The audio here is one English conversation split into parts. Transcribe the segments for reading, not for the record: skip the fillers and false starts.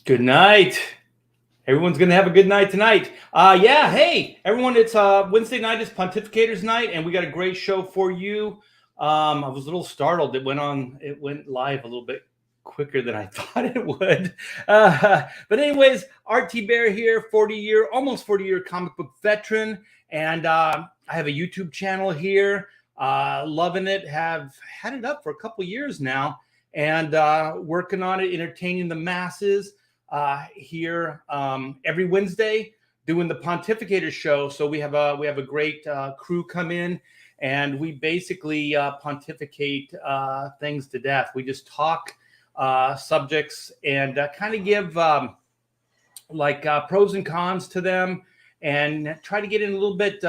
Good night. Everyone's gonna have a good night tonight. Yeah, hey everyone, it's Wednesday night is Pontificators night, and we got a great show for you. I was a little startled. It went live a little bit quicker than I thought it would. But anyways, Art T Bear here, almost 40-year comic book veteran, and I have a YouTube channel here. Loving it. Have had it up for a couple years now, and working on it, entertaining the masses here every Wednesday doing the Pontificators show. So we have a great crew come in, and we basically pontificate things to death. We just talk subjects and kind of give pros and cons to them, and try to get in a little bit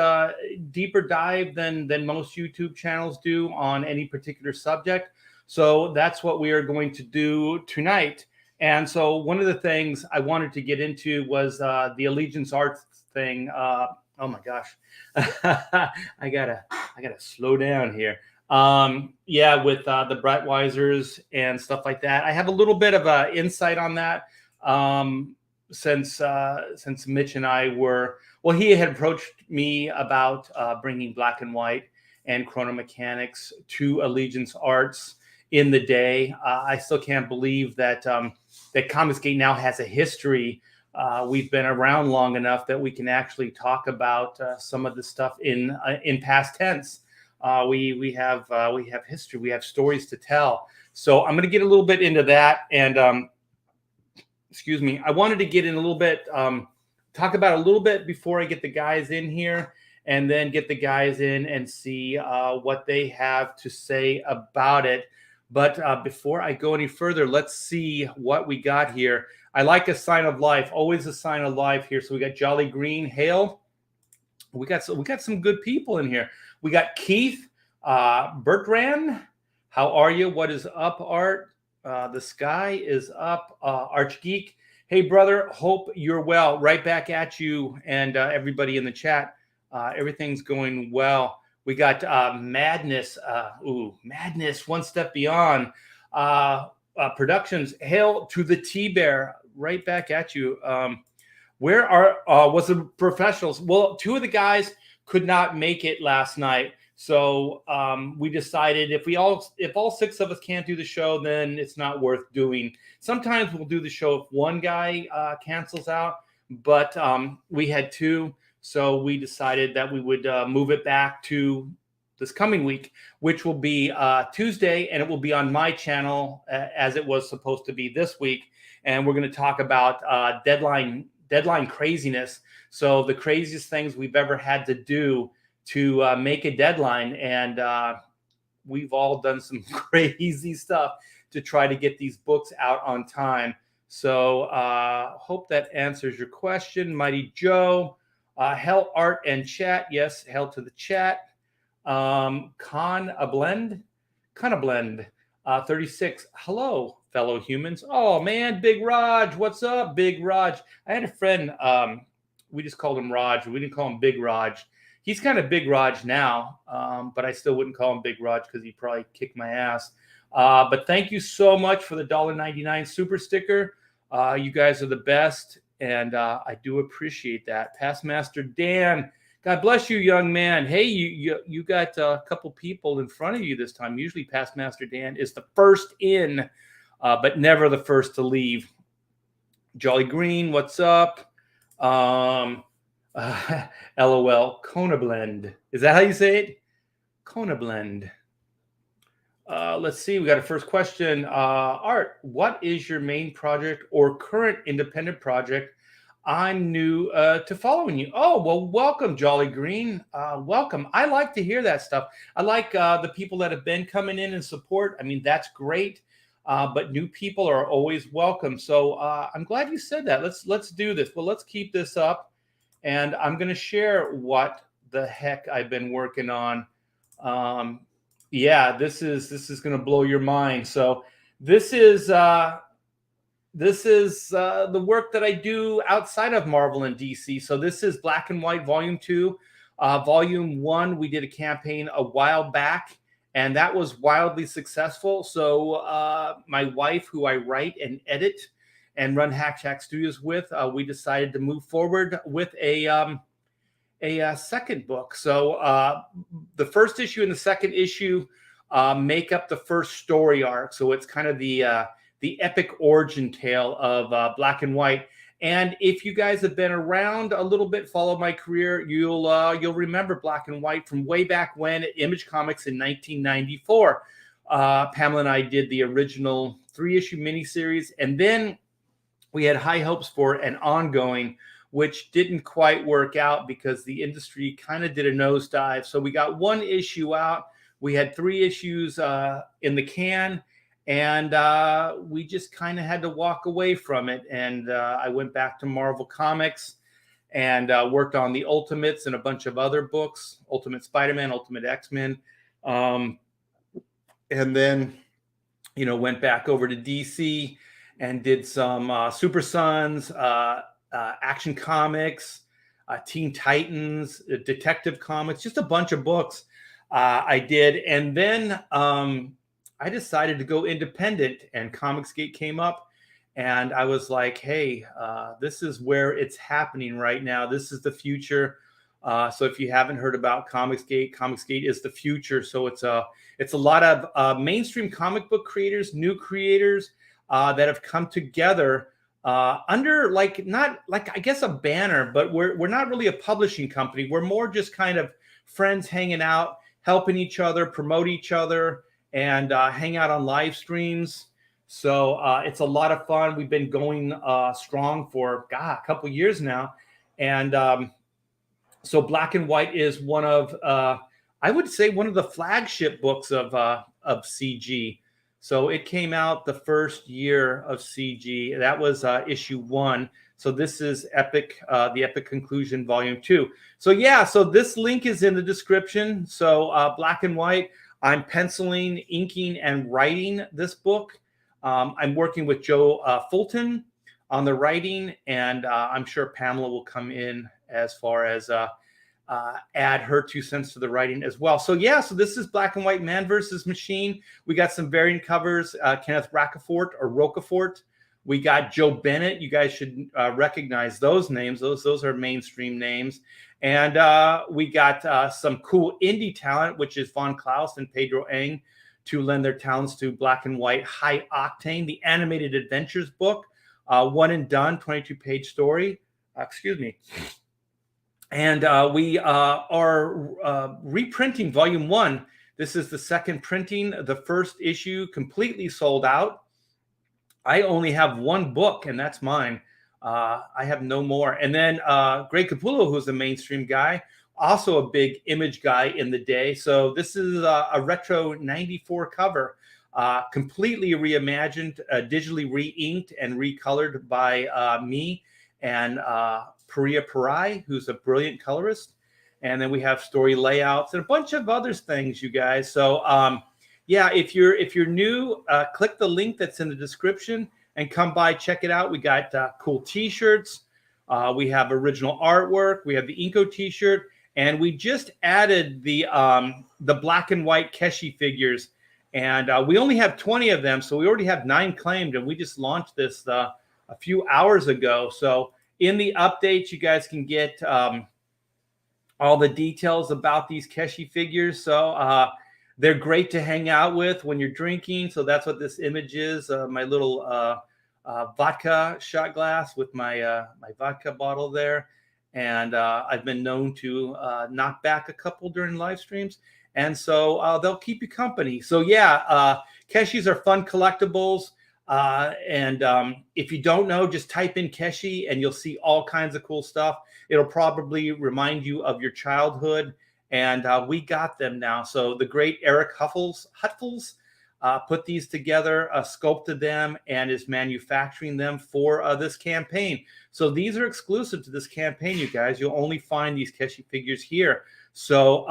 deeper dive than most YouTube channels do on any particular subject. So that's what we are going to do tonight. And so one of the things I wanted to get into was the Allegiance Arts thing. Oh my gosh, I gotta slow down here. Yeah, with the Breitweisers and stuff like that. I have a little bit of insight on that since Mitch and I were. Well, he had approached me about bringing Black and White and Chrono Mechanics to Allegiance Arts in the day. I still can't believe that that Comicsgate now has a history. We've been around long enough that we can actually talk about some of the stuff in past tense. We have history. We have stories to tell. So I'm going to get a little bit into that. And excuse me, I wanted to get in a little bit, talk about a little bit before I get the guys in here, and then get the guys in and see what they have to say about it. But before I go any further, let's see what we got here. I like a sign of life, always a sign of life here. So we got Jolly Green, hail. We got some good people in here. We got Keith, Bertrand. How are you? What is up, Art? The sky is up. Archgeek. Hey, brother. Hope you're well. Right back at you, and everybody in the chat. Everything's going well. We got Madness. Madness, one step beyond. Productions. Hail to the T-Bear. Right back at you. Where was the professionals? Well, two of the guys could not make it last night. So we decided if all six of us can't do the show, then it's not worth doing. Sometimes we'll do the show if one guy cancels out, but we had two. So we decided that we would move it back to this coming week, which will be Tuesday, and it will be on my channel as it was supposed to be this week. And we're going to talk about deadline craziness. So the craziest things we've ever had to do to make a deadline. And we've all done some crazy stuff to try to get these books out on time. So hope that answers your question, Mighty Joe. Hell, Art, and chat. Yes, hell to the chat. Con a blend. 36. Hello, fellow humans. Oh man, Big Raj. What's up, Big Raj? I had a friend. We just called him Raj. We didn't call him Big Raj. He's kind of Big Raj now, but I still wouldn't call him Big Raj because he'd probably kick my ass. But thank you so much for the $1.99 super sticker. You guys are the best. And I do appreciate that. Past Master Dan, God bless you, young man. Hey, you got a couple people in front of you this time. Usually Past Master Dan is the first in, but never the first to leave. Jolly Green, what's up? LOL, Kona Blend. Is that how you say it? Kona Blend. Let's see. We got a first question. Art, what is your main project or current independent project? I'm new to following you. Oh, well, welcome, Jolly Green. Welcome. I like to hear that stuff. I like the people that have been coming in and support. I mean, that's great. But new people are always welcome. So I'm glad you said that. Let's do this. Well, let's keep this up. And I'm going to share what the heck I've been working on. Yeah, this is going to blow your mind. So this is the work that I do outside of Marvel and DC. So this is Black and White Volume 2. Volume 1, we did a campaign a while back, and that was wildly successful. So my wife, who I write and edit, and run Hack Shack Studios with, we decided to move forward with a second book. So the first issue and the second issue make up the first story arc. So it's kind of the epic origin tale of Black and White. And if you guys have been around a little bit, followed my career, you'll remember Black and White from way back when at Image Comics in 1994. Pamela and I did the original 3-issue miniseries, and then we had high hopes for an ongoing, which didn't quite work out because the industry kind of did a nosedive. So we got 1 issue out. We had 3 issues in the can, and we just kind of had to walk away from it. And I went back to Marvel Comics and worked on the Ultimates and a bunch of other books, Ultimate Spider-Man, Ultimate X-Men. And then, went back over to DC and did some Super Sons, Action Comics, Teen Titans, Detective Comics, just a bunch of books I did. And then I decided to go independent, and Comicsgate came up, and I was like, hey, this is where it's happening right now. This is the future. So if you haven't heard about Comicsgate, Comicsgate is the future. So it's a lot of mainstream comic book creators, new creators that have come together under not I guess a banner, but we're not really a publishing company. We're more just kind of friends hanging out, helping each other, promote each other, and hang out on live streams. So it's a lot of fun. We've been going strong for a couple years now, and so Black and White is one of I would say one of the flagship books of CG. So it came out the first year of CG. That was issue 1. So this is Epic, the Epic Conclusion, Volume 2. So yeah, so this link is in the description. So Black and White, I'm penciling, inking, and writing this book. I'm working with Joe Fulton on the writing, and I'm sure Pamela will come in as far as add her 2 cents to the writing as well. So yeah, so this is Black and White Man versus Machine. We got some variant covers, Kenneth Rocafort. We got Joe Bennett. You guys should recognize those names. Those are mainstream names. And we got some cool indie talent, which is Von Klaus and Pedro Eng, to lend their talents to Black and White High Octane, the animated adventures book, one and done, 22-page story. Excuse me. And we are reprinting Volume 1. This is the second printing. The first issue completely sold out. I only have 1 book, and that's mine. I have no more. And then Greg Capullo, who's a mainstream guy, also a big Image guy in the day. So this is a retro 94 cover, completely reimagined, digitally re-inked and recolored by me and Priya Parai, who's a brilliant colorist. And then we have story layouts and a bunch of other things, you guys. So yeah, if you're new, click the link that's in the description and come by, check it out. We got cool t-shirts. We have original artwork. We have the Inko t-shirt, and we just added the Black and White Keshi figures. And we only have 20 of them, so we already have 9 claimed, and we just launched this a few hours ago. So in the updates, you guys can get all the details about these Keshi figures. So they're great to hang out with when you're drinking. So that's what this image is, my little vodka shot glass with my my vodka bottle there. And I've been known to knock back a couple during live streams. And so they'll keep you company. So yeah, Keshis are fun collectibles. And if you don't know, just type in Keshi and you'll see all kinds of cool stuff. It'll probably remind you of your childhood. And we got them now. So the great Eric Hutfels put these together, sculpted them, and is manufacturing them for this campaign. So these are exclusive to this campaign, you guys. You'll only find these Keshi figures here. So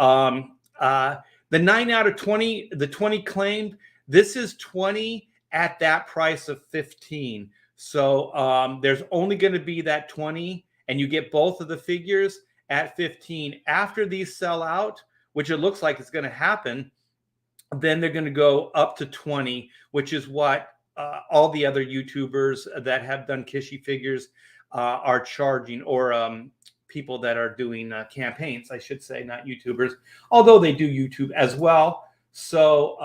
the 9 out of 20, the 20 claimed, this is 20 at that price of 15. So there's only going to be that 20, and you get both of the figures at 15. After these sell out, which it looks like it's going to happen, then they're going to go up to 20, which is what all the other YouTubers that have done Kishi figures are charging, or people that are doing campaigns, I should say, not YouTubers, although they do YouTube as well. So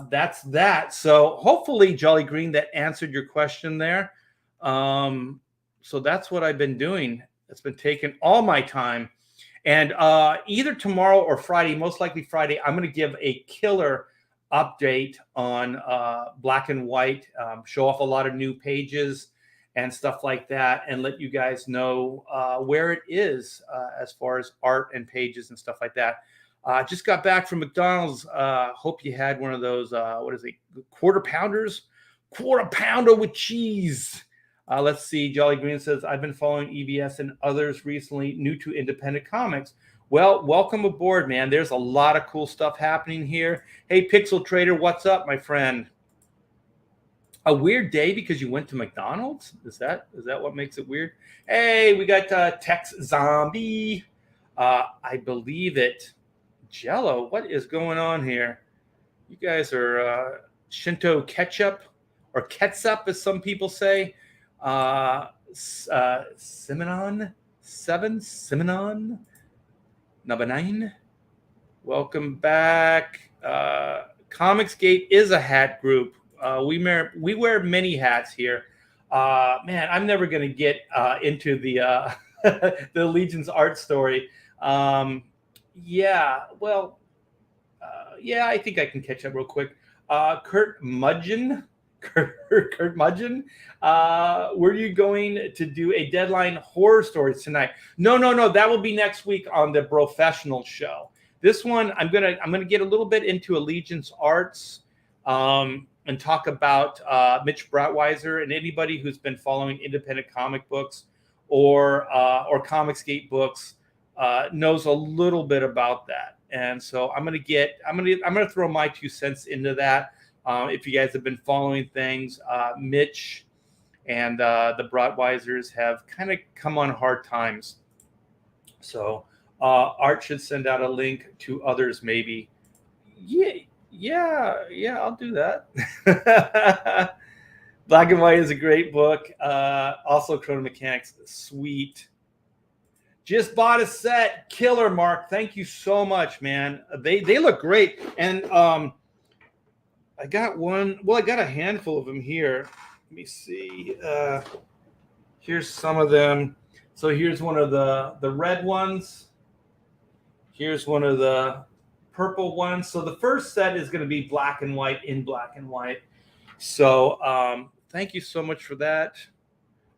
that's that. So hopefully, Jolly Green, that answered your question there. So that's what I've been doing. It's been taking all my time. And either tomorrow or Friday, most likely Friday, I'm going to give a killer update on Black and White, show off a lot of new pages and stuff like that, and let you guys know where it is as far as art and pages and stuff like that. Just got back from McDonald's. Hope you had one of those, what is it, quarter pounders? Quarter pounder with cheese. Let's see. Jolly Green says, I've been following EBS and others recently, new to independent comics. Well, welcome aboard, man. There's a lot of cool stuff happening here. Hey, Pixel Trader, what's up, my friend? A weird day because you went to McDonald's? Is that what makes it weird? Hey, we got Tex Zombie. I believe it. Jello, what is going on here? You guys are Shinto ketchup, or ketchup, as some people say. Simonon number 9. Welcome back. Comicsgate is a hat group. We wear many hats here. Man, I'm never gonna get into the the Legion's art story. Yeah, well, yeah, I think I can catch up real quick. Kurt Mudgeon, were you going to do a Deadline horror stories tonight? No. That will be next week on the Professional show. This one, I'm gonna get a little bit into Allegiance Arts, and talk about Mitch Bratweiser, and anybody who's been following independent comic books or Comicsgate books knows a little bit about that. And so I'm gonna throw my 2 cents into that. If you guys have been following things, Mitch and the Bratweisers have kind of come on hard times. So Art should send out a link to others, maybe. Yeah, I'll do that. Black and White is a great book. Also, Chrono Mechanics, sweet. Just bought a set, killer, Mark. Thank you so much, man. They look great, and I got one. Well, I got a handful of them here. Let me see. Here's some of them. So here's one of the red ones. Here's one of the purple ones. So the first set is going to be Black and White in Black and White. So thank you so much for that.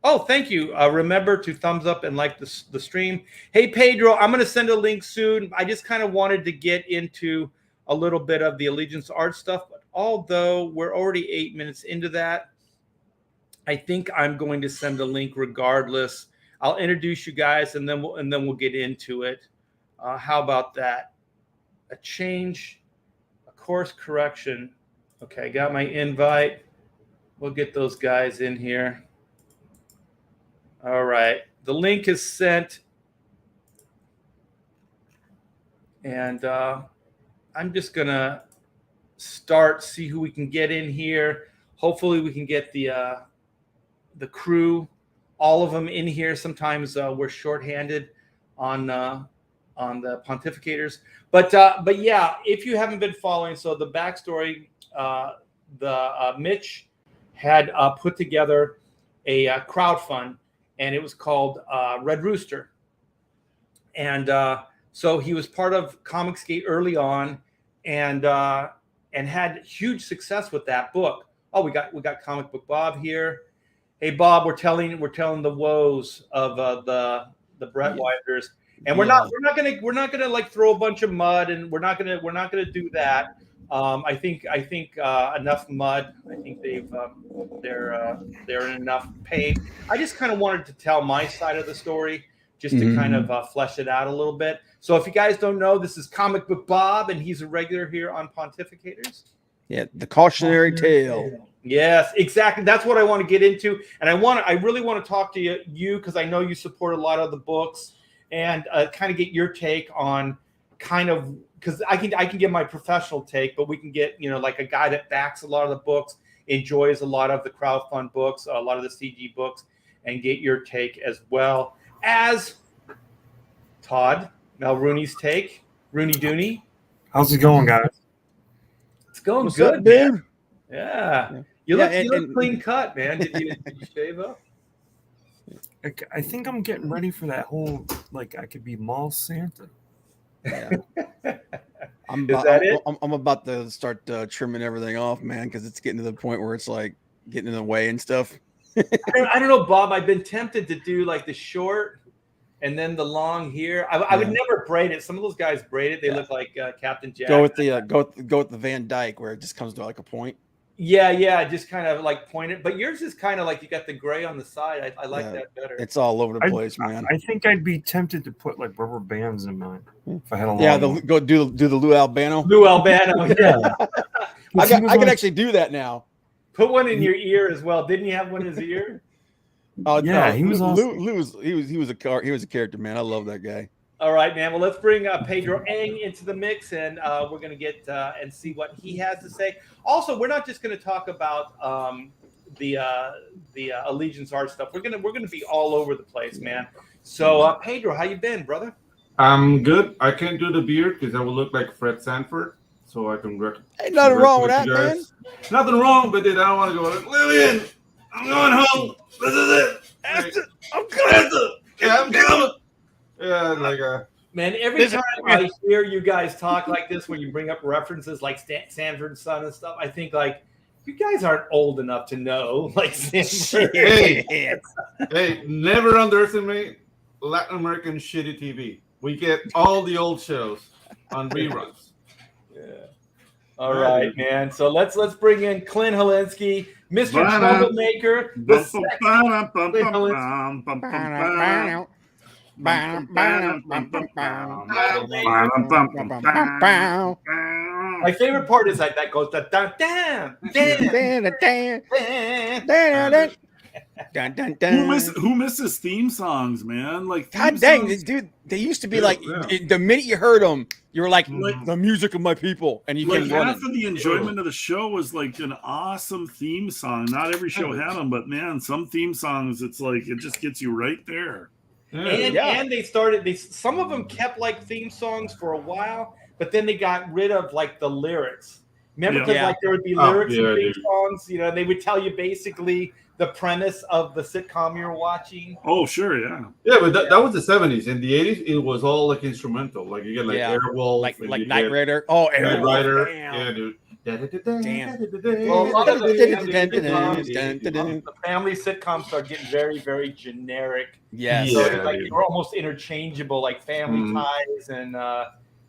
Oh, thank you. Remember to thumbs up and like the stream. Hey, Pedro, I'm going to send a link soon. I just kind of wanted to get into a little bit of the Allegiance art stuff, but although we're already 8 minutes into that, I think I'm going to send a link regardless. I'll introduce you guys, and then we'll get into it. How about that? A change, a course correction. Okay, got my invite. We'll get those guys in here. All right, the link is sent, and I'm just gonna see who we can get in here. Hopefully, we can get the crew, all of them in here. Sometimes we're shorthanded on the Pontificators, but yeah, if you haven't been following, so the backstory, Mitch had put together a crowdfund, and it was called Red Rooster, and so he was part of Comicsgate early on, and had huge success with that book. Oh, we got Comic Book Bob here. Hey, Bob, we're telling the woes of the Bratweisers, and we're not gonna like throw a bunch of mud, and we're not gonna do that. I think enough mud. I think they're in enough pain. I just kind of wanted to tell my side of the story, just to kind of flesh it out a little bit. So if you guys don't know, this is Comic Book Bob, and he's a regular here on Pontificators. Yeah, the cautionary tale. Yes, exactly. That's what I want to get into, and I really want to talk to you because I know you support a lot of the books, and kind of get your take on kind of, because I can give my professional take, but we can get like a guy that backs a lot of the books enjoys a lot of the crowdfund books, a lot of the CG books, and get your take as well as Todd Mulrooney's take. Rooney Dooney. How's it going, guys? It's going What's good, up, dude? man. Yeah. Yeah. You look, Yeah, you look and- clean cut, man. Did you shave up? I think I'm getting ready for that whole, like, I could be mall Santa. Yeah. I'm Is about, that it? I'm about to start trimming everything off, man, because it's getting to the point where it's like getting in the way and stuff. I don't know, Bob. I've been tempted to do like the short and then the long here. I would Yeah. never braid it. Some of those guys braid it. They Yeah. look like Captain Jack. Go with the go with the Van Dyke where it just comes to like a point. Yeah, just kind of like point it. But yours is kind of like you got the gray on the side. I like Yeah. that better. It's all over the place, man. I think I'd be tempted to put like rubber bands in mine if I had a long Yeah, one. go do the Lou Albano. Lou Albano. Yeah. I He was can like- actually do that now. Put one in your ear as well. Didn't you have one in his ear? Oh Yeah, no, he was awesome. Lou was he was a character, man. I love that guy. All right, man. Well, let's bring Pedro Eng into the mix, and we're going to get and see what he has to say. Also, we're not just going to talk about the Allegiance art stuff. We're gonna be all over the place, man. So, Pedro, how you been, brother? I'm good. I can't do the beard because I will look like Fred Sanford. So I can Ain't nothing wrong with that, man. Nothing wrong, but then I don't want to go like, Lillian, I'm going home. This is it. I'm coming. Yeah, I'm coming. Yeah, like Man, every time I hear you guys talk like this, when you bring up references like Sanford's son and stuff, I think like you guys aren't old enough to know like Sanford. hey, never underestimate Latin American shitty TV. We get all the old shows on reruns. Yeah. All right, man. So let's bring in Clint Helinski, Mr. Troublemaker, the My favorite part is that goes da da Who misses theme songs, man? Like, theme God dang, songs, dude! They used to be Yeah, like yeah. the minute you heard them, you were like Like- the music of my people, and you like came half running. of the enjoyment of the show was like an awesome theme song. Not every show had them, but man, some theme songs, it's like it just gets you right there. and they started some of them kept like theme songs for a while, but then they got rid of like the lyrics. Remember, because Yeah. like there would be Oh, lyrics yeah, in theme dude. songs, and they would tell you basically the premise of the sitcom you're watching. Oh, sure, yeah. Yeah, but that was the 70s. In the 80s, it was all like instrumental. Like you get like Yeah. Airwolf, like and like you Knight get Rider. Oh, Knight Airwolf, Rider. damn. Yeah, dude. Well, a lot of the family sitcoms start getting very, very generic. Yes. So Yeah, it's like dude. they were almost interchangeable, like Family Mhm. Ties and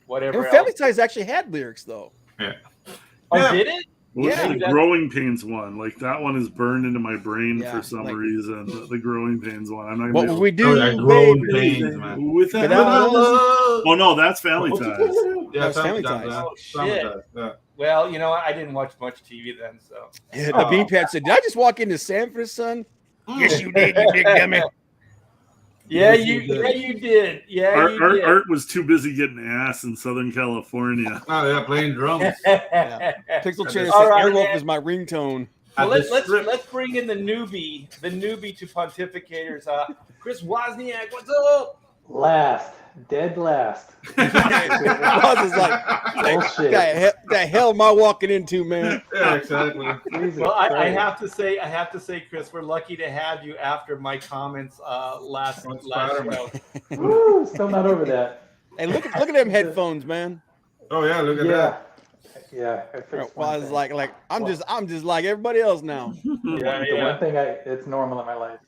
whatever And else. Family Ties actually had lyrics though. Oh, Yeah. did it? What was Yeah. the Growing Pains one? Like that one is burned into my brain Yeah, for some like- reason. The Growing Pains one. I'm not What gonna would we do, Oh, growing baby? pains, man. without Without us. Oh, Oh no, that's Family Ties. Yeah, That's Family Ties. yeah. Oh, Family shit. Ties, yeah. Well, I didn't watch much TV then, so. Yeah, the Bean Pad said, "Did I just walk into Sanford, son?" Yes, you did, you big dummy. Yeah, Yes, you you did. did. Yeah, you did. Art was too busy getting ass in Southern California. Oh, yeah, playing drums. Pixel Chair said, All right, "Airwolf man. is my ringtone." Well, At the let's strip. bring in the newbie to Pontificators. Chris Wozniak, what's up? Last. Dead last. I was just like, Bullshit. the hell am I walking into, man? Yeah, exactly. Jesus Well, I Christ. have to say, Chris, we're lucky to have you after my comments last On show. Spider-Man. Woo, still not over that. Hey, look at them headphones, man. Oh yeah, look at Yeah. that. Yeah. I fixed Well, I one was thing. like I'm just like everybody else now. Yeah, The one thing it's normal in my life.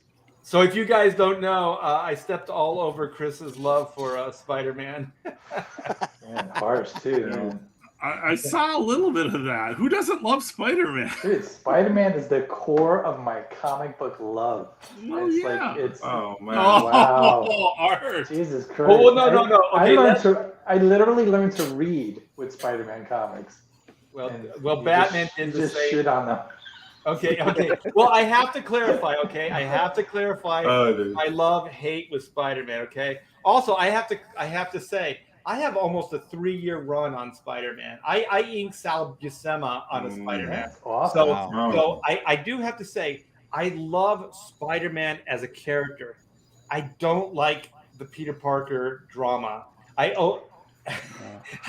So if you guys don't know, I stepped all over Chris's love for Spider-Man. Man, harsh too, Yeah. man. I saw a little bit of that. Who doesn't love Spider-Man? Dude, Spider-Man is the core of my comic book love. Oh, It's yeah. like it's Oh man. Wow. Art. Jesus Christ. Oh, no. Okay, I literally learned to read with Spider-Man comics. And Well, you Batman just, did you the just same. shit on them. Okay. Well, I have to clarify. Okay, I have to clarify. Oh, dude. I love hate with Spider-Man. Okay. Also, I have to say I have almost a 3-year run on Spider-Man. I inked Sal Buscema on a Spider-Man. That's awesome. So, Wow. so I do have to say, I love Spider-Man as a character. I don't like the Peter Parker drama. I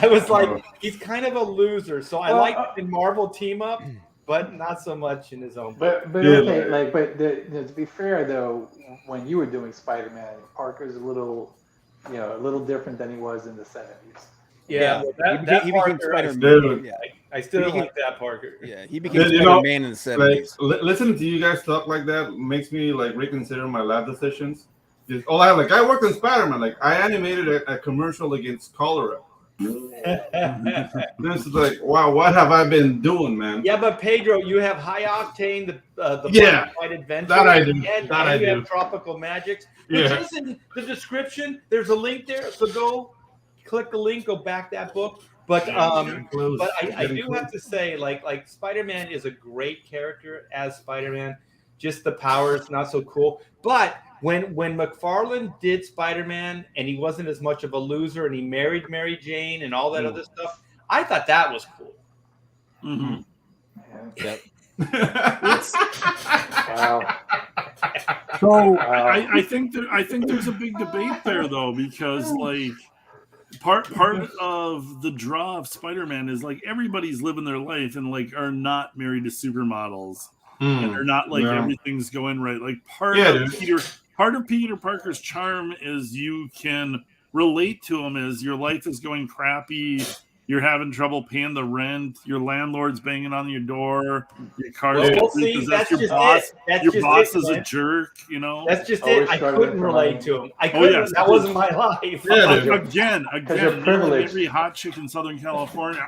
was like, he's kind of a loser. So I like in Marvel team up, but not so much in his own. But okay, like, but to be fair though, when you were doing Spider-Man, Parker's a little different than he was in the 70s. Yeah, he became Parker, Spider-Man. I still like that Parker. Yeah, he became Spider-Man in the 70s. Like, listening to you guys talk like that makes me like reconsider my lab decisions. I worked on Spider-Man. Like I animated a commercial against cholera. This is like, wow, what have I been doing, man? Yeah, but Pedro, you have High Octane, the Fight Adventure, that I do. and you have Tropical Magics, which is in the description. There's a link there, so go click the link, go back that book. But I do have to say, like Spider-Man is a great character as Spider-Man. Just the powers not so cool, but when McFarlane did Spider-Man and he wasn't as much of a loser and he married Mary Jane and all that other stuff, I thought that was cool. Mm-hmm. Yep. Wow. So I think there's a big debate there though, because like part of the draw of Spider-Man is like everybody's living their life and like are not married to supermodels. And they're not like everything's going right. Like part of Peter Parker's charm is you can relate to him as your life is going crappy, you're having trouble paying the rent, your landlord's banging on your door, your car's your boss is a jerk, you know. That's just it. I couldn't relate to him. I couldn't. That wasn't my life. Again, every hot chick in Southern California.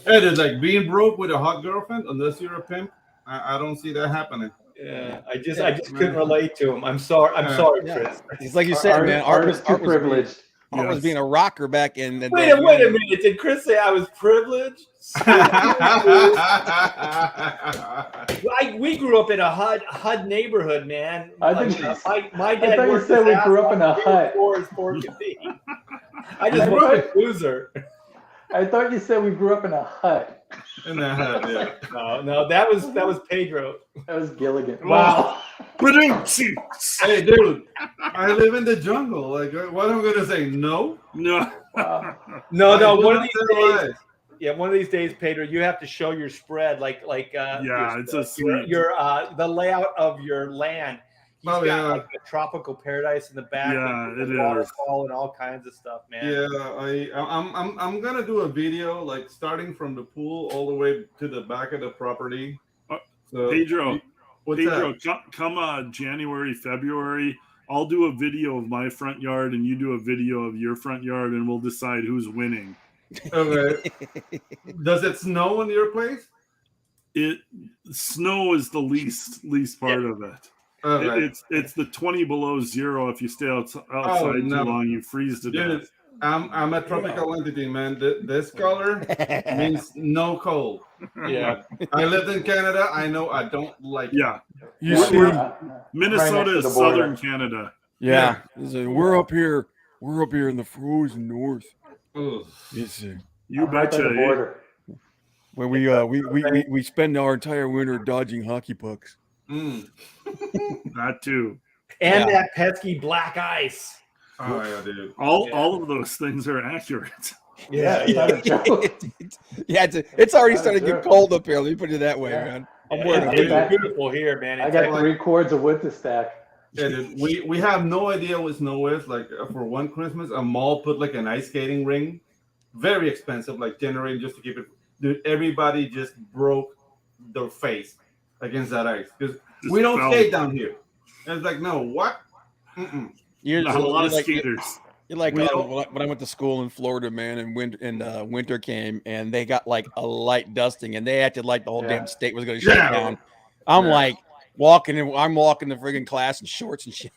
It is like being broke with a hot girlfriend, unless you're a pimp. I don't see that happening. Yeah, I just couldn't relate to him. I'm sorry, Chris. It's like you said, man. Art was too privileged. Art was being a rocker back in. Wait a minute. Did Chris say I was privileged? We grew up in a HUD neighborhood, man. My dad. I thought you said we grew up in a hut. I just was a loser. I thought you said we grew up in a hut. In that hut, yeah. No, that was Pedro. That was Gilligan. Wow. Hey, dude, I live in the jungle. Like, what am I gonna say? No. No. One One of these days, Pedro, you have to show your spread, it's a sweet. Your the layout of your land. He's got like a tropical paradise in the back. Yeah, it is. Waterfall and all kinds of stuff, man. Yeah, I'm gonna do a video like starting from the pool all the way to the back of the property. So, Pedro, that? come January, February, I'll do a video of my front yard and you do a video of your front yard, and we'll decide who's winning. Okay. Does it snow in your place? Snow is the least part of it. Okay. It's the 20 below zero. If you stay outside too long, you freeze to death. I'm a tropical entity, man. This color means no cold. Yeah. I lived in Canada. I know I don't like it. Yeah. Minnesota is southern Canada. Yeah. We're up here in the frozen north. Yes, you betcha. When we spend our entire winter dodging hockey pucks. That too. And that pesky black ice. Oh yeah, dude. All of those things are accurate. Yeah. It's already starting to get cold up here. Let me put it that way, man. It's beautiful here, man. I got 3 cords of wood to stack. Yeah, dude, we have no idea what snow is. Like for one Christmas, a mall put like an ice skating ring, very expensive, like generating just to keep it. Dude, everybody just broke their face against that ice because we don't skate down here. And it's like, no, what? You're not a lot of skaters. You're like when I went to school in Florida, man, and winter came and they got like a light dusting and they acted like the whole damn state was going to shut down. I'm like walking the friggin' class in shorts and shit.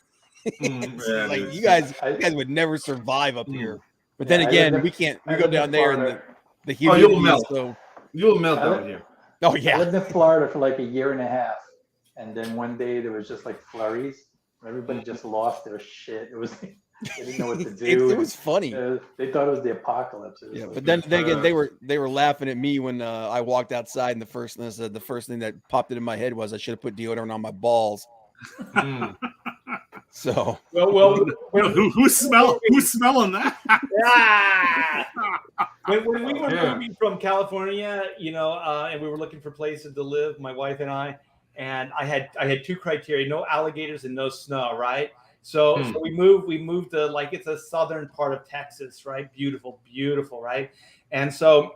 Like you guys would never survive up here. But then again, we can't. We go down there and the humidity. You'll melt. So you'll melt down here. Oh yeah. I lived in Florida for like a year and a half, and then one day there was just like flurries. Everybody just lost their shit. It was They didn't know what to do. It was funny. They thought it was the apocalypse. Yeah, but then again, they were laughing at me when I walked outside, and the first thing that popped into my head was I should have put deodorant on my balls. So who's smelling that? When we were moving from California, and we were looking for places to live, my wife and I had two criteria: no alligators and no snow, right? So we moved to, like, it's a southern part of Texas, right? Beautiful, right? And so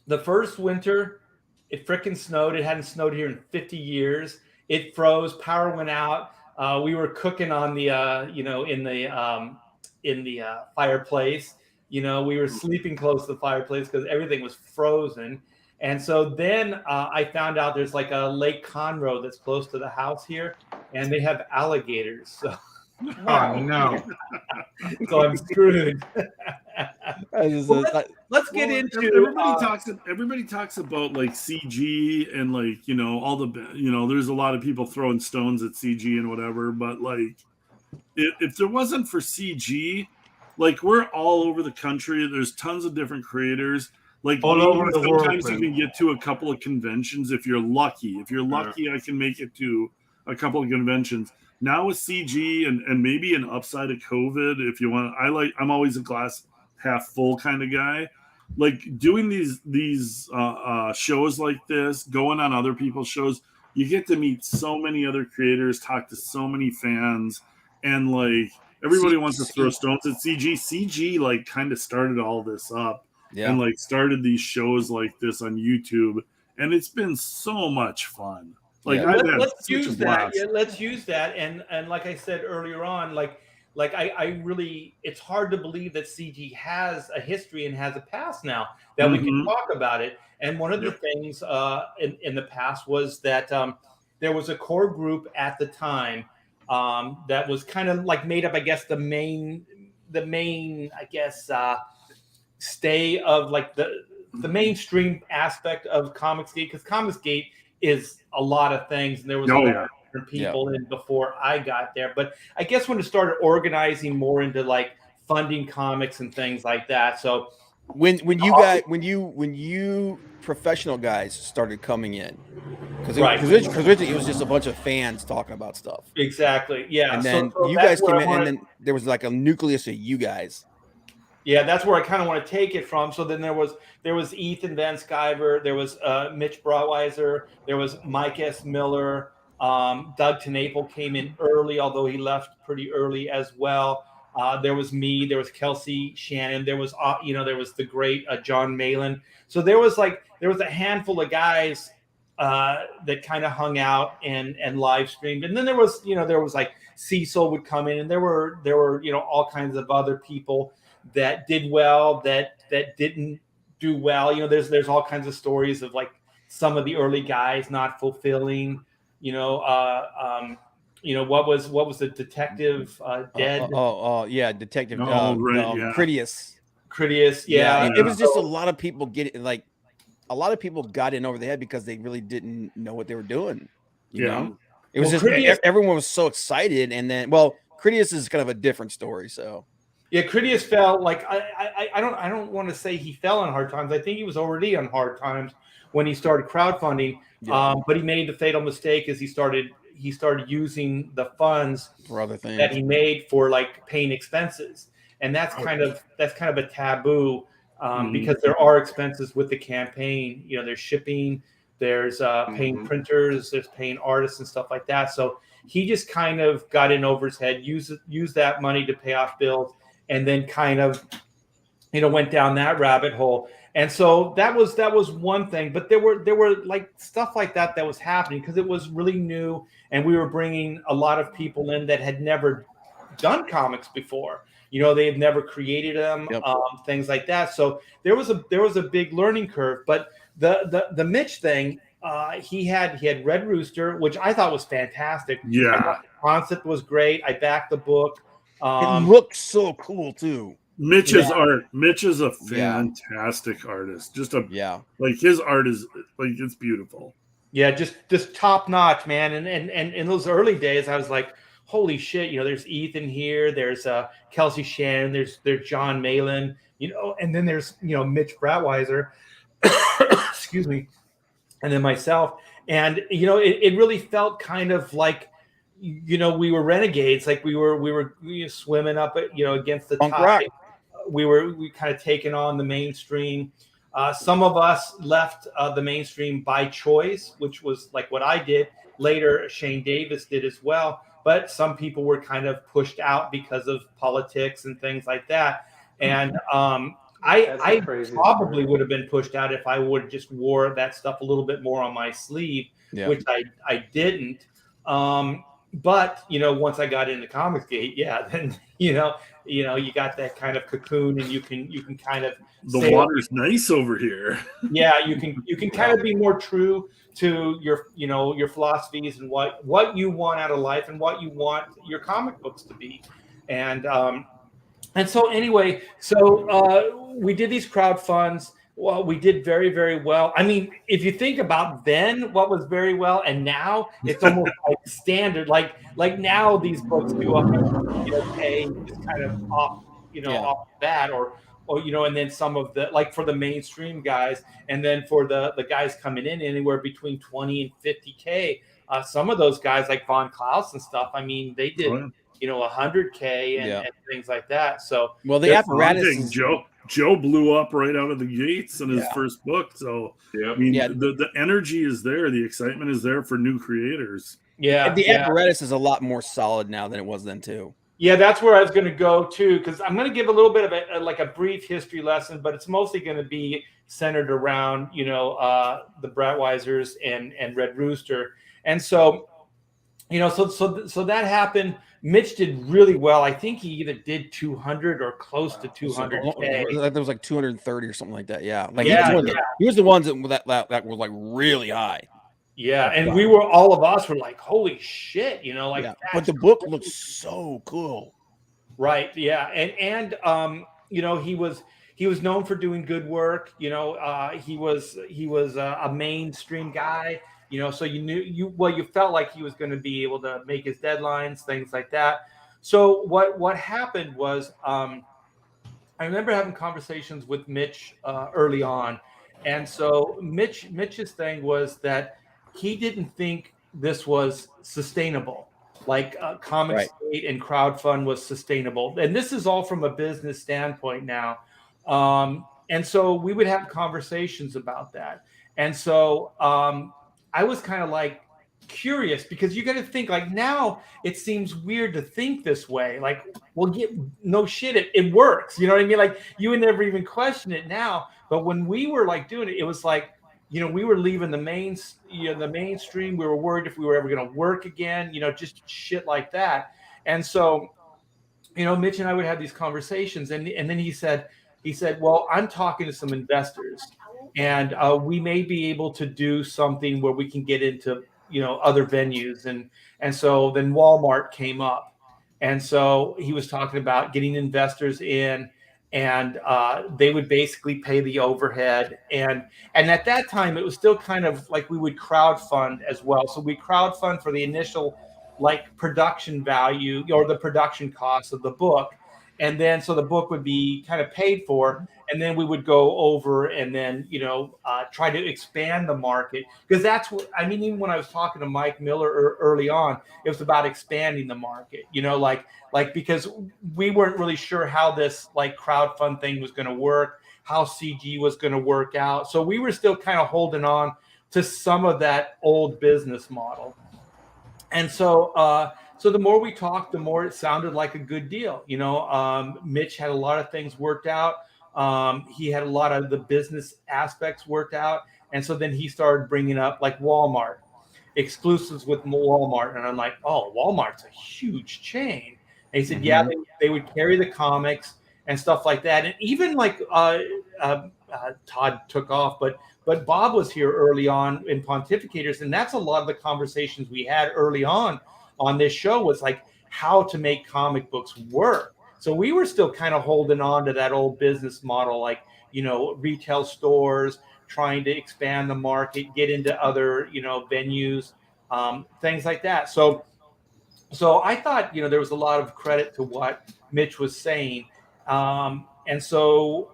the first winter, it frickin' snowed. It hadn't snowed here in 50 years. It froze. Power went out. We were cooking on the, in the fireplace. We were sleeping close to the fireplace because everything was frozen. And so then I found out there's like a Lake Conroe that's close to the house here, and they have alligators. So. Oh no! So I'm screwed. Let's get into. Everybody talks about like CG and like all the there's a lot of people throwing stones at CG and whatever, but like if there wasn't for CG, like we're all over the country. There's tons of different creators. Like all over the world. Sometimes you can get to a couple of conventions if you're lucky. If you're lucky, I can make it to a couple of conventions. Now with CG and maybe an upside of COVID, if you want, I'm always a glass half full kind of guy. Like doing these shows like this, going on other people's shows, you get to meet so many other creators, talk to so many fans, and like everybody wants to throw stones at CG. CG like kind of started all this up, and like started these shows like this on YouTube, and it's been so much fun. Like let's use that. Yeah, let's use that. And like I said earlier on, like I really, it's hard to believe that CG has a history and has a past now that we can talk about it. And one of the things in the past was that there was a core group at the time that was kind of like made up, I guess, the main I guess stay of like the mainstream aspect of Comicsgate, because Comicsgate is a lot of things, and there was a lot of different people in before I got there. But I guess when it started organizing more into like funding comics and things like that. So when you professional guys started coming in, because originally it was just a bunch of fans talking about stuff. Exactly. Yeah. And then you guys came in, and then there was like a nucleus of you guys. Yeah, that's where I kind of want to take it from. So then there was Ethan Van Sciver, there was Mitch Brauweiser, there was Mike S. Miller, Doug TeNapel came in early, although he left pretty early as well. There was me, there was Kelsey Shannon, there was there was the great John Malin. So there was a handful of guys that kind of hung out and live streamed, and then there was like Cecil would come in, and there were all kinds of other people that did well, that didn't do well. There's all kinds of stories of like some of the early guys not fulfilling. What was the detective dead? Detective. Critias. Critias. Yeah. It was just a lot of people a lot of people got in over the head because they really didn't know what they were doing. You know, it was Critias, everyone was so excited, and then Critias is kind of a different story. So. Yeah, Critias fell like I don't want to say he fell on hard times. I think he was already on hard times when he started crowdfunding. Yeah. But he made the fatal mistake as he started using the funds for other things that he made for like paying expenses, and that's kind of a taboo because there are expenses with the campaign. There's shipping, there's paying printers, there's paying artists and stuff like that. So he just kind of got in over his head, used that money to pay off bills, and then kind of, went down that rabbit hole. And so that was one thing, but there were like stuff like that was happening because it was really new, and we were bringing a lot of people in that had never done comics before. They had never created them, things like that. So there was a big learning curve. But the Mitch thing, he had Red Rooster, which I thought was fantastic. Yeah, I thought the concept was great. I backed the book. It looks so cool too. Mitch's art. Mitch is a fantastic artist. Just like his art is like, it's beautiful. Yeah, just top notch, man. And in those early days, I was like, holy shit, there's Ethan here, there's Kelsey Shannon, there's John Malin, and then there's Mitch Bratweiser, excuse me, and then myself. And it really felt kind of like we were renegades, like we were swimming up against the Punk rock. tide. We kind of taken on the mainstream. Some of us left the mainstream by choice, which was like what I did. Later, Shane Davis did as well. But some people were kind of pushed out because of politics and things like that. And I probably would have been pushed out if I would have just wore that stuff a little bit more on my sleeve, which I didn't. But once I got into Comicsgate, then you got that kind of cocoon, and you can kind of the water's nice over here. Yeah, you can kind of be more true to your philosophies and what you want out of life and what you want your comic books to be, and so anyway, we did these crowd funds. Well, we did very, very well. I mean, if you think about then what was very well, and now it's almost like standard. Like now these books do up pay just kind of off off the bat, or and then some of the, like, for the mainstream guys, and then for the guys coming in anywhere between 20 and 50K. Some of those guys like Von Klaus and stuff, I mean, they did 100K and things like that. So the apparatus Joe blew up right out of the gates in his first book. So I mean, the energy is there, the excitement is there for new creators. Yeah, the apparatus is a lot more solid now than it was then too. Yeah, that's where I was going to go too, because I'm going to give a little bit of a brief history lesson, but it's mostly going to be centered around the Bratweisers and Red Rooster, and so so that happened. Mitch did really well. I think he either did 200 or close to 200K. There was like 230 or something like that. Yeah, he was the ones that were like really high. Yeah, and all of us were like, holy shit, But the book looks so cool. Right. Yeah. And he was known for doing good work. He was a mainstream guy, so you felt like he was going to be able to make his deadlines, things like that. So what happened was, I remember having conversations with Mitch early on. And so Mitch's thing was that he didn't think this was sustainable, like Comicsgate and crowdfund was sustainable. And this is all from a business standpoint now. And so we would have conversations about that. And so I was kind of like curious, because you got to think, like, now it seems weird to think this way. Like, well, no shit, it works. You know what I mean? Like, you would never even question it now. But when we were like doing it, it was like, we were leaving the mainstream. We were worried if we were ever going to work again, just shit like that. And so, Mitch and I would have these conversations, and then he said, well, I'm talking to some investors, and we may be able to do something where we can get into, other venues. And so then Walmart came up. And so he was talking about getting investors in, and they would basically pay the overhead. And at that time, it was still kind of like we would crowdfund as well. So we crowdfund for the initial production value or the production costs of the book. And then so the book would be kind of paid for. And then we would go over and then, try to expand the market. Because that's what, I mean, even when I was talking to Mike Miller early on, it was about expanding the market, because we weren't really sure how this crowdfund thing was going to work, how CG was going to work out. So we were still kind of holding on to some of that old business model. And so, so the more we talked, the more it sounded like a good deal. Mitch had a lot of things worked out. He had a lot of the business aspects worked out. And so then he started bringing up Walmart, exclusives with Walmart. And I'm like, oh, Walmart's a huge chain. And he said, yeah, they would carry the comics and stuff like that. And even Todd took off, but Bob was here early on in Pontificators. And that's a lot of the conversations we had early on this show, was how to make comic books work. So we were still kind of holding on to that old business model, retail stores, trying to expand the market, get into other, venues, things like that. So I thought, there was a lot of credit to what Mitch was saying. And so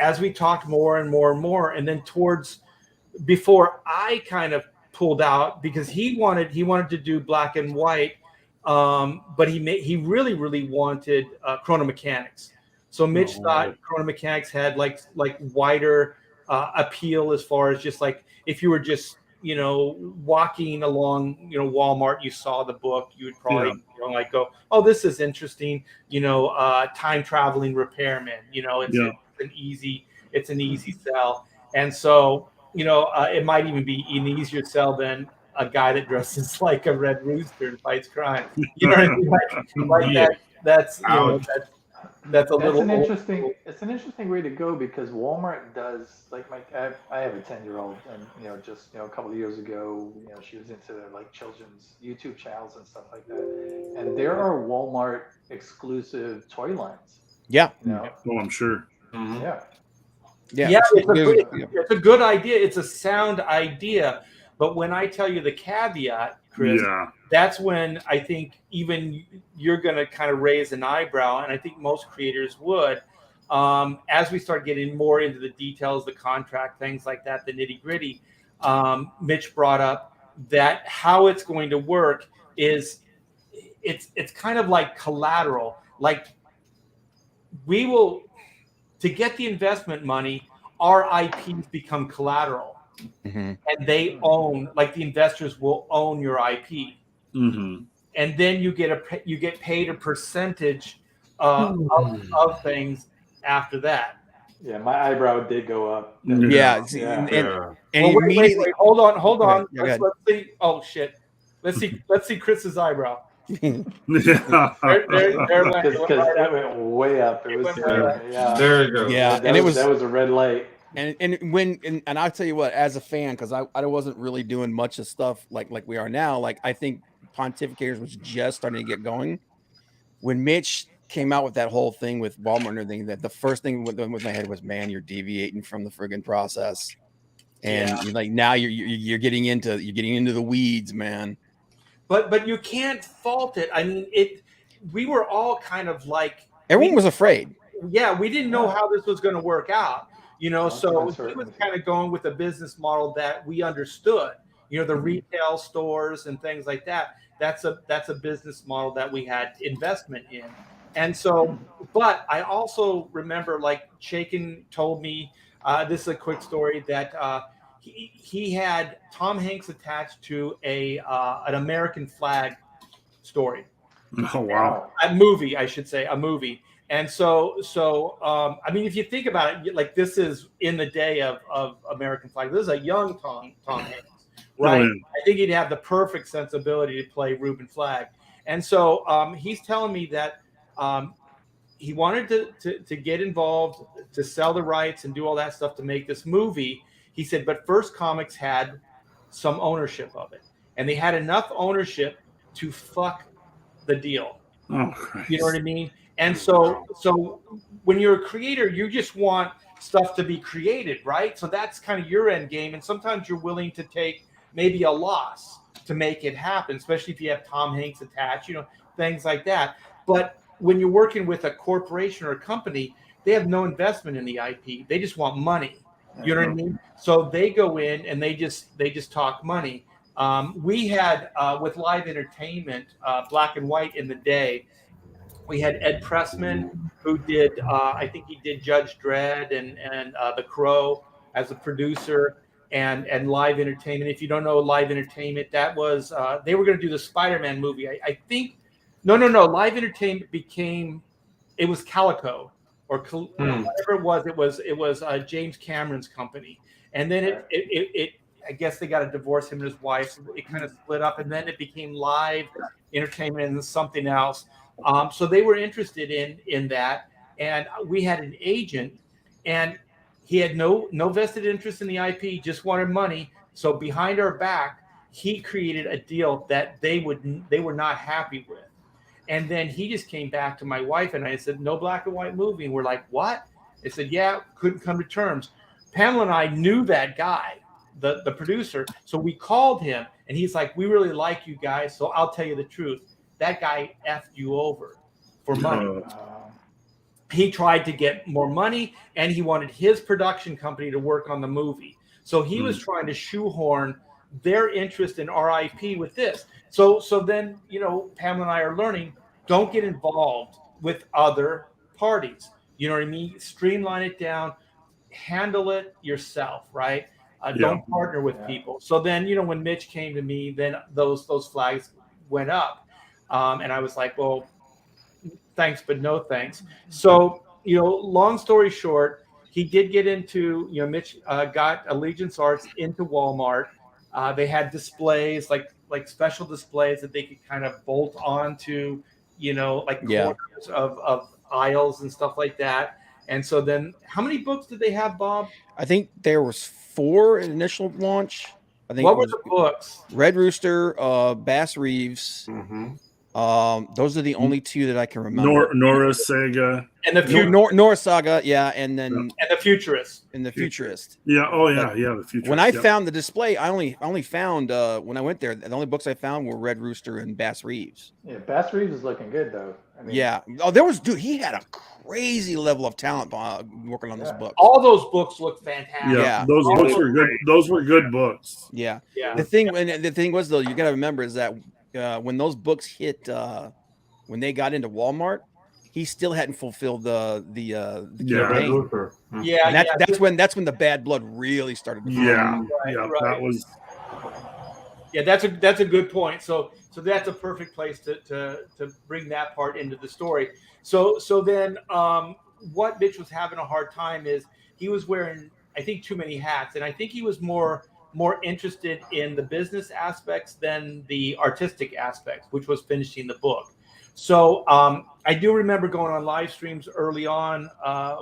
as we talked more and more and more, and then before I kind of pulled out, because he wanted to do black and white, but he really wanted chrono mechanics. So Mitch thought chrono mechanics had like wider appeal, as far as just like if you were just walking along Walmart, you saw the book, you would probably like go, oh, this is interesting, time traveling repairman, it's an easy sell. And so it might even be an easier sell than a guy that dresses like a red rooster and fights crime. You know what I mean? Like Yeah. that's that's a It's little an interesting way to go, because Walmart does, like, I have a 10-year-old, and just a couple of years ago, she was into like children's YouTube channels and stuff like that, and there are Walmart exclusive toy lines. Yeah. Oh, I'm sure. Yeah. Yeah, it's a good idea. It's a sound idea. But when I tell you the caveat, Chris, that's when I think even you're going to kind of raise an eyebrow, and I think most creators would. As we start getting more into the details, the contract, things like that, the nitty gritty, Mitch brought up that how it's going to work is it's kind of like collateral. Like, we will, to get the investment money, our IPs become collateral, and they own, like, the investors will own your IP, and then you get paid a percentage of things after that. Yeah, my eyebrow did go up. Yeah. And wait, hold on. Let's see. Oh shit. Let's see Chris's eyebrow. Yeah. There went, because it went way up. It was There you go. Yeah, that was a red light. And I'll tell you what, as a fan, because I wasn't really doing much of stuff like we are now. Like, I think Pontificators was just starting to get going when Mitch came out with that whole thing with Walmart and everything. That the first thing with my head was, man, you're deviating from the friggin' process, and you're like, now you're getting into the weeds, man. But you can't fault it. I mean, we were all kind of like, everyone was afraid. Yeah, we didn't know how this was going to work out. So he was kind of going with a business model that we understood. The retail stores and things like that. That's a business model that we had investment in. And so, but I also remember, like, Shaken told me, this is a quick story, that he had Tom Hanks attached to an American flag story. Oh, wow. A movie, I should say, a movie. And so I mean, if you think about it, like, this is in the day of American flag. This is a young Tom Hanks, right? Oh, yeah. I think he'd have the perfect sensibility to play Reuben Flagg. And so he's telling me that he wanted to get involved, to sell the rights and do all that stuff to make this movie. He said, but First Comics had some ownership of it, and they had enough ownership to fuck the deal. Oh, Christ. You know what I mean? And so when you're a creator, you just want stuff to be created, right? So that's kind of your end game. And sometimes you're willing to take maybe a loss to make it happen, especially if you have Tom Hanks attached, things like that. But when you're working with a corporation or a company, they have no investment in the IP. They just want money. You know what I mean? So they go in and they just talk money. We had with live entertainment, black and white in the day, we had Ed Pressman, who did I think he did Judge Dredd and The Crow as a producer, and live entertainment. If you don't know live entertainment, that was they were going to do the Spider-Man movie. I think no. Live entertainment it was Calico or whatever it was. It was James Cameron's company, and then it I guess they got a divorce, him and his wife. So it kind of split up, and then it became live entertainment and something else. So they were interested in that, and we had an agent, and he had no vested interest in the IP, just wanted money. So behind our back, he created a deal that they were not happy with. And then he just came back to my wife and I said, no black and white movie. And we're like, what? They said, yeah, couldn't come to terms. Pamela and I knew that guy, the producer. So we called him, and he's like, "We really like you guys. So I'll tell you the truth. That guy effed you over for money. He tried to get more money, and he wanted his production company to work on the movie. So he was trying to shoehorn their interest in RIP with this. So then, Pamela and I are learning, don't get involved with other parties. You know what I mean? Streamline it down, handle it yourself, right? Don't partner with people. So then, when Mitch came to me, then those flags went up. And I was like, well, thanks, but no thanks. So, long story short, he did get into, Mitch got Allegiance Arts into Walmart. They had displays, like special displays that they could kind of bolt onto, corners of aisles and stuff like that. And so then, how many books did they have, Bob? I think there was 4 initial launch. I think What were the books? Red Rooster, Bass Reeves. Those are the only 2 that I can remember. Nora Saga and the Nora Saga, and then and the Futurist. And the Futurist. Yeah. Oh yeah, the Futurist. When I found the display, I only found when I went there, the only books I found were Red Rooster and Bass Reeves. Yeah, Bass Reeves is looking good though. I mean, yeah. Oh, there was he had a crazy level of talent working on this book. All those books look fantastic. Yeah. Those books were good. Those were good books. Yeah. Yeah. The thing was though, you got to remember is that when those books hit, when they got into Walmart, he still hadn't fulfilled the campaign. Yeah, that's when the bad blood really started to flow. Right. That was. Yeah, that's a good point. So that's a perfect place to bring that part into the story. So then what Mitch was having a hard time is he was wearing, I think, too many hats, and I think he was more interested in the business aspects than the artistic aspects, which was finishing the book. So I do remember going on live streams early on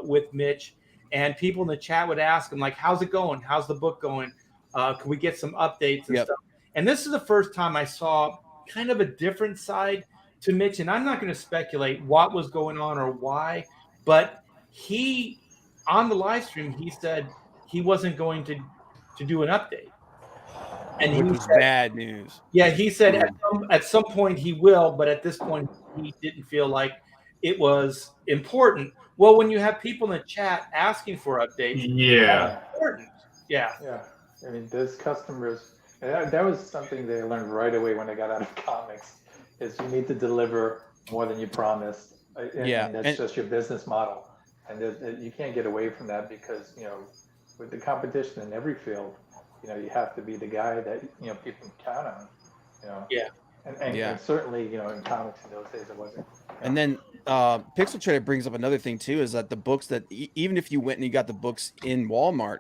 with Mitch, and people in the chat would ask him, like, how's it going? How's the book going? Can we get some updates and stuff? And this is the first time I saw kind of a different side to Mitch, and I'm not going to speculate what was going on or why, but he, on the live stream, he said he wasn't going to do an update. And which was bad news. Yeah, he said at some point he will, but at this point he didn't feel like it was important. Well, when you have people in the chat asking for updates, that's important. Yeah. I mean, those customers, and that was something they learned right away when they got out of comics, is you need to deliver more than you promised. And that's just your business model. And you can't get away from that because, with the competition in every field, you have to be the guy that, people can count on, Yeah. And certainly, in comics in those days, it wasn't. And then Pixel Trader brings up another thing too, is that the books that even if you went and you got the books in Walmart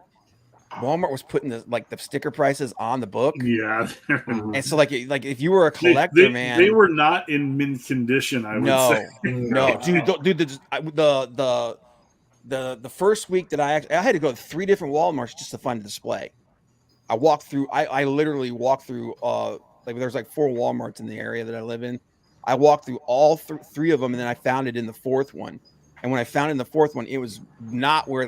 was putting the sticker prices on the book. Yeah. And so like if you were a collector, they were not in mint condition, I would say. No, dude, the first week that I had to go to 3 different Walmarts just to find a display. I walked through. I literally walked through. There's 4 Walmarts in the area that I live in. I walked through all 3 of them, and then I found it in the 4th one. And when I found it in the 4th one, it was not where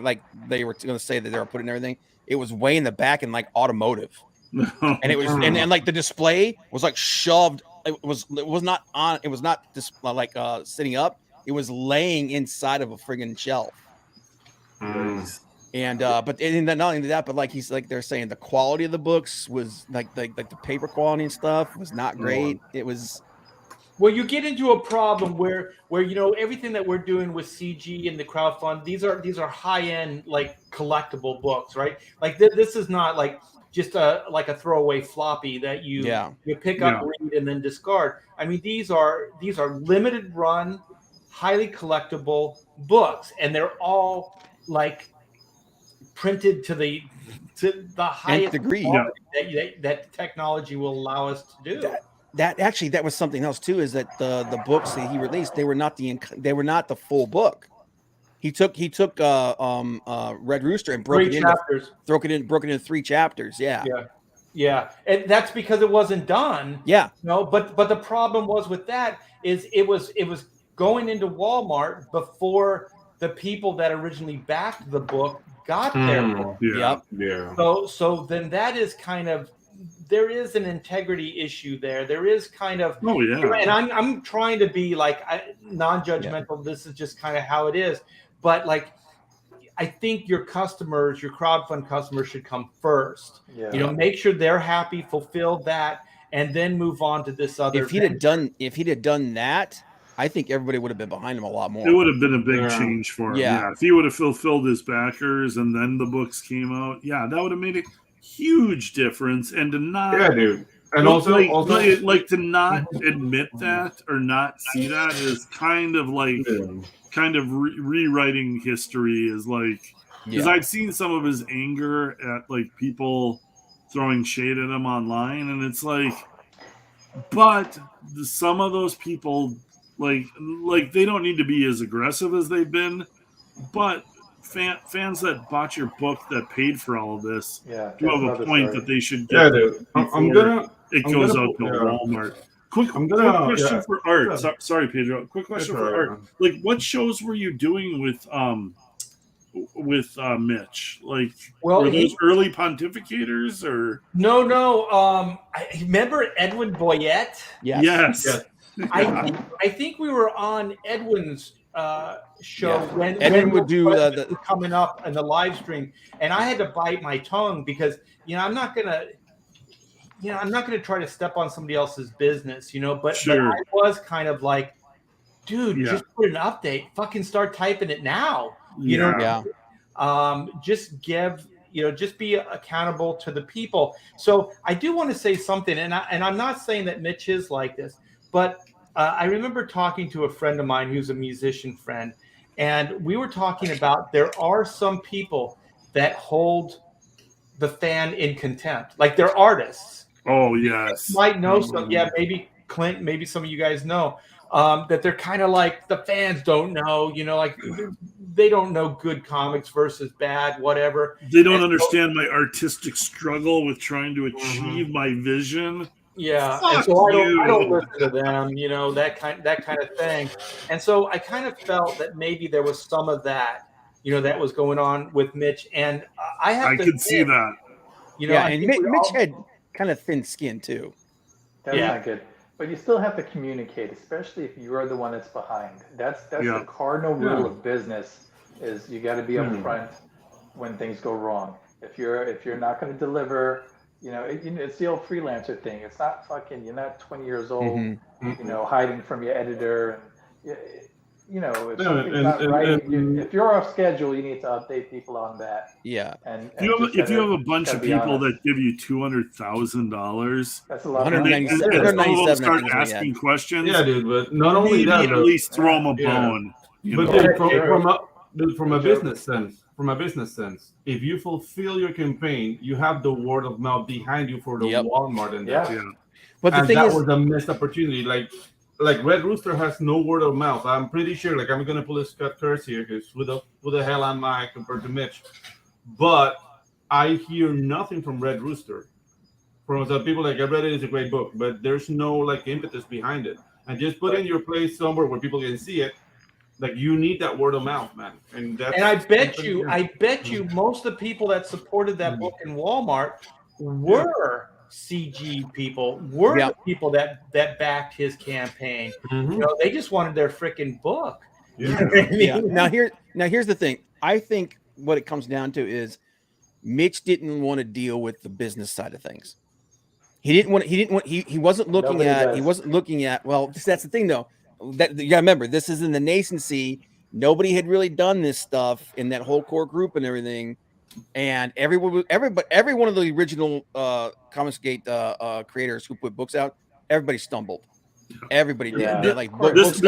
they were going to say that they were putting everything. It was way in the back in automotive, and it was and the display was shoved. It was not on. It was not just sitting up. It was laying inside of a friggin' shelf. And but not only that, but they're saying the quality of the books was the paper quality and stuff was not great. It was. Well, you get into a problem where everything that we're doing with CG and the crowdfund, these are high end collectible books, right? This is not just a throwaway floppy that you pick up, read, and then discard. I mean, these are limited run, highly collectible books, and they're all printed to the highest degree that technology will allow us to do. That was something else too, is that the books that he released, they were not the full book. He took Red Rooster and broke it into 3 chapters. Yeah, and that's because it wasn't done. Yeah. But the problem was with that is it was going into Walmart before the people that originally backed the book got their book. Yeah. Yep. So then that is kind of, there is an integrity issue there. There is kind of, Oh yeah. and I'm trying to be like non-judgmental. This is just kind of how it is. But like, I think your customers, your crowdfund customers, should come first. Yeah. You know, make sure they're happy, fulfill that, and then move on to this other. If he'd have done that, I think everybody would have been behind him a lot more. It would have been a big change for him. Yeah. Yeah. If he would have fulfilled his backers and then the books came out, yeah, that would have made a huge difference. And to not, Yeah, dude. And also to not admit that or not see that is kind of like rewriting history. Is like, because I've seen some of his anger at like people throwing shade at him online, and it's like, but some of those people like they don't need to be as aggressive as they've been, but fans that bought your book that paid for all of this do have a point that they should get. Yeah, dude. I'm gonna. It goes out to Walmart. Quick question for Art. Sorry, Pedro. Quick question for Art. Like, what shows were you doing with Mitch? Like, were those early Pontificators or no? I remember Edwin Boyette. Yes. I think we were on Edwin's show when Edwin would do the coming up in the live stream, and I had to bite my tongue because I'm not gonna try to step on somebody else's business, but I was kind of like, dude, just put an update, fucking start typing it now, just give, just be accountable to the people. So I do want to say something, and I'm not saying that Mitch is like this, but I remember talking to a friend of mine who's a musician friend, and we were talking about there are some people that hold the fan in contempt, like they're artists. Oh yes, you might know some. Yeah, maybe Clint, maybe some of you guys know that they're kind of like the fans don't know. Like they don't know good comics versus bad, whatever. They don't understand my artistic struggle with trying to achieve my vision. Yeah, and so I don't listen to them. That kind of thing. And so I kind of felt that maybe there was some of that, that was going on with Mitch. And I could see that. And Mitch had kind of thin skin too. That's not good. But you still have to communicate, especially if you're the one that's behind. That's the cardinal rule of business. Is you got to be upfront when things go wrong. If you're not going to deliver, it's the old freelancer thing. It's not fucking. You're not 20 years old, hiding from your editor. And, if something's not right, if you're off schedule, you need to update people on that. Yeah. And if you have a bunch of people that give you $200,000, that's a lot. And some of them start asking questions. Yeah, dude. But not only that, at least throw them a bone. But dude, from a business sense, if you fulfill your campaign, you have the word of mouth behind you for the Walmart and that. But the thing was a missed opportunity. Like Red Rooster has no word of mouth. I'm pretty sure. Like, I'm gonna pull a Scott Kurtz here because who the hell am I compared to Mitch? But I hear nothing from Red Rooster. From some people, like, I read it, it's a great book, but there's no like impetus behind it. And just put in your place somewhere where people can see it. Like, you need that word of mouth, man. And I bet you most of the people that supported that book in Walmart were CG people, the people that backed his campaign. They just wanted their freaking book. Now here's the thing. I think what it comes down to is Mitch didn't want to deal with the business side of things. He wasn't looking at well, that's the thing though. That you gotta remember, this is in the nascency. Nobody had really done this stuff in that whole core group and everything. And every one of the original Comicsgate creators who put books out, everybody stumbled. Everybody did. This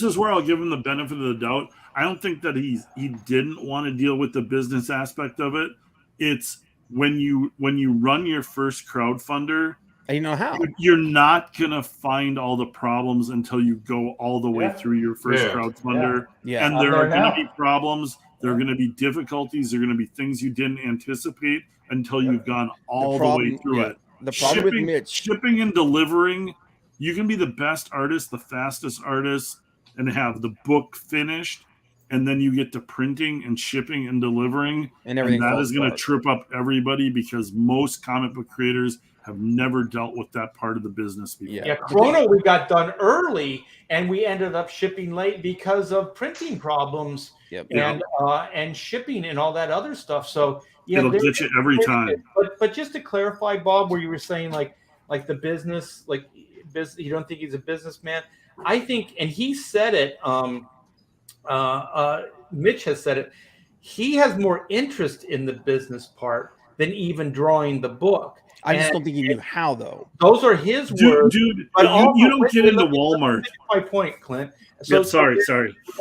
is where I'll give him the benefit of the doubt. I don't think that he didn't want to deal with the business aspect of it. It's when you run your first crowdfunder, and you know how you're not gonna find all the problems until you go all the way through your first crowdfunder. And there are gonna be problems. There are going to be difficulties. There are going to be things you didn't anticipate until you've gone all the way through it. The problem with Mitch, shipping and delivering, you can be the best artist, the fastest artist, and have the book finished and then you get to printing and shipping and delivering, And everything that falls is going to apart. trip up everybody because most comic book creators have never dealt with that part of the business before. Yeah. Yeah, Chrono we got done early, and we ended up shipping late because of printing problems Yep. and shipping and all that other stuff. So yeah, It'll get you every time. But just to clarify, Bob, where you were saying like the business, like business, you don't think he's a businessman. I think, and he said it. Mitch has said it. He has more interest in the business part than even drawing the book. I just don't think he knew how, though. Those are his words. Dude, But you don't get into Walmart. My point, Clint. So Sorry.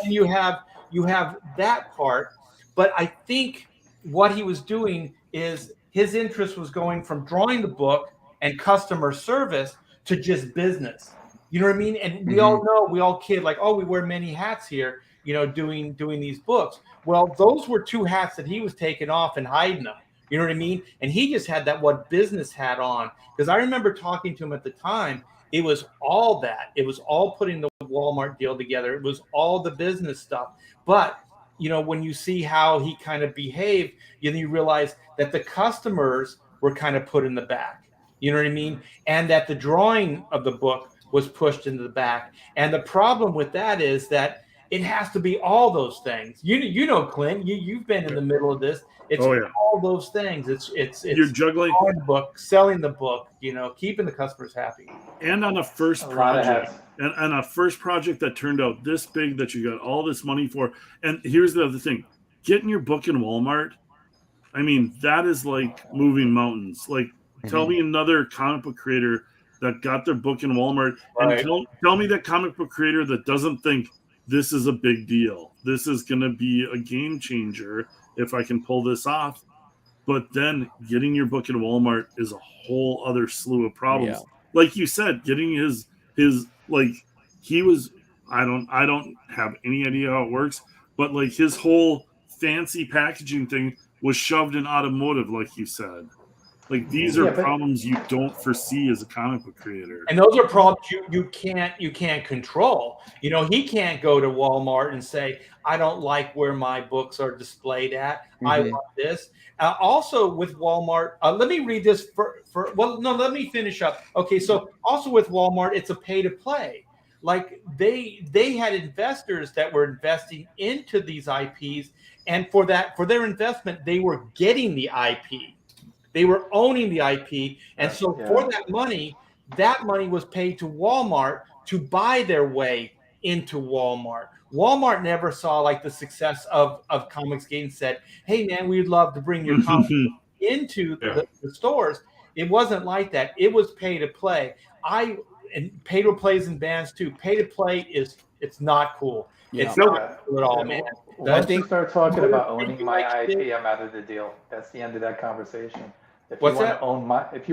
And you have that part, but I think what he was doing is his interest was going from drawing the book and customer service to just business. You know what I mean? And we all know, we all kid like, oh, we wear many hats here, doing these books. Well, those were two hats that he was taking off and hiding them. You know what I mean? And he just had that one business hat on. Because I remember talking to him at the time. It was all that. It was all putting the Walmart deal together. It was all the business stuff. But, when you see how he kind of behaved, you realize that the customers were kind of put in the back. You know what I mean? And that the drawing of the book was pushed into the back. And the problem with that is that it has to be all those things. Clint, you've been in the middle of this. It's all those things. It's you're juggling the book, selling the book, keeping the customers happy. And on a first project, and on a first project that turned out this big that you got all this money for. And here's the other thing: getting your book in Walmart. I mean, that is like moving mountains. Like, tell me another comic book creator that got their book in Walmart, and tell me that comic book creator that doesn't think this is a big deal. This is going to be a game changer if I can pull this off. But then getting your book in Walmart is a whole other slew of problems. Yeah. Like you said, getting his like he was I don't have any idea how it works, but like his whole fancy packaging thing was shoved in automotive, like you said. Like these are problems you don't foresee as a comic book creator. And those are problems you can't control. He can't go to Walmart and say, I don't like where my books are displayed at. I want this. Also with Walmart, let me read this let me finish up. Okay, so also with Walmart, it's a pay to play. Like they had investors that were investing into these IPs, and for their investment, they were getting the IP. They were owning the IP. And so for that money was paid to Walmart to buy their way into Walmart. Walmart never saw like the success of Comicsgate and said, hey, man, we'd love to bring your comics into the stores. It wasn't like that. It was pay to play. And pay to plays in bands too. Pay to play it's not cool. Yeah. It's not cool at all, man. Once you start talking about owning my IP, I'm out of the deal. That's the end of that conversation. If you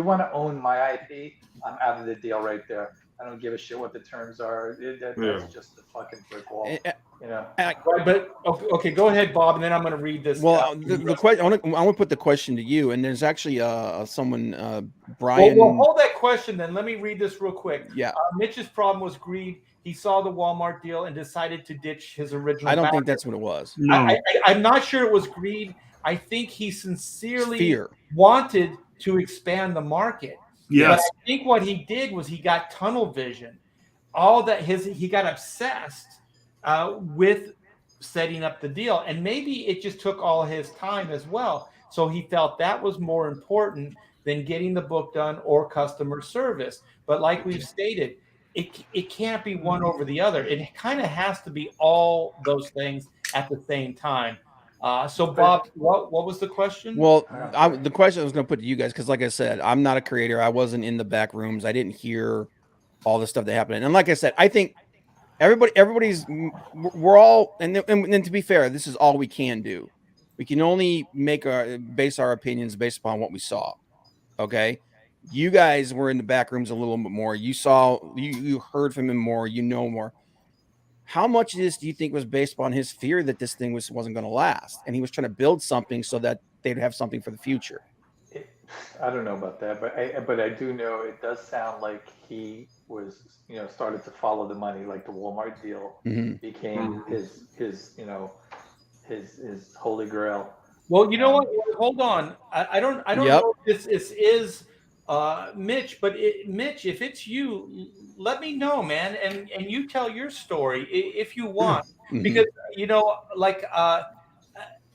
want to own my IP, I'm out of the deal right there. I don't give a shit what the terms are. That's just a fucking brick wall. But okay, go ahead, Bob, and then I'm going to read this. Well, the question I want to put the question to you, and there's actually someone Brian. Well, hold that question then. Let me read this real quick. Yeah. Mitch's problem was greed. He saw the Walmart deal and decided to ditch his original. I don't think that's what it was. No, I'm not sure it was greed. I think he sincerely wanted to expand the market. Yes. But I think what he did was he got tunnel vision. He got obsessed with setting up the deal. And maybe it just took all his time as well. So he felt that was more important than getting the book done or customer service. But like we've stated, it can't be one over the other. It kind of has to be all those things at the same time. So Bob, what was the question? Well, the question I was going to put to you guys, because like I said, I'm not a creator. I wasn't in the back rooms. I didn't hear all the stuff that happened. And like I said, I think we're all, and to be fair, this is all we can do. We can only base our opinions based upon what we saw. Okay. You guys were in the back rooms a little bit more. You heard from him more, more. How much of this do you think was based upon his fear that this thing wasn't going to last, and he was trying to build something so that they'd have something for the future? I don't know about that, but I do know it does sound like he started to follow the money, like the Walmart deal became his holy grail. Well, you know what? Hold on. I don't Yep. know if this is Mitch, but Mitch, if it's you, let me know, man, and you tell your story if you want, because like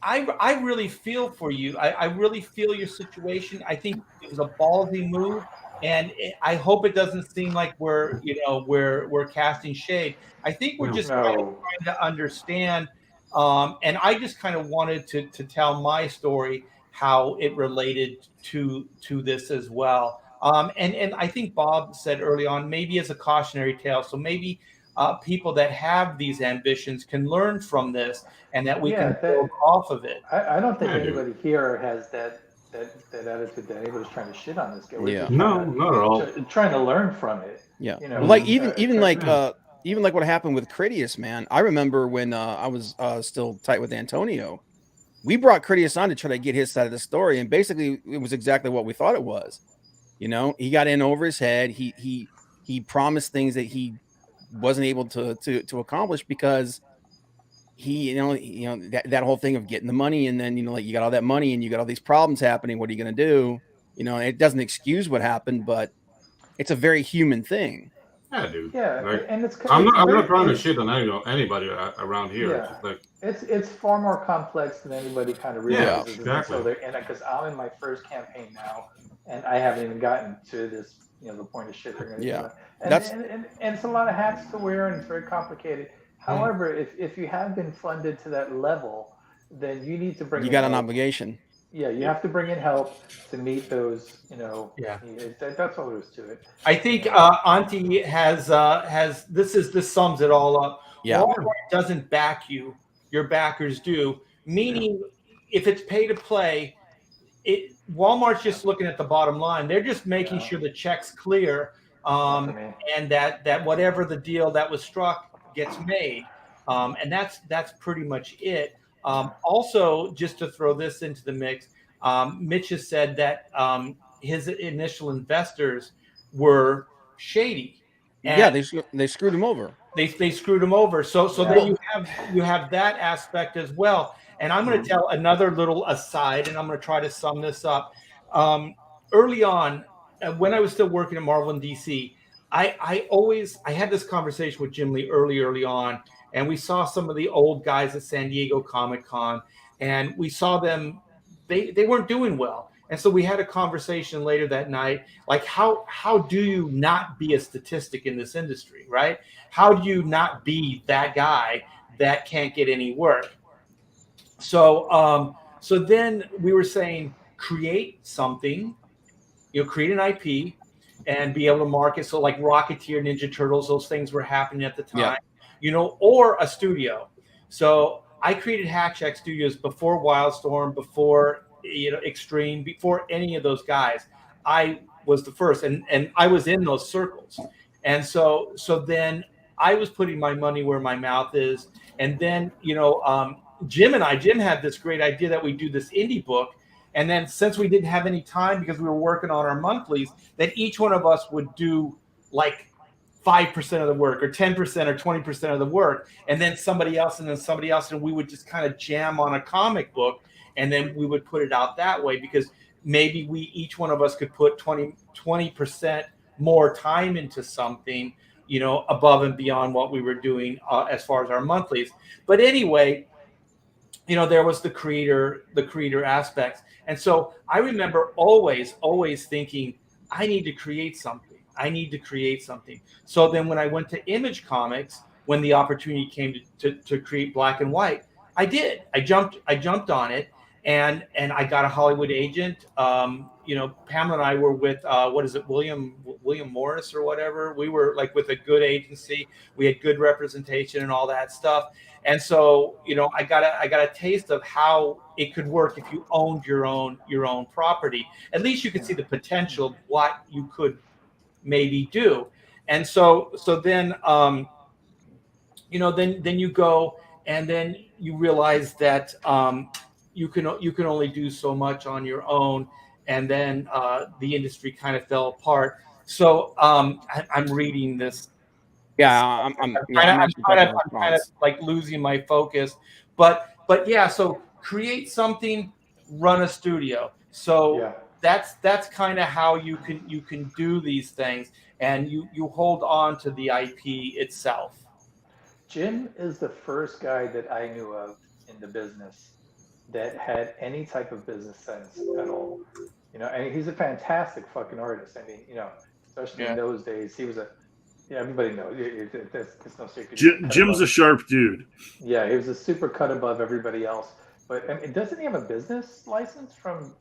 I really feel for you. I really feel your situation. I think it was a ballsy move, and I hope it doesn't seem like we're casting shade. I think we're just kind of trying to understand. And I just kind of wanted to tell my story, how it related to this as well. And I think Bob said early on, maybe as a cautionary tale. So maybe people that have these ambitions can learn from this, and that we can build off of it. I don't think anybody here has that attitude that anybody's trying to shit on this guy. We're just not at all. trying to learn from it. Yeah. You know, Well, like even like what happened with Critias, man. I remember when I was still tight with Antonio. We brought Critias on to try to get his side of the story, and basically it was exactly what we thought it was. He got in over his head. He promised things that he wasn't able to accomplish because he that whole thing of getting the money, and then like you got all that money and you got all these problems happening. What are you going to do? It doesn't excuse what happened, but it's a very human thing. Yeah, dude. Yeah, like, and I'm not trying to shit on anybody around here. Yeah. It's just like it's far more complex than anybody kind of realizes. exactly. So they're in it, because I'm in my first campaign now, and I haven't even gotten to this, the point of shit. Yeah, and it's a lot of hats to wear, and it's very complicated. However, if you have been funded to that level, then you need to bring. You got an obligation. Yeah, you have to bring in help to meet those. Yeah. That's all there is to it. I think Auntie has this sums it all up. Yeah. Walmart doesn't back you; your backers do. Meaning, if it's pay to play, Walmart's just looking at the bottom line. They're just making sure the check's clear, and that whatever the deal that was struck gets made, and that's pretty much it. Also, just to throw this into the mix, Mitch has said that his initial investors were shady. Yeah, they screwed him over. They screwed him over. So then you have that aspect as well. And I'm going to tell another little aside, and I'm going to try to sum this up. Early on, when I was still working at Marvel and DC, I had this conversation with Jim Lee early on, and we saw some of the old guys at San Diego Comic-Con, and we saw them, they weren't doing well. And so we had a conversation later that night, like how do you not be a statistic in this industry, right? How do you not be that guy that can't get any work? So so then we were saying, create something, create an IP and be able to market. So like Rocketeer, Ninja Turtles, those things were happening at the time, or a studio. So I created Hatcheck Studios before Wildstorm, before Extreme, before any of those guys. I was the first, and I was in those circles. And so then I was putting my money where my mouth is. And then, Jim had this great idea that we do this indie book. And then since we didn't have any time because we were working on our monthlies, that each one of us would do like 5% of the work or 10% or 20% of the work. And then somebody else, and we would just kind of jam on a comic book. And then we would put it out that way, because maybe each one of us could put 20% more time into something, above and beyond what we were doing as far as our monthlies. But anyway, there was the creator aspects. And so I remember always thinking, I need to create something. So then when I went to Image Comics, when the opportunity came to create Black and White, I did. I jumped on it. And I got a Hollywood agent. Pamela and I were with William Morris or whatever. We were like with a good agency. We had good representation and all that stuff. And so I got a taste of how it could work if you owned your own property. At least you could see the potential of what you could maybe do. And so then then you go, and then you realize that you can only do so much on your own, and then the industry kind of fell apart. So I'm reading this. Yeah, I'm actually I'm typing a kind of response. like losing my focus, but yeah. So create something, run a studio. So Yeah. that's kind of how you can do these things, and you hold on to the IP itself. Jim is the first guy that I knew of in the business that had any type of business sense at all. You know, and he's a fantastic fucking artist. I mean, you know, especially in Yeah. those days, he was a, yeah, everybody knows. It's no secret. He was cut Jim's above. a sharp dude. Yeah, he was a super cut above everybody else. But I mean, doesn't he have a business license from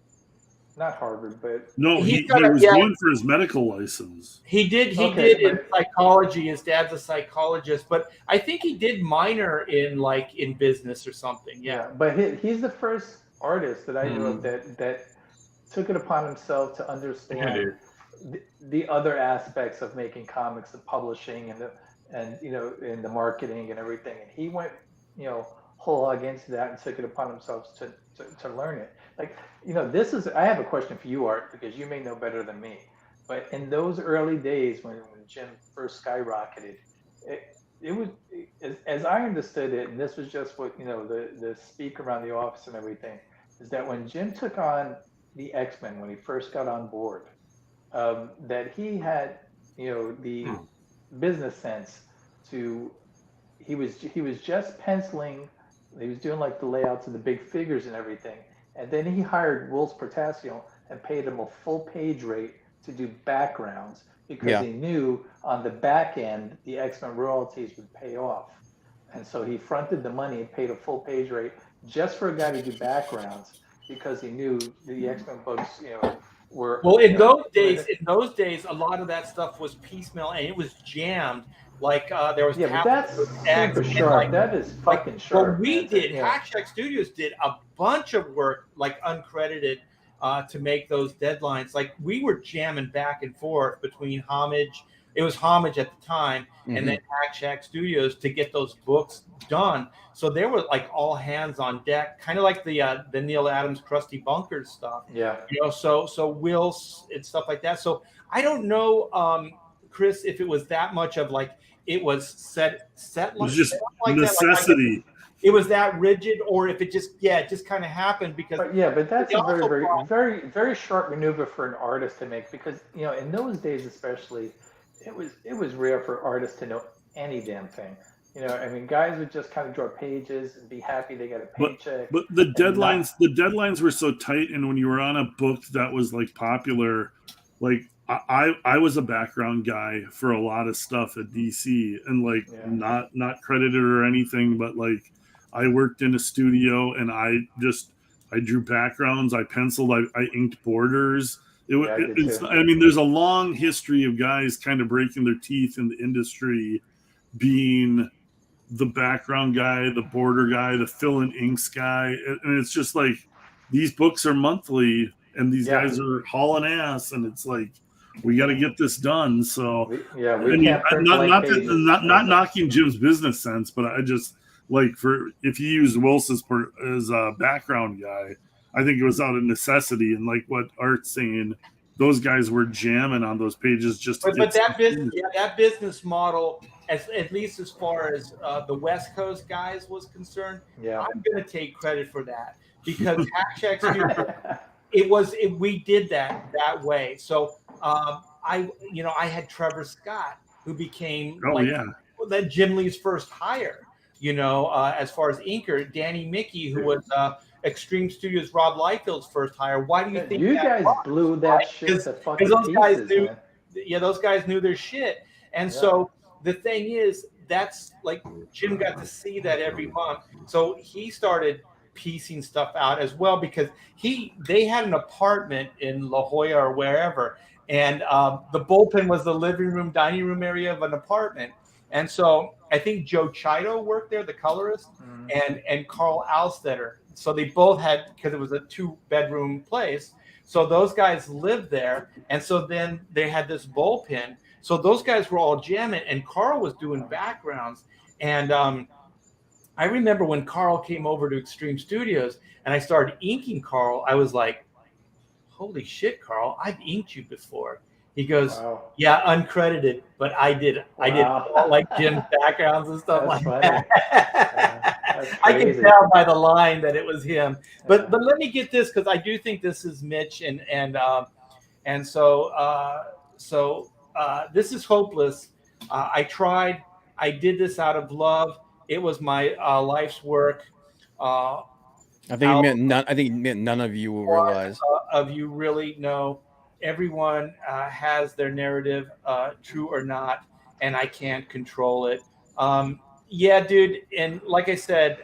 not Harvard, but No, He's he got he a, was yeah. going for his medical license. He okay, did in but psychology. His dad's a psychologist, but I think he did minor in business or something. yeah, Yeah. but he's the first artist that I knew of Mm. that took it upon himself to Yeah, understand dude. the other aspects of making comics, the publishing and the marketing and everything. And he went, whole hog into that and took it upon himself to learn it. Like, I have a question for you, Art, because you may know better than me. But in those early days when Jim first skyrocketed, it, it was, as I understood it, and this was just what, the speak around the office and everything, is that when Jim took on the X-Men, when he first got on board, that he had, the business sense to he was just penciling, he was doing like the layouts of the big figures and everything, and then he hired Wills Portasio and paid him a full page rate to do backgrounds because Yeah. he knew on the back end the X-Men royalties would pay off, and so he fronted the money and paid a full page rate just for a guy to do backgrounds because he knew the X-Men books, were, Well, in those were days, a lot of that stuff was piecemeal and it was jammed. Like there was yeah, but tablet that's X super and sharp. That is fucking what sharp, we man. did. Hack Shack Studios did a bunch of work, like uncredited, to make those deadlines. Like we were jamming back and forth between Homage. It was Homage at the time, and then Hack Shack Studios to get those books done. So there were like all hands on deck, kind of like the Neil Adams Krusty Bunkers stuff. Yeah. So Wills and stuff like that. So I don't know, Chris, if it was that much of like it was set It was like just like that, necessity. it was that rigid, or if it just it just kind of happened because But that's they a very, also very, brought- very, very sharp maneuver for an artist to make because in those days especially, it was rare for artists to know any damn thing. I mean, guys would just kind of draw pages and be happy they got a paycheck. But the and not- deadlines were so tight, and when you were on a book that was like popular, like I was a background guy for a lot of stuff at DC, and like Yeah. not credited or anything, but like I worked in a studio and I drew backgrounds, I penciled, I inked borders. Yeah, I did It's too. I mean, there's a long history of guys kind of breaking their teeth in the industry, being the background guy, the border guy, the fill in inks guy. And it's just like these books are monthly and these Yeah. guys are hauling ass, and it's like we got to get this done. So we I mean, can't print blank pages. not knocking Jim's business sense, but I just like for if you use Wilson as a background guy, I think it was out of necessity. And like what Art's saying, those guys were jamming on those pages just to but that business model, at least as far as the West Coast guys was concerned, Yeah. I'm going to take credit for that because Hack Shack Studios, we did that way. So I had Trevor Scott, who became that Jim Lee's first hire. As far as inker, Danny Mickey, who was Extreme Studios Rob Liefeld's first hire. Why do you think you guys blew that shit to fucking those pieces, guys knew, man. yeah, those guys knew their shit. And so the thing is, that's like Jim got to see that every month. So he started piecing stuff out as well because they had an apartment in La Jolla or wherever, and the bullpen was the living room, dining room area of an apartment. And so I think Joe Chido worked there, the colorist, and Carl Alstetter. So they both had, because it was a 2-bedroom place. So those guys lived there. And so then they had this bullpen. So those guys were all jamming, and Carl was doing backgrounds. And I remember when Carl came over to Extreme Studios and I started inking Carl, I was like, holy shit, Carl, I've inked you before. He goes, Wow. yeah, uncredited, but I did Wow. all like Jim's backgrounds and stuff That's like funny. that. That's I could crazy. tell by the line that it was him. But Yeah. let me get this, because I do think this is Mitch, and so this is hopeless. I tried. I did this out of love. It was my life's work. Uh, I think it meant none. I think it meant none of you will realize. of you really know. Everyone has their narrative, true or not, and I can't control it. Yeah, dude. And like I said,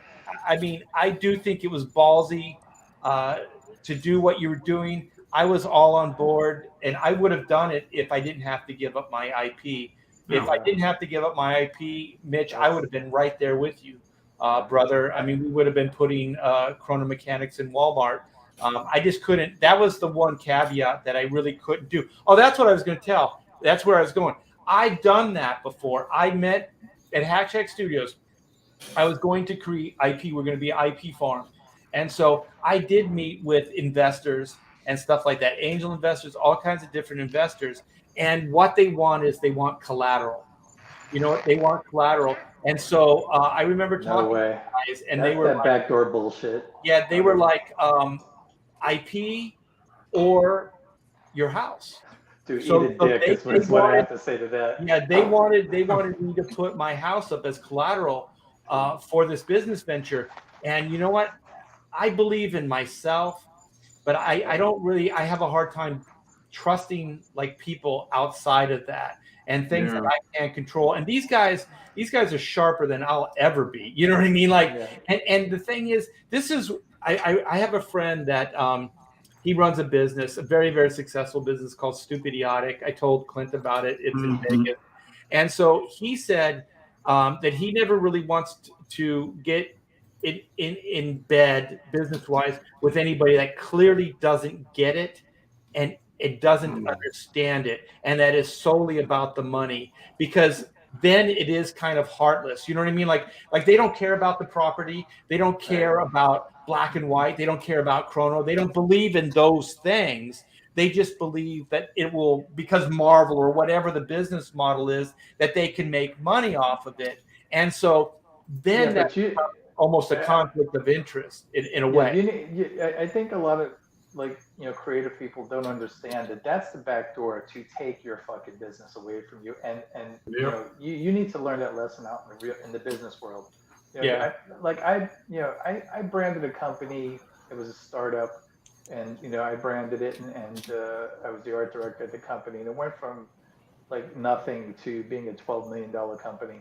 I mean, I do think it was ballsy uh, to do what you were doing. I was all on board, and I would have done it if I didn't have to give up my IP. If I didn't have to give up my IP, Mitch, I would have been right there with you, brother. I mean, we would have been putting Chrono Mechanics in Walmart. I just couldn't. That was the one caveat that I really couldn't do. Oh, that's what I was going to tell. That's where I was going. I've done that before. I met at Hack Studios. I was going to create IP. We're going to be an IP farm. And so I did meet with investors and stuff like that, angel investors, all kinds of different investors. And what they want is they want collateral. You know what? They want collateral. And so I remember No talking way. to guys, and That's they were that like, backdoor bullshit. yeah, they were like IP or your house. Dude, So, eat a dick is they what I wanted, have to say to that. yeah, they wanted me to put my house up as collateral for this business venture. And you know what? I believe in myself, but I don't really, I have a hard time trusting like people outside of that and things that I can't control. And these guys are sharper than I'll ever be. You know what I mean? Like, and the thing is, I have a friend that he runs a business, a very, very successful business called Stupid Idiotic. I told Clint about it. It's in Vegas. And so he said that he never really wants to get in bed business wise with anybody that clearly doesn't get it and it doesn't understand it, and that is solely about the money, because then it is kind of heartless. You know what I mean? Like they don't care about the property, they don't care about black and white, they don't care about chrono, they don't believe in those things. They just believe that it will, because Marvel or whatever the business model is, that they can make money off of it. And so then that's almost a conflict of interest in a way. I think a lot of creative people don't understand that that's the back door to take your fucking business away from you, and you need to learn that lesson out in the business world. I branded a company. It was a startup, and I branded it, and I was the art director at the company, and it went from like nothing to being a $12 million company.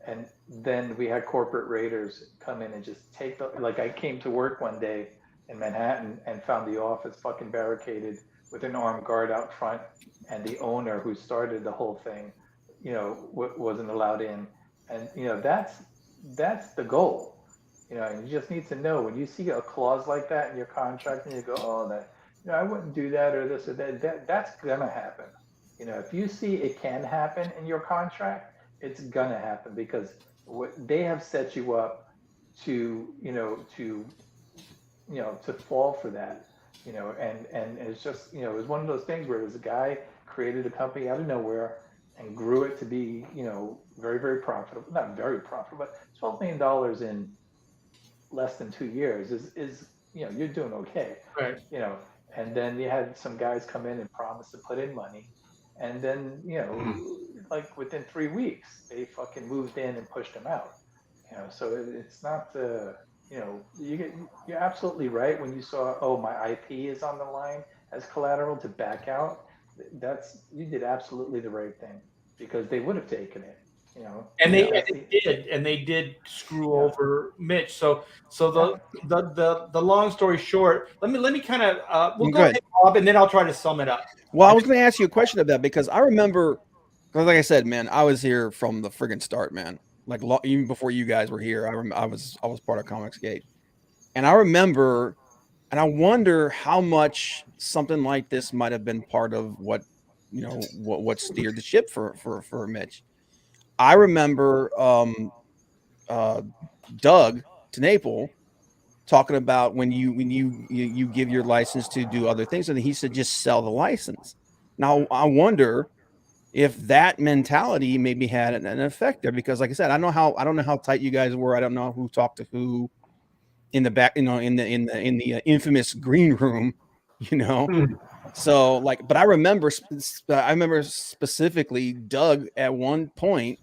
And then we had corporate raiders come in and just take I came to work one day in Manhattan and found the office fucking barricaded with an armed guard out front, and the owner who started the whole thing, wasn't allowed in. And that's the goal. And you just need to know when you see a clause like that in your contract and you go, oh, that I wouldn't do that or this or that. That's gonna happen. If you see it can happen in your contract, it's gonna happen, because they have set you up to fall for that, and it's just, it was one of those things where there's a guy created a company out of nowhere and grew it to be, very, very profitable, not very profitable, but $12 million in less than 2 years is you're doing okay. Right. And then you had some guys come in and promise to put in money. And then, like within 3 weeks, they fucking moved in and pushed them out. So it's not you're absolutely right when you saw, oh, my IP is on the line as collateral to back out. You did absolutely the right thing, because they would have taken it. And they did screw over Mitch. So the long story short, let me kind of we'll go ahead, Bob, and then I'll try to sum it up. Well, I was going to ask you a question of that, because I remember, like I said, man, I was here from the friggin' start, man. Like even before you guys were here, I was part of Comicsgate, and I remember, and I wonder how much something like this might have been part of what steered the ship for Mitch. I remember Doug Tenaple talking about when you give your license to do other things, and he said just sell the license. Now I wonder if that mentality maybe had an effect there, because like I said, I don't know how tight you guys were. I don't know who talked to who in the back, in the infamous green room, you know. So like, but I remember specifically Doug at one point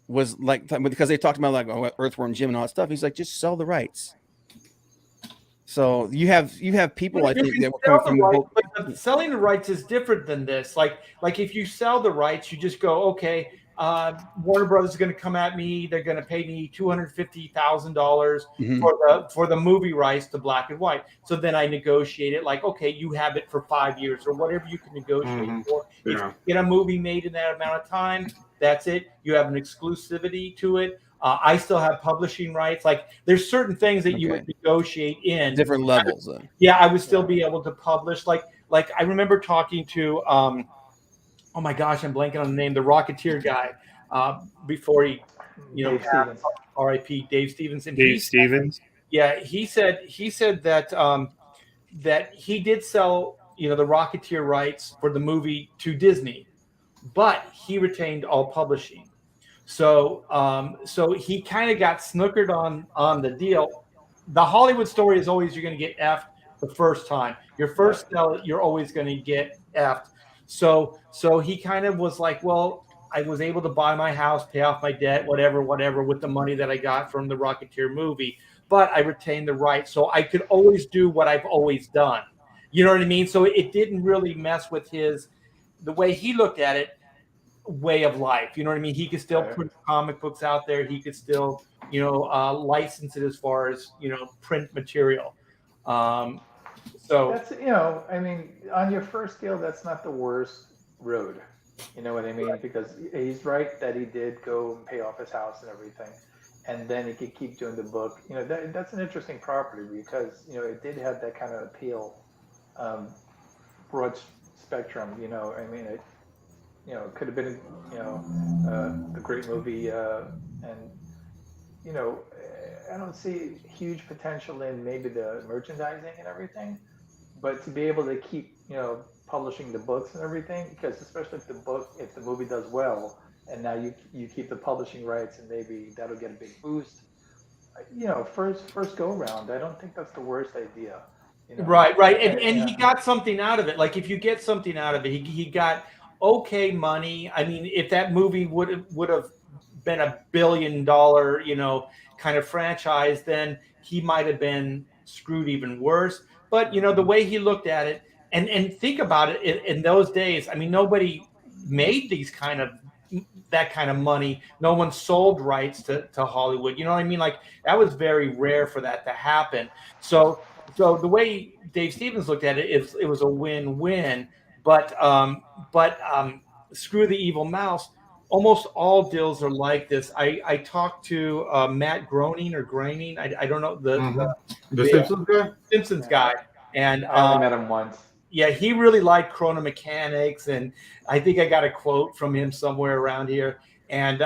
was like, because they talked about like Earthworm Jim and all that stuff. He's like, just sell the rights. So you have people, I think, that were coming from both. But selling the rights is different than this. Like if you sell the rights, you just go, okay, Warner Brothers is going to come at me. They're going to pay me $250,000 for the movie rights to black and white. So then I negotiate it like, okay, you have it for 5 years or whatever you can negotiate for. If you get a movie made in that amount of time, that's it. You have an exclusivity to it. I still have publishing rights. Like there's certain things that you would negotiate in different levels. Yeah, I would still be able to publish. Like I remember talking to oh my gosh, I'm blanking on the name, the Rocketeer guy before he, Dave Stevens. R.I.P. Dave Stevenson. Dave Stevens. Yeah, he said that that he did sell the Rocketeer rights for the movie to Disney, but he retained all publishing. So so he kind of got snookered on the deal. The Hollywood story is always you're going to get effed the first time. Your first sell, you're always going to get effed. So he kind of was like, well, I was able to buy my house, pay off my debt, whatever, with the money that I got from the Rocketeer movie, but I retained the right, so I could always do what I've always done. You know what I mean? So it didn't really mess with the way he looked at it. Way of life, you know what I mean? He could still put comic books out there. He could still, license it as far as print material. So that's I mean, on your first deal, that's not the worst road. You know what I mean? Because he's right that he did go and pay off his house and everything, and then he could keep doing the book. That's an interesting property because it did have that kind of appeal, broad spectrum. I mean it. It could have been, a great movie, and I don't see huge potential in maybe the merchandising and everything, but to be able to keep, publishing the books and everything, because especially if the movie does well, and now you keep the publishing rights, and maybe that'll get a big boost. First go round, I don't think that's the worst idea. Right, and he got something out of it. Like if you get something out of it, he got okay money. I mean, if that movie would have been $1 billion, kind of franchise, then he might have been screwed even worse. But the way he looked at it, and think about it, in those days, I mean, nobody made that kind of money. No one sold rights to Hollywood. You know what I mean? Like that was very rare for that to happen. So the way Dave Stevens looked at it, it was a win-win. But screw the evil mouse. Almost all deals are like this. I talked to Matt Groening or Groening. I don't know the Simpsons guy. Simpsons guy, and I only met him once. Yeah, he really liked Chrono Mechanics, and I think I got a quote from him somewhere around here. And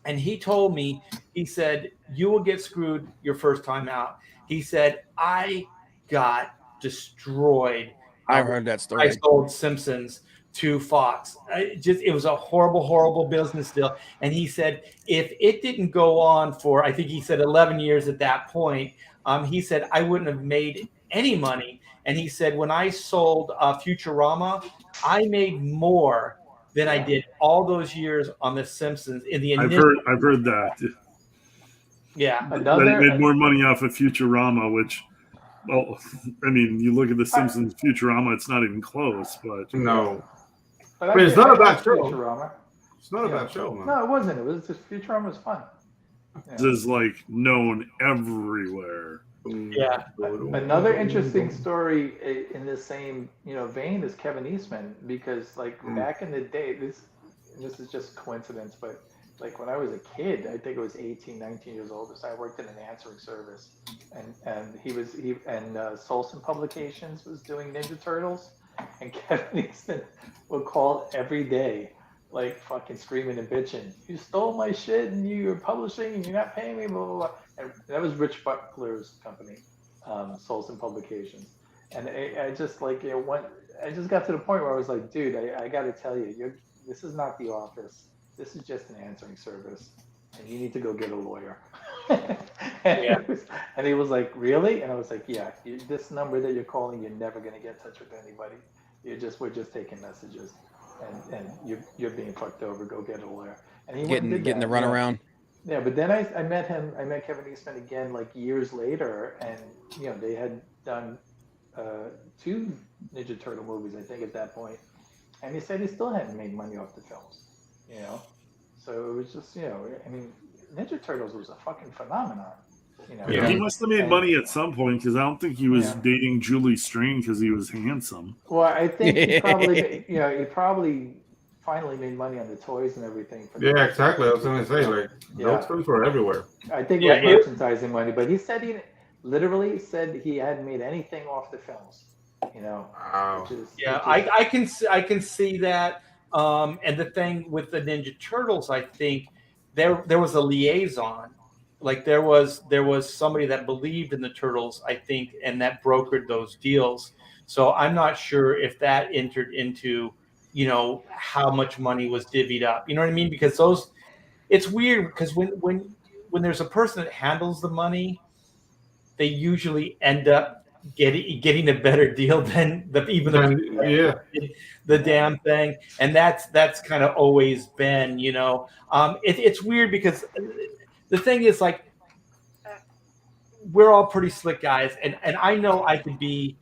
he told me, he said, "You will get screwed your first time out." He said, "I got destroyed. I heard that story. I sold Simpsons to Fox. It was a horrible business deal." And he said, if it didn't go on for, I think he said 11 years at that point, he said, I wouldn't have made any money. And he said, when I sold Futurama, I made more than I did all those years on The Simpsons. I've heard that. Yeah. That he made more money off of Futurama, which, well, I mean, you look at The Simpsons Futurama, it's not even close, but no. But it's not a bad show. Futurama. It's not a bad show, man. No, it wasn't. It was just Futurama was fun. This is like known everywhere. Yeah. Another interesting story in the same vein is Kevin Eastman, because like back in the day, this is just coincidence, but like when I was a kid, I think it was 18, 19 years old, so I worked in an answering service, and he Solson Publications was doing Ninja Turtles, and Kevin Eastman would call every day, like fucking screaming and bitching, "You stole my shit, and you're publishing, and you're not paying me, blah blah blah." And that was Rich Butler's company, Solson Publications, and I just like I just got to the point where I was like, dude, I got to tell you, this is not the office. This is just an answering service, and you need to go get a lawyer. And he was like, really? And I was like, yeah, this number that you're calling, you're never going to get in touch with anybody. We're just taking messages, and you're being fucked over. Go get a lawyer. And he went and did Getting the that, you know. runaround. Yeah, but then I met him. I met Kevin Eastman again like years later, and you know they had done 2 Ninja Turtle movies, I think, at that point, and he said he still hadn't made money off the films, you know. So it was just, you know, I mean, Ninja Turtles was a fucking phenomenon, you know. He must have made money at some point, because I don't think he was Yeah. dating Julie Strain because he was handsome. Well, I think he probably, you know, he probably finally made money on the toys and everything. For Yeah, exactly. I was gonna say, like, those films were everywhere. I think Yeah, it was merchandising money, but he said he literally said he hadn't made anything off the films, you know. Wow. I can see that. And the thing with the Ninja Turtles, I think there was a liaison, like there was somebody that believed in the Turtles, I think, and that brokered those deals. So I'm not sure if that entered into, you know, how much money was divvied up. You know what I mean? Because it's weird because when there's a person that handles the money, they usually end up getting a better deal than the damn thing. And that's kind of always been, you know, it's weird because the thing is, like, we're all pretty slick guys, and I know I could be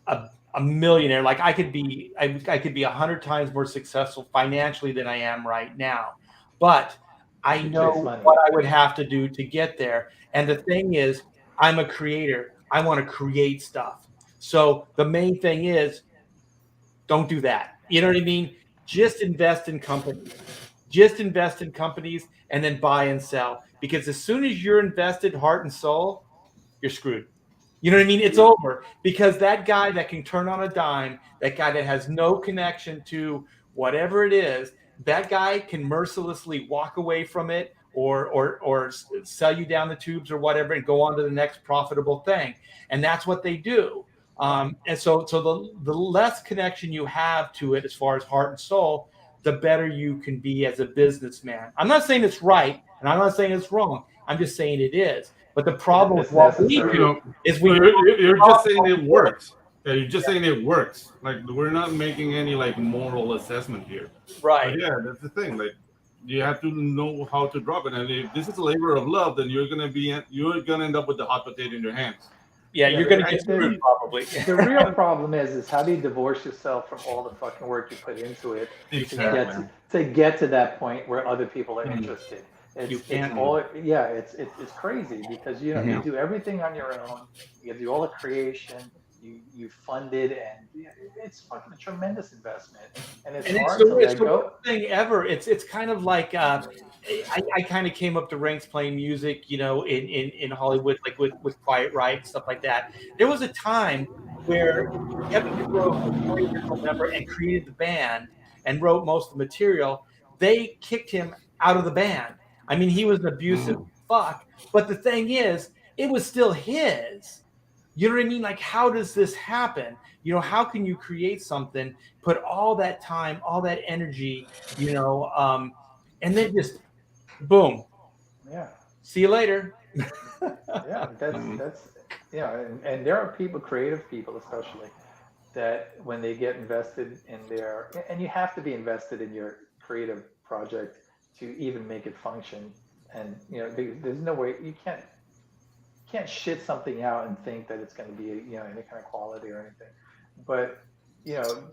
a millionaire. Like I could be 100 times more successful financially than I am right now, but I know what I would have to do to get there. And the thing is, I'm a creator. I want to create stuff. So the main thing is, don't do that. You know what I mean? Just invest in companies. Just invest in companies and then buy and sell. Because as soon as you're invested heart and soul, you're screwed. You know what I mean? It's over. Because that guy that can turn on a dime, that guy that has no connection to whatever it is, that guy can mercilessly walk away from it or sell you down the tubes or whatever and go on to the next profitable thing. And that's what they do. And so the less connection you have to it as far as heart and soul, the better you can be as a businessman. I'm not saying it's right, and I'm not saying it's wrong. I'm just saying it is. But the problem with what we do is you're just saying it works. Yeah, you're just saying it works. Like, we're not making any like moral assessment here. Right. But yeah, that's the thing. Like, you have to know how to drop it. And if this is a labor of love, then you're gonna end up with the hot potato in your hands. Yeah, you're going to get screwed probably. The real problem is how do you divorce yourself from all the fucking work you put into it to get to that point where other people are interested? It's crazy because you do everything on your own. You do all the creation. You fund it, and it's fucking a tremendous investment. And it's hard to let go. The thing ever. It's kind of like I kind of came up the ranks playing music, you know, in Hollywood, like with Quiet Riot and stuff like that. There was a time where Kevin DeBroke was a original member and created the band and wrote most of the material. They kicked him out of the band. I mean, he was an abusive fuck. But the thing is, it was still his. You know what I mean? Like, how does this happen? You know, how can you create something, put all that time, all that energy, you know, and then just boom. Yeah. See you later. Yeah, that's and there are people, creative people especially, that when they get invested in and you have to be invested in your creative project to even make it function. And you know, there's no way you can't shit something out and think that it's going to be any kind of quality or anything. But you know,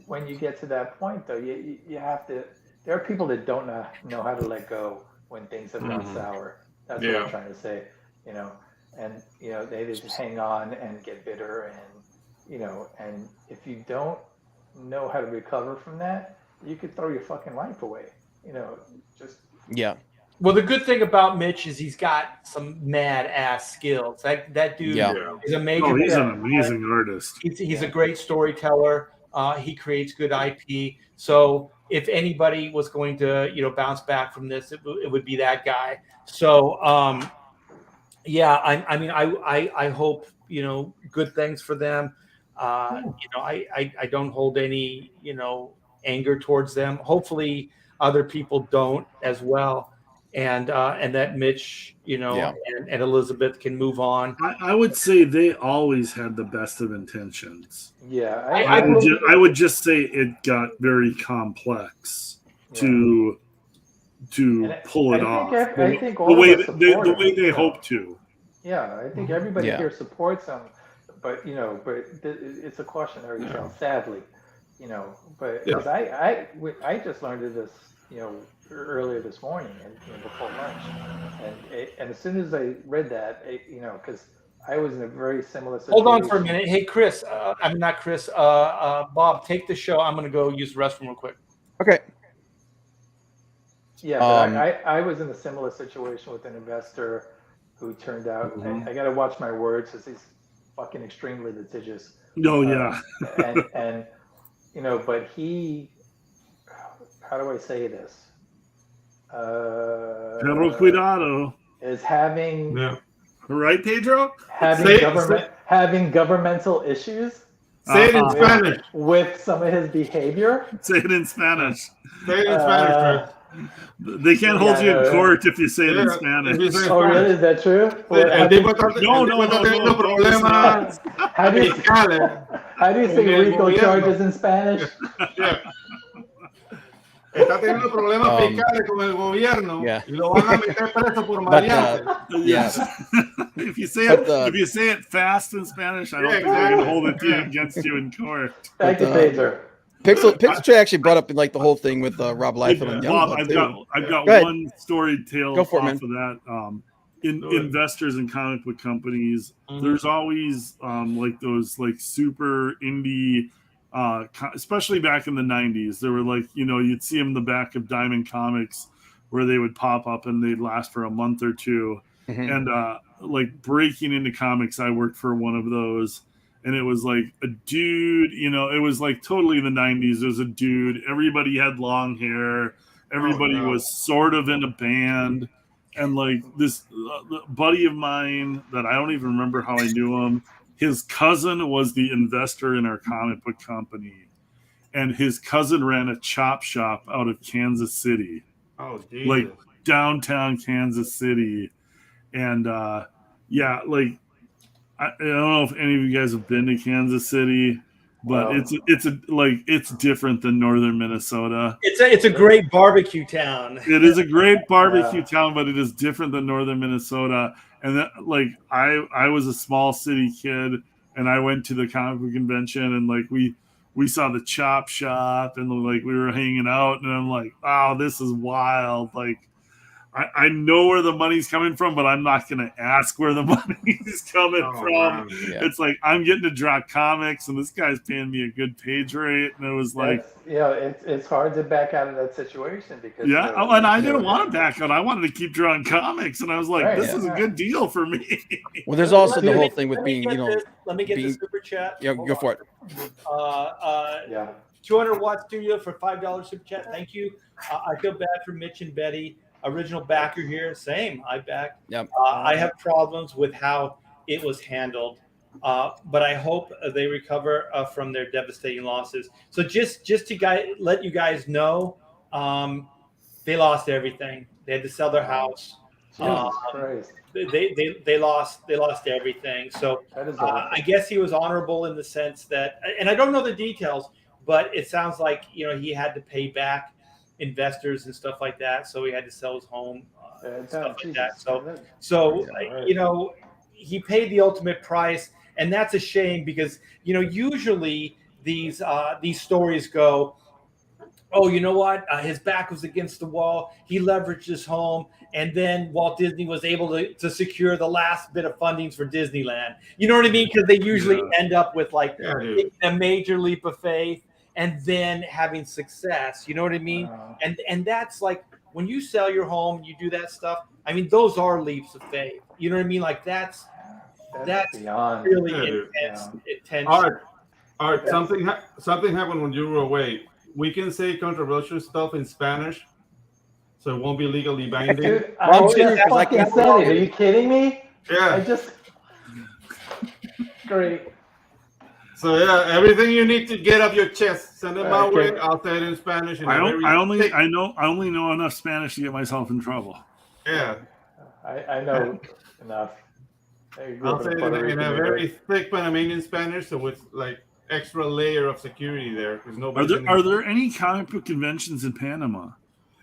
when you get to that point though, you have to. There are people that don't know how to let go when things have gone sour. That's what I'm trying to say. You know, and you know, they just hang on and get bitter, and you know, and if you don't know how to recover from that, you could throw your fucking life away. You know, just Well, the good thing about Mitch is he's got some mad ass skills. That dude is a major. Oh, he's an amazing artist. He's a great storyteller. He creates good IP. So if anybody was going to, you know, bounce back from this, it would be that guy. So I mean, I hope, you know, good things for them. I don't hold any, anger towards them. Hopefully other people don't as well. And that Mitch, Yeah. and Elizabeth can move on. I would say they always had the best of intentions. Yeah, I would just say it got very complex to pull it off. I think all the of us way they hope to. Yeah, I think everybody here supports them, but it's a cautionary tale, sadly, But because I just learned of this, earlier this morning and before lunch, and as soon as I read that, because I was in a very similar situation. Hold on for a minute. Hey, Chris. I'm not Chris. Bob, take the show. I'm going to go use the restroom real quick. Okay. Yeah, but I was in a similar situation with an investor who turned out, I got to watch my words because he's fucking extremely litigious. Oh, yeah. and but he, how do I say this? Pedro Cuidado. Is having... Yeah. Right, Pedro? Having governmental issues. Say it in Spanish. With some of his behavior. Say it in Spanish. Say it in Spanish, They can't hold you in court if you say it in Spanish. Oh, really? Is that true? How do you say RICO charges in Spanish? Está teniendo problemas fiscales con el gobierno y lo van a meter preso por maleante. If you say it fast in Spanish, I don't think they're going to hold it against you in court. Thank you, Pedro. Pixel Trey actually brought up like the whole thing with Rob Liefeld and Bob, I've got one story tale off of that. Investors in comic book companies, there's always like those like super indie, especially back in the 90s. There were like, you'd see them in the back of Diamond Comics where they would pop up and they'd last for a month or two. And like breaking into comics, I worked for one of those. And it was like a dude, it was like totally the 90s. There was a dude. Everybody had long hair. Everybody was sort of in a band. And like this buddy of mine that I don't even remember how I knew him, his cousin was the investor in our comic book company. And his cousin ran a chop shop out of Kansas City. Oh, Jesus. Like downtown Kansas City. And like, I don't know if any of you guys have been to Kansas City, but it's different than northern Minnesota. It's a great barbecue town. It is a great barbecue town, but it is different than northern Minnesota. And that, like, I was a small city kid, and I went to the comic book convention, and like we saw the chop shop, and like we were hanging out, and I'm like, wow, this is wild. Like, I know where the money's coming from, but I'm not going to ask where the money's coming from. Yeah. It's like, I'm getting to draw comics, and this guy's paying me a good page rate. And it was like... it's hard to back out of that situation. Because and I didn't want to back out. I wanted to keep drawing comics, and I was like, this is a good deal for me. Well, there's also the whole thing with being, Let me get the super chat. Yeah, go for it. 200 Watt Studio for $5 super chat. Thank you. I feel bad for Mitch and Betty. Original backer here. Same. I back. Yep. I have problems with how it was handled, but I hope they recover from their devastating losses. So just to let you guys know, they lost everything. They had to sell their house. They lost everything. So I guess he was honorable in the sense that, and I don't know the details, but it sounds like he had to pay back investors and stuff like that, so he had to sell his home, stuff like that. So he paid the ultimate price, and that's a shame because usually these stories go, oh, you know what? His back was against the wall. He leveraged his home, and then Walt Disney was able to secure the last bit of fundings for Disneyland. You know what I mean? Because they usually end up with like a major leap of faith and then having success. You know what I mean? And that's like when you sell your home, you do that stuff. I mean, those are leaps of faith. You know what I mean? Like that's beyond really intense. All right. Something happened when you were away. We can say controversial stuff in Spanish, so it won't be legally binding. Dude, are you kidding me? Yeah. Great. So yeah, everything you need to get off your chest, send it my Okay. way. I'll say it in Spanish. And I only know enough Spanish to get myself in trouble. Yeah, I know enough. I grew I'll up say in it Puerto in Rican a neighborhood. very thick Panamanian Spanish, so it's like extra layer of security there because nobody's Are there any comic book conventions in Panama?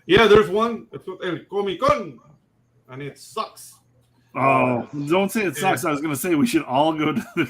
Yeah, there's one. It's El Comic Con, and it sucks. Oh, don't say it sucks. Yeah. I was going to say we should all go to the.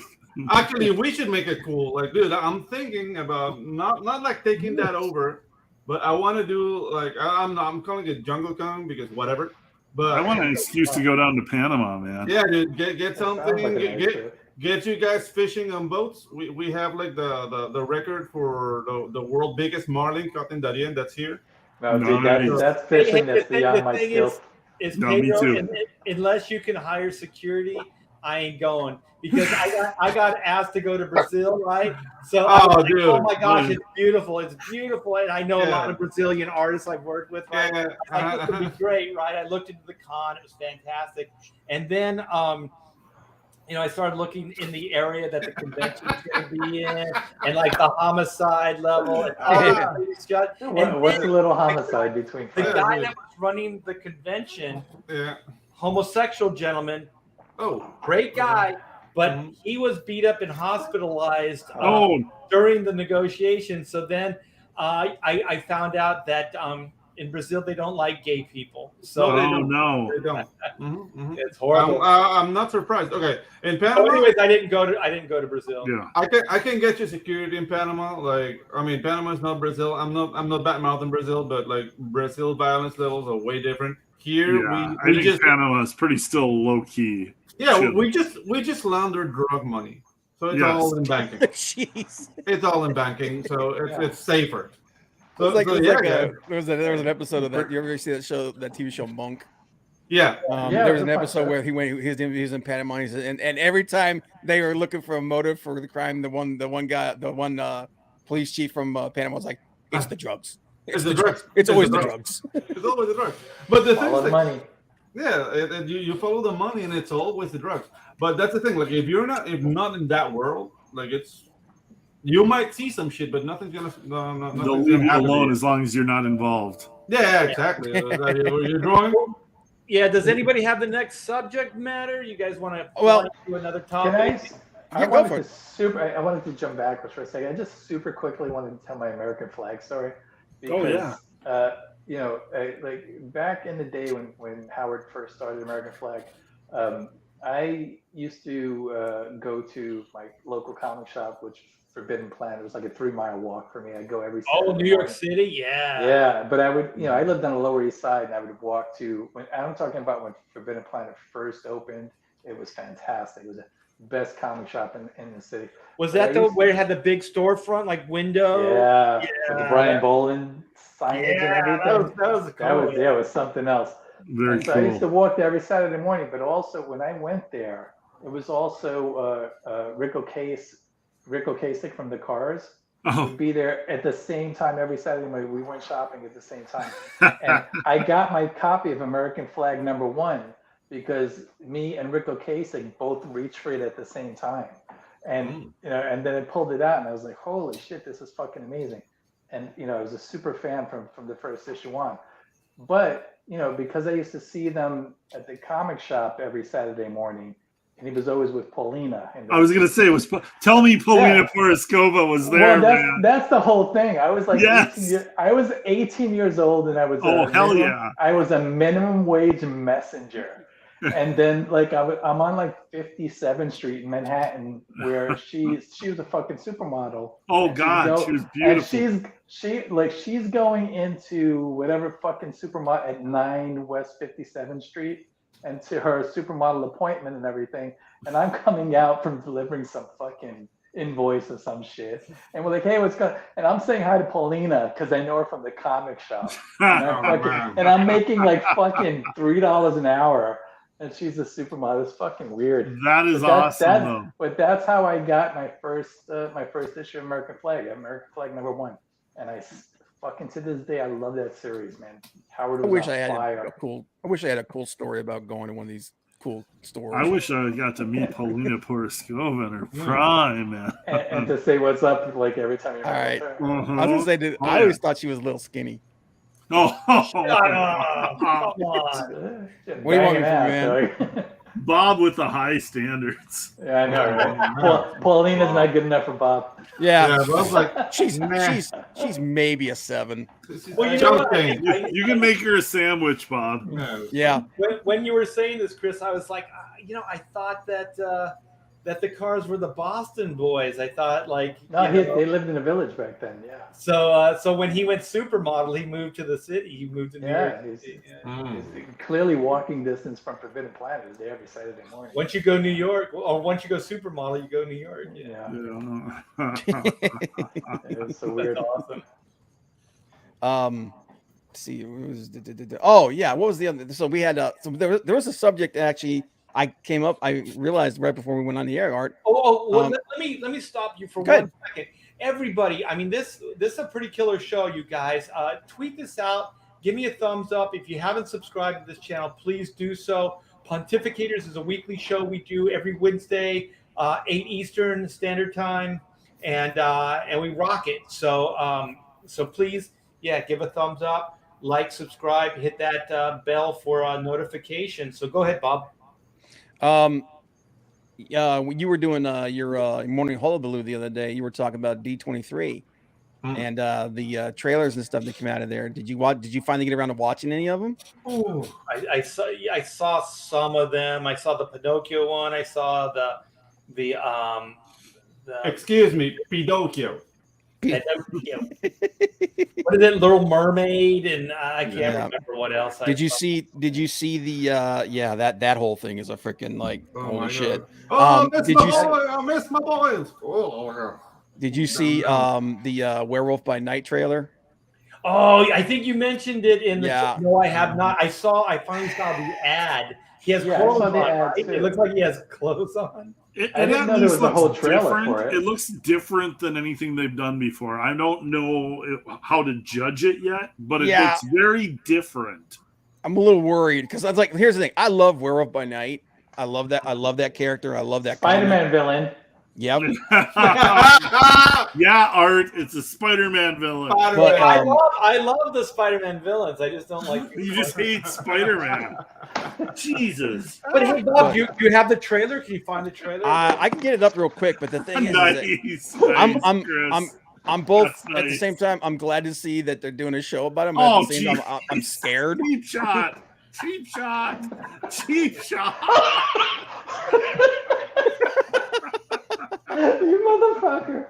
Actually, we should make it cool. Like, dude, I'm thinking about not like taking that over, but I want to do like I'm calling it Jungle Con because whatever. But I want an excuse to go down to Panama, man. yeah, dude, get That something. sounds like a nice trip. Get you guys fishing on boats. We have like the record for the world biggest marlin caught in Darien. That's here. No, Nice. dude, that's fishing that's beyond my thing skills. is No, me Pedro, too. unless you can hire security, I ain't going because I got asked to go to Brazil, right? So I was like, dude. oh my gosh, it's beautiful, and I know a lot Yeah. of Brazilian artists I've worked with. Right? Yeah. I think it would be great, right? I looked into the con; it was fantastic, and then I started looking in the area that the convention is going to be in, and like the homicide level, and all this stuff. What's the little homicide between The friends? guy that was running the convention, Yeah. homosexual gentleman, Oh. great guy, but he was beat up and hospitalized during the negotiation. So then I found out that in Brazil they don't like gay people. So No. They don't. it's horrible. I'm not surprised. Okay, in Panama. So anyways, I didn't go to Brazil. Yeah. I can get you security in Panama. Like, I mean, Panama is not Brazil. I'm not bad mouthing Brazil, but like Brazil violence levels are way different. Here Yeah, we I think just Panama is pretty still low key. chill. we just launder drug money, so it's all in banking. Jeez. It's all in banking, so it's safer. So, It's like, so it's yeah, like guys. there was an episode of that. You ever see that TV show Monk? Yeah. There was an it's a fun episode show. where he was in Panama, and every time they were looking for a motive for the crime, the one police chief from Panama was like, "It's the drugs. It's the drugs. It's always the drugs. drugs." It's always the drugs. But the thing Follow is, the like, money. yeah, you follow the money, and it's always the drugs. But that's the thing. Like, if not in that world, like you might see some shit, but nothing's gonna. They'll leave you alone as long as you're not involved. Yeah, exactly. You're drawing. Yeah. Does anybody have the next subject matter? You guys want to do another Can I? topic? I go for wanted I wanted to jump backwards for a second. I just super quickly wanted to tell my American flag story. Because, like back in the day when Howard first started American flag, I used to go to my local comic shop, which Forbidden Planet. It was like a 3-mile walk for me. I'd go every Saturday New York morning. City, yeah. Yeah, but I would, I lived on the Lower East Side, and I would walk to. I'm talking about when Forbidden Planet first opened. It was fantastic. It was the best comic shop in the city. Was But that where it had the big storefront, like window? Yeah, with the Brian Bolin signage and Yeah, everything. that was cool. It was something else. Very And so I used to cool. walk there every Saturday morning, but also when I went there, it was also Rick Ocasek from the Cars Oh, would be there at the same time every Saturday morning. We went shopping at the same time. And I got my copy of American Flag #1 because me and Rick Ocasek both reached for it at the same time. And and then I pulled it out and I was like, holy shit, this is fucking amazing. And I was a super fan from the first issue on. But because I used to see them at the comic shop every Saturday morning, and he was always with Paulina. And I was gonna say tell me Paulina Poroscova was there, man. That's the whole thing. I was like, Yes. I was 18 years old, and I was I was a minimum wage messenger. And then I'm on like 57th Street in Manhattan, where she was a fucking supermodel. Oh God, she was beautiful. And she's going into whatever fucking supermodel at 9 West 57th Street, and to her supermodel appointment and everything. And I'm coming out from delivering some fucking invoice or some shit. And we're like, hey, what's going on? And I'm saying hi to Paulina because I know her from the comic shop. And I'm making like fucking $3 an hour. And she's a supermodel. It's fucking weird. That is awesome, though. But that's how I got my first issue of American Flag #1. And I fucking to this day, I love that series, man. Howard was I wish I on had fire. a cool story about going to one of these cool stores. I wish I got to meet Paulina Poroskova in her prime, man. And to say what's up like every time you're All right. with her. I was gonna say, dude, I always thought she was a little skinny. Oh, Come on. What do you want me from, man? Bob with the high standards. Yeah, I know, right? Paulina's not good enough for Bob. Yeah, but I was like, she's nah. she's maybe a 7. Well, you know what? Joking. You can make her a sandwich, Bob. No. Yeah, When you were saying this, Chris, I was like, I thought that that the Cars were the Boston boys. I thought like No, they lived in a village back then. Yeah. So when he went supermodel, he moved to the city. He moved to New York. He's clearly walking distance from Forbidden Planet. He's there every Saturday morning. Once you go New York, or once you go supermodel, you go New York. Yeah. Yeah. It was so weird. That's awesome. let's see. Oh yeah, what was the other? So we had so there was a subject actually. I realized right before we went on the air, Art. Well, let me stop you for 1 second. Everybody, I mean, this is a pretty killer show, you guys. Tweet this out. Give me a thumbs up. If you haven't subscribed to this channel, please do so. Pontificators is a weekly show we do every Wednesday, 8 Eastern Standard Time, and we rock it. So please, give a thumbs up, like, subscribe, hit that bell for notifications. So go ahead, Bob. When you were doing your morning hullabaloo the other day, you were talking about D23 and the trailers and stuff that came out of there. Did you finally get around to watching any of them? Ooh, I saw some of them. I saw the Pinocchio one. I saw the Excuse me, Pinocchio. What is it, Little Mermaid, and I can't remember what else. Did you see the that whole thing is a freaking like holy shit. Oh, I missed my boys. Did you see the Werewolf by Night trailer? Oh, I think you mentioned it in the. Yeah. No, I have not. I finally saw the ad. He has clothes on. Right? It looks like he has clothes on. It didn't know there was a whole trailer for it. It looks different than anything they've done before. I don't know how to judge it yet, but it looks very different. I'm a little worried because I was like, here's the thing. I love Werewolf by Night. I love that. I love that character. I love that Spider-Man villain. Yep. Yeah, Art. It's a Spider-Man villain. But, I love the Spider-Man villains. I just don't like. You just hate Spider-Man. Jesus. But hey, Bob, you have the trailer? Can you find the trailer? I can get it up real quick, but the thing is, I'm both at the same time. I'm glad to see that they're doing a show about him. But at the same time, I'm scared. Cheap shot. You motherfucker.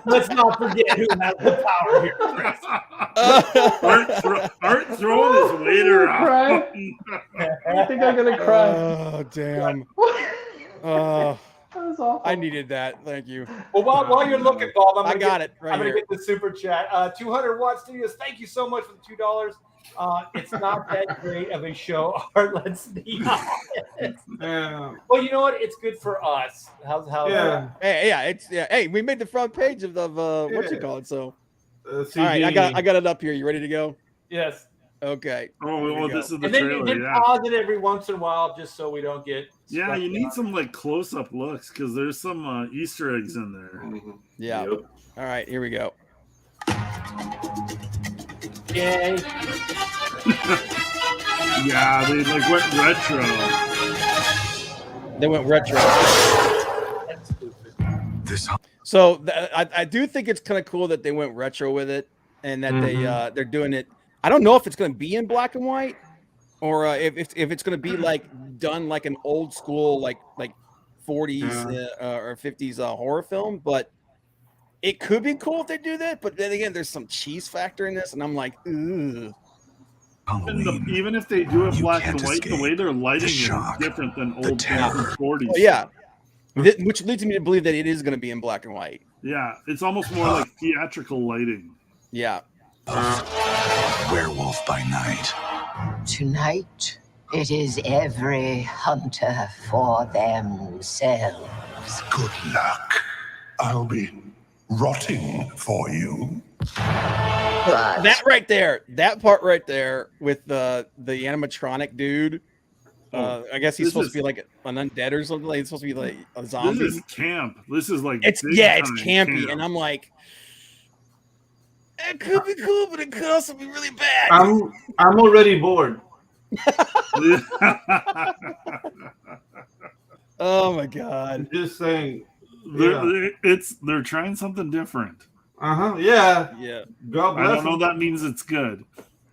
Let's not forget who has the power here. Art throwing his weight around. I think I'm gonna cry. Oh damn. That was awful. I needed that. Thank you. Well, while you're looking, Bob, I'm gonna it right I'm gonna here. get the super chat. 200 Watt Studios. Thank you so much for the $2. It's not that great of a show, Art. Let's be honest. Well, you know what? It's good for us. How's Hey, we made the front page of what you call it. So, all right, I got it up here. You ready to go? Yes. Okay. Oh, well, this is the and then trailer. pause it every once in a while, just so we don't get. Yeah, you need some like close-up looks because there's some Easter eggs in there. Yeah. Yep. All right, here we go. Yay. Yeah, they like went retro. They went retro. So I do think it's kind of cool that they went retro with it, and that they're doing it. I don't know if it's going to be in black and white, or if it's going to be like done like an old school like 40s or 50s horror film, but it could be cool if they do that. But then again, there's some cheese factor in this, and I'm like, ugh. Even if they do it black and white, the way they're lighting it is different than old 40s. Oh, yeah, which leads me to believe that it is going to be in black and white. Yeah, it's almost more like theatrical lighting. Yeah. Werewolf by Night. Tonight, it is every hunter for themselves. Good luck. I'll be rotting for you. But That right there, that part right there with the animatronic dude. I guess he's This supposed is- to be like an undead or something. Like, he's supposed to be like a This zombie. is camp. This is like It's big it's time campy, camp. and I'm like, it could be cool, but it could also be really bad. I'm already bored. Oh my god! Just saying. They're trying something different. Yeah. Yeah, God I bless don't know them. that means it's good.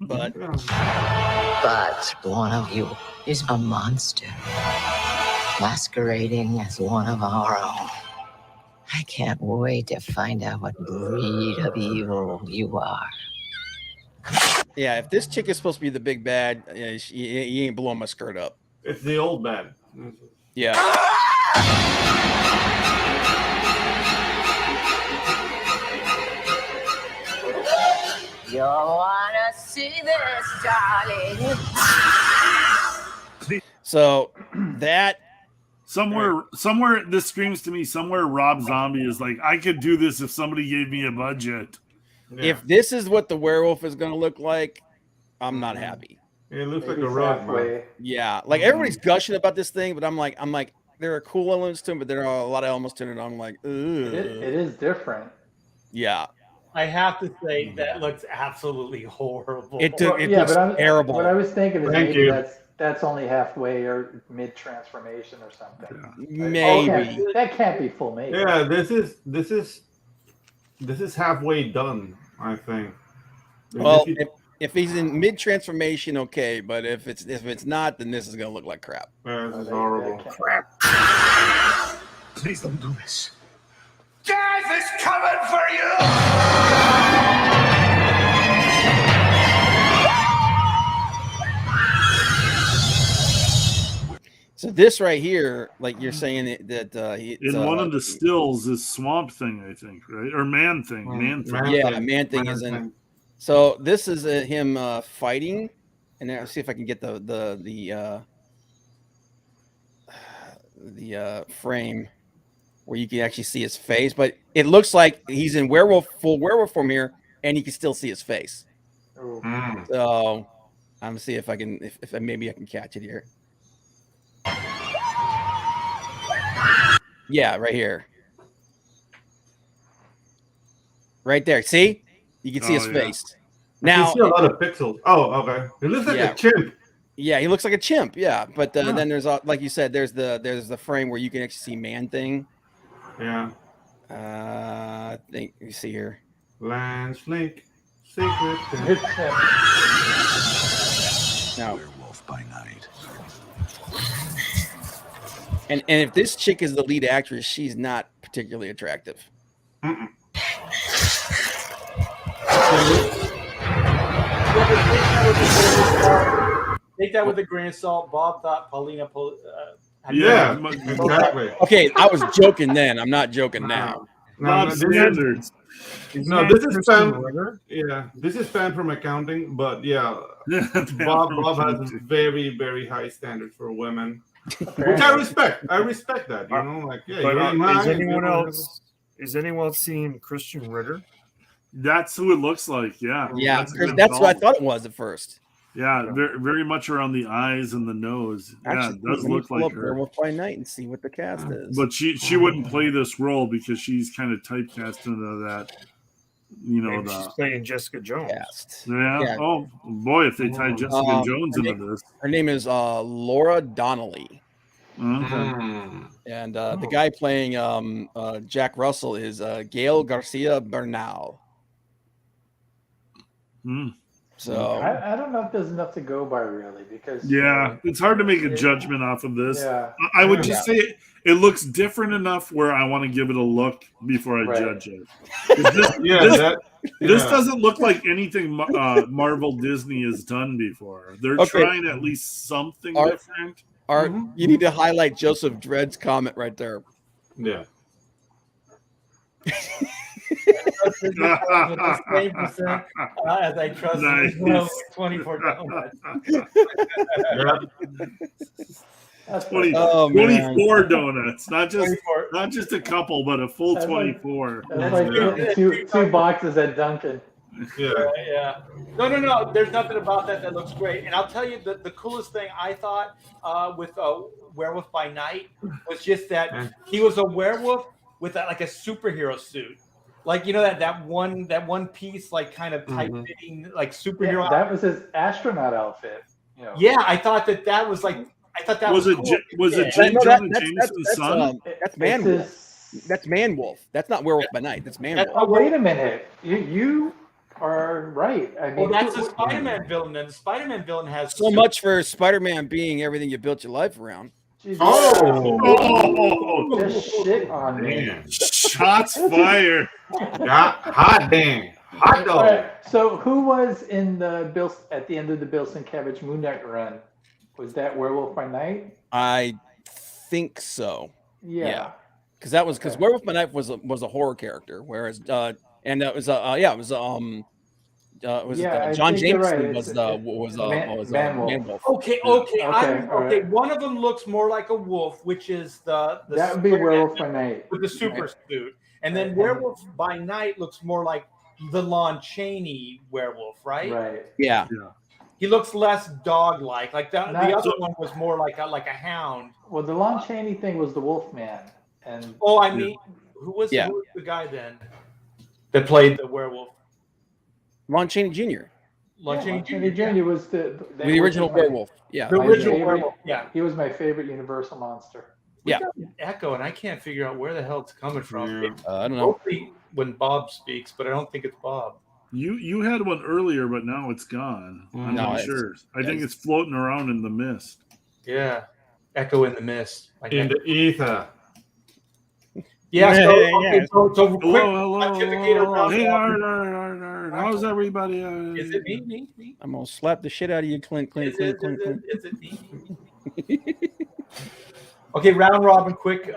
but But one of you is a monster, masquerading as one of our own. I can't wait to find out what breed of evil you are. yeah, if this chick is supposed to be the big bad, he ain't blowing my skirt up. It's the old man. Yeah. You wanna see this, darling? So that Somewhere this screams to me. Somewhere Rob Zombie is like, I could do this if somebody gave me a budget. Yeah. if this is what the werewolf is going to look like, I'm not happy. It looks Maybe like a it's rug, halfway. bro. Yeah, like everybody's gushing about this thing, but I'm like, there are cool elements to it, but there are a lot of elements to it. And I'm like, It is different. yeah, I have to say that looks absolutely horrible. it Well, looks terrible. What I was thinking is Thank maybe you. that's only halfway or mid transformation or something. Maybe. That can't be full make. Yeah, this is halfway done, I think. Well, If you- if he's in mid transformation, okay, but if it's not, then this is gonna look like crap. yeah, this is That horrible. can't- Please don't do this. Death is coming for you! So this right here, like you're saying that it's, In one of the stills is Swamp Thing, I think, right? Or Man Thing. Man Thing. yeah, Man Thing is in. So this is him fighting, and I'll see if I can get the frame where you can actually see his face. But it looks like he's in full werewolf form here, and you can still see his face. Ooh. So I'm gonna see if I can, if maybe I can catch it here. Yeah, right here, right there. See, you can see his Oh, yeah. face. Now, Now, see a lot of pixels. Oh, okay. It looks like Yeah. a chimp. yeah, he looks like a chimp. Yeah, but Yeah. then there's like you said, there's the frame where you can actually see Man Thing. Yeah. I think you see here. Lance Link. Secret. It's him. Now, Werewolf by night. and if this chick is the lead actress, she's not particularly attractive. Take that with a grain of salt. Bob thought Paulina. Yeah, mu- exactly. Okay, I was joking then. I'm not joking now. Bob Standards. No, this is spam. Yeah, this is spam from accounting, but yeah, Bob has very, very high standards for women, which I respect. I respect that. You know, like yeah. But you aim high is and anyone you know, else seeing Christian Ritter? That's who it looks like. Yeah. Yeah, Chris that's what I Ball. thought it was at first. Yeah, very, very much around the eyes and the nose. Yeah, it does let me look pull like up her. Werewolf by Night and see what the cast is. But she wouldn't play this role because she's kind of typecast into that. You know Maybe she's the playing Jessica Jones. cast. yeah. Yeah. Oh boy, if they tied Jessica Jones her into this. Her name is Laura Donnelly, Mhm. and the guy playing Jack Russell is Gail Garcia Bernal. Mm. So I don't know if there's enough to go by really because Yeah, it's hard to make a judgment off of this. Yeah. I would just say it looks different enough where I want to give it a look before I Right. judge it. 'Cause This yeah. doesn't look like anything Marvel Disney has done before. They're Okay. trying at least something Art- different. Art, you need to highlight Joseph Dredd's comment right there. Yeah. Same percent as I trust Nice. $24. That's 20, perfect. Oh, man. 24 donuts, not just 24. not just a couple, but a full That's like- 24. That's like getting two boxes at Dunkin'. Yeah. Yeah. No. There's nothing about that looks great. And I'll tell you the coolest thing I thought with Werewolf by Night was just that he was a werewolf with like a superhero suit. Like that one piece, like kind of tight fitting, like superhero. Yeah, that was his astronaut outfit. Yeah, I thought that was like. I thought that was it cool. was it Yeah. J. No, Jonah Jameson's son? That's Man Wolf. That's Man Wolf. That's not Werewolf by Night. That's Man Wolf. Oh, wait a minute. You are right. I mean, Well, that's the Spider-Man villain. Then the Spider-Man villain has So much for Spider-Man being everything you built your life around. Jesus. Oh, Just shit on me. Man. shots fired. Hot damn. Hot All dog. right, so who was in the Bill at the end of the Bill Sienkiewicz Moon Knight run? Was that Werewolf by Night? I think so. Yeah. Because Werewolf by Night was a horror character, whereas John Jameson right. was Man Man Wolf. Wolf. Okay. all right. One of them looks more like a wolf, which is the That would be Werewolf by Night. with the super suit, and then Werewolf by Night looks more like the Lon Chaney werewolf, right? Right. Yeah. He looks less dog-like. Like the Not- other one was more like a hound. Well, the Lon Chaney thing was the Wolfman, and Oh, I mean, who was the guy then that played the werewolf? Lon Chaney Jr. Lon Chaney Chaney Jr. was the original werewolf. Yeah. The My original favorite- werewolf. Yeah. He was my favorite Universal monster. Yeah. Echo, and I can't figure out where the hell it's coming from. Yeah. I don't know. Mostly when Bob speaks, but I don't think it's Bob. You had one earlier, but now it's gone. I'm No, not it's- sure. I think it's floating around in the mist. Yeah. Echo in the mist. Like In the ether. Yeah, so, Yeah, okay, so quick, Hello. Pontificator round Hey, robin. how's everybody? Is it me? I'm gonna slap the shit out of you, Clint. Is it me? Okay, round robin, quick.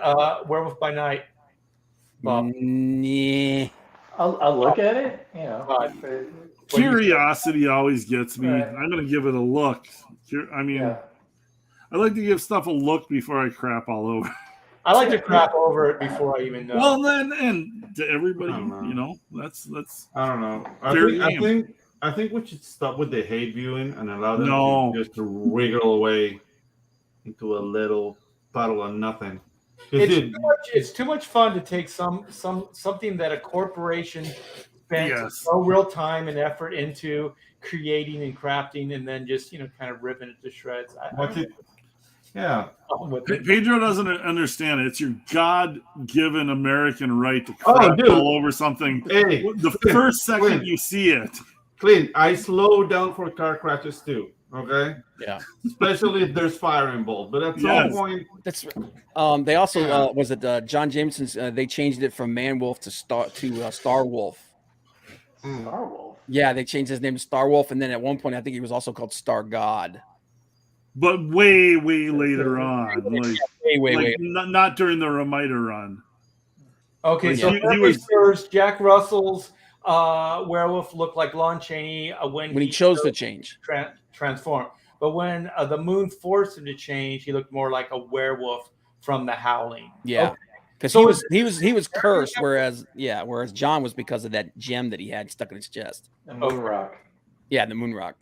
Werewolf by Night. Bob. Nah. I'll look at it. Curiosity always gets me. Right. I'm going to give it a look. I mean, Yeah. I like to give stuff a look before I crap all over. I like to crap over it before I even know. Well, then, and to everybody, I don't know. that's I don't know. Fair I game. think we should stop with the hate viewing and allow them No. just to wriggle away into a little puddle of nothing. 'Cause dude, It's too much fun to take something that a corporation spent Yes. no real time and effort into creating and crafting, and then just kind of ripping it to shreds. what's it? Yeah. Pedro doesn't understand it. It's your God-given American right to Oh, crap dude. all over something. Hey, The Clint, first second Clint. you see it. Clint, I slow down for car crashes too. Okay. Yeah. Especially if there's fire involved. But at some Yes. point, That's they also was it John Jameson's they changed it from Man Wolf to Star Wolf. Star Wolf. Yeah, they changed his name to Star Wolf, and then at one point I think he was also called Star God. But way later on. Like, Way. Not during the Remiter run. Okay, Like, so he was- first, Jack Russell's werewolf looked like Lon Chaney when When he chose to change. transform. But when the moon forced him to change, he looked more like a werewolf from The Howling. Yeah. Okay. Because So he was cursed, whereas John was because of that gem that he had stuck in his chest. The Moon Rock. Yeah, the moon rock.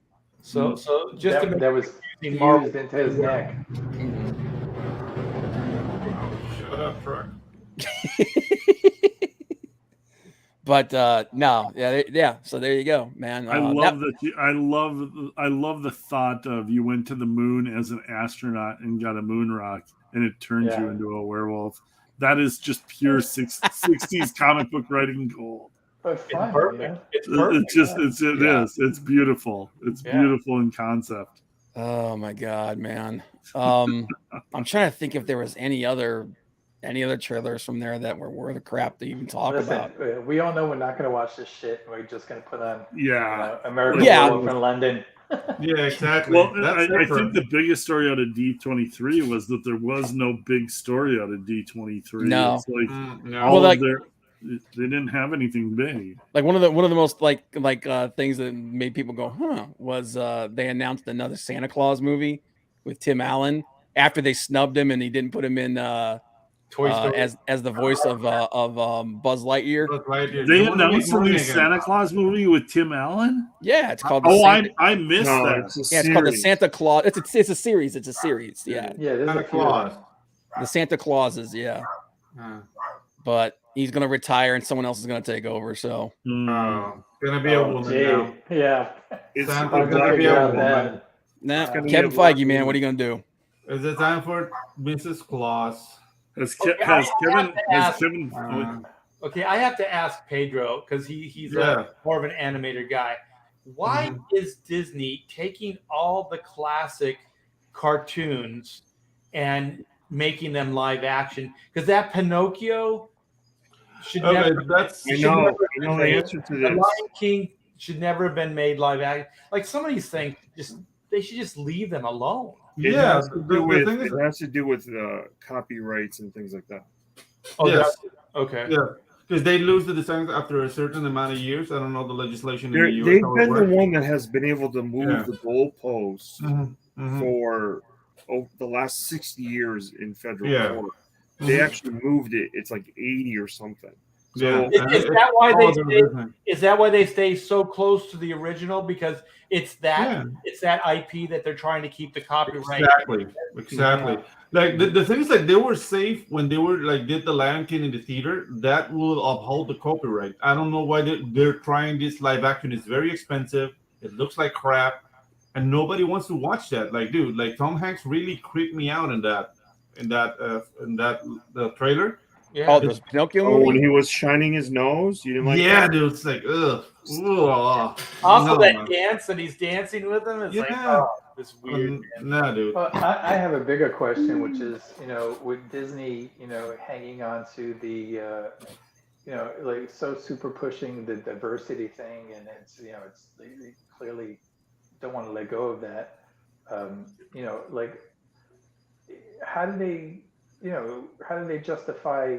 So just to make That was it Marvel. fused into his neck. shut up, truck. But no, yeah. So there you go, man. I love I love the thought of you went to the moon as an astronaut and got a moon rock, and it turns you Yeah. into a werewolf. That is just pure 60s comic book writing gold. But It's fun, perfect. yeah. It's perfect. It's just it Yeah. is. It's beautiful. It's Yeah. beautiful in concept. Oh my god, man. I'm trying to think if there was any other trailers from there that were worth the crap to even talk about. Listen, we all know we're not going to watch this shit. We're just going to put on Yeah. American Yeah. Werewolf in London. Yeah, exactly. Well, That's I different. think the biggest story out of D23 was that there was no big story out of D23. No. It's like No. all Well, of like- they didn't have anything big. Like one of the most like things that made people go, huh, was they announced another Santa Claus movie with Tim Allen, after they snubbed him and he didn't put him in Toy Story. as the voice of Buzz Lightyear. Buzz Lightyear. They wanna make announced the money new again. Santa Claus movie with Tim Allen. Yeah, it's called. Oh, Santa, I missed No, that. it's a yeah, it's called the series. Santa Claus. It's a series. It's a series. Yeah, Yeah, there's Santa a few. Claus. the Santa Clauses. Yeah, but he's gonna retire and someone else is gonna take over. So Oh, gonna be a woman gee. now. Yeah. It's Santa's I'm gonna gonna be figure a out woman. that. nah, gonna be Kevin a black Feige, man, woman. what are you gonna do? Is it time for Mrs. Claus? Has Okay, I Kevin? have to Has Kevin? Okay, I have to ask Pedro because he's Yeah. more of an animator guy. Why is Disney taking all the classic cartoons and making them live action? Because that Pinocchio should Okay, never. that's I should know. never I have know been the made. answer to The this. Lion King should never have been made live action. Like some of these things, they should just leave them alone. It yeah. has to The do thing is, with, it has to do with copyrights and things like that. Oh, yes, okay. yeah, because they lose the designs after a certain amount of years. I don't know the legislation in the US. They've how it been the works. one that has been able to move Yeah. the goalposts Mhm. for the last 60 years in federal Yeah. court. They actually moved it. It's like 80 or something. So Yeah. Is that why all they the stay? business. Is that why they stay so close to the original? Because it's that IP that they're trying to keep the copyright. Exactly. Like the thing is, like they were safe when they were like did the Lion King in the theater. That will uphold the copyright. I don't know why they're trying this live action. It's very expensive. It looks like crap, and nobody wants to watch that. Like, dude, like Tom Hanks really creeped me out in that the trailer. Yeah. Oh, the Pinocchio when movie. he was shining his nose, you didn't like Yeah, that? dude, it's like ugh. Also, No, that man. dance that he's dancing with him is like, Yeah. oh, this weird. man. Nah, dude. Well, I have a bigger question, which is, with Disney, hanging on to the, like so super pushing the diversity thing, and it's, they clearly don't want to let go of that. Like, how do they justify,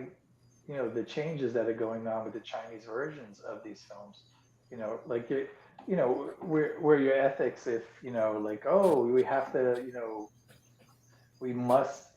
the changes that are going on with the Chinese versions of these films? Like where your ethics, if like, oh, we have to, we must,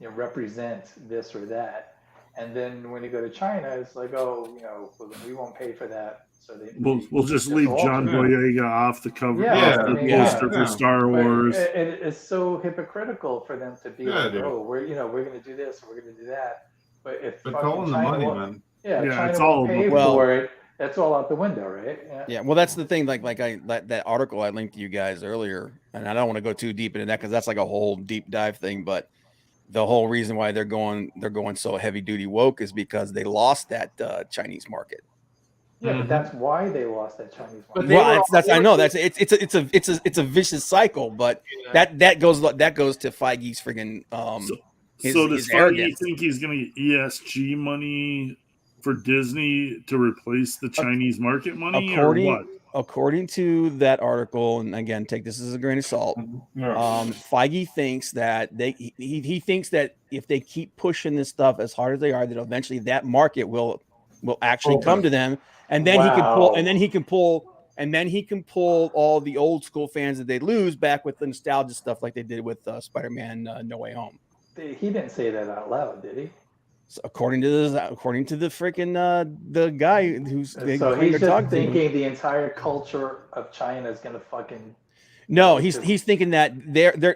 represent this or that, and then when you go to China, it's like, oh, well, then we won't pay for that, so We'll just leave John Boyega off the cover, Yeah, off the I mean, poster yeah. for Star Wars. It's so hypocritical for them to be like, dude. oh, we're going to do this, we're going to do that, but if It's fucking all in the China money, won't- man. Yeah, Yeah, China it's won't all pay well- for it. That's all out the window, right? Yeah, well, that's the thing. Like that article I linked to you guys earlier, and I don't want to go too deep into that because that's like a whole deep dive thing. But the whole reason why they're going so heavy duty woke is because they lost that Chinese market. Yeah, but that's why they lost that Chinese But market. they Well, were- that's I know that's it's a vicious cycle, but that goes to Feige's friggin' So does his Feige arrogance. think he's going to get ESG money for Disney to replace the Chinese market money, or what? According to that article, and again, take this as a grain of salt. Feige thinks that he thinks that if they keep pushing this stuff as hard as they are, that eventually that market will actually come to them, and then he can pull all the old school fans that they lose back with the nostalgia stuff like they did with Spider-Man No Way Home. He didn't say that out loud, did he? So according to the freaking the guy who's So he's just thinking the entire culture of China is going to fucking. No, he's thinking that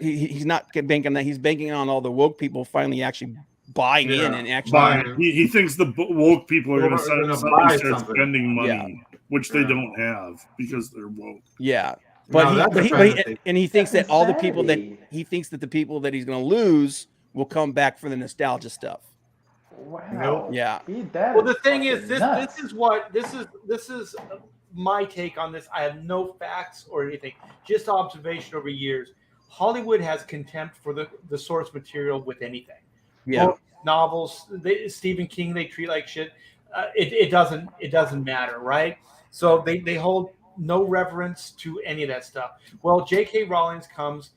he's not banking on that. He's banking on all the woke people finally actually buying in and actually. He thinks the woke people are going to buy start something. spending money, which they don't have because they're woke. Yeah, No, but that's he insanity. and he thinks that all the people that insanity. the people that he's going to lose will come back for the nostalgia stuff. Wow. Yeah. Well, the thing is, nuts. this is my take on this. I have no facts or anything, just observation over years. Hollywood has contempt for the source material with anything. Yeah. Books, novels, Stephen King, they treat like shit. It doesn't matter, right? So they hold no reverence to any of that stuff. Well, J.K. Rowling comes.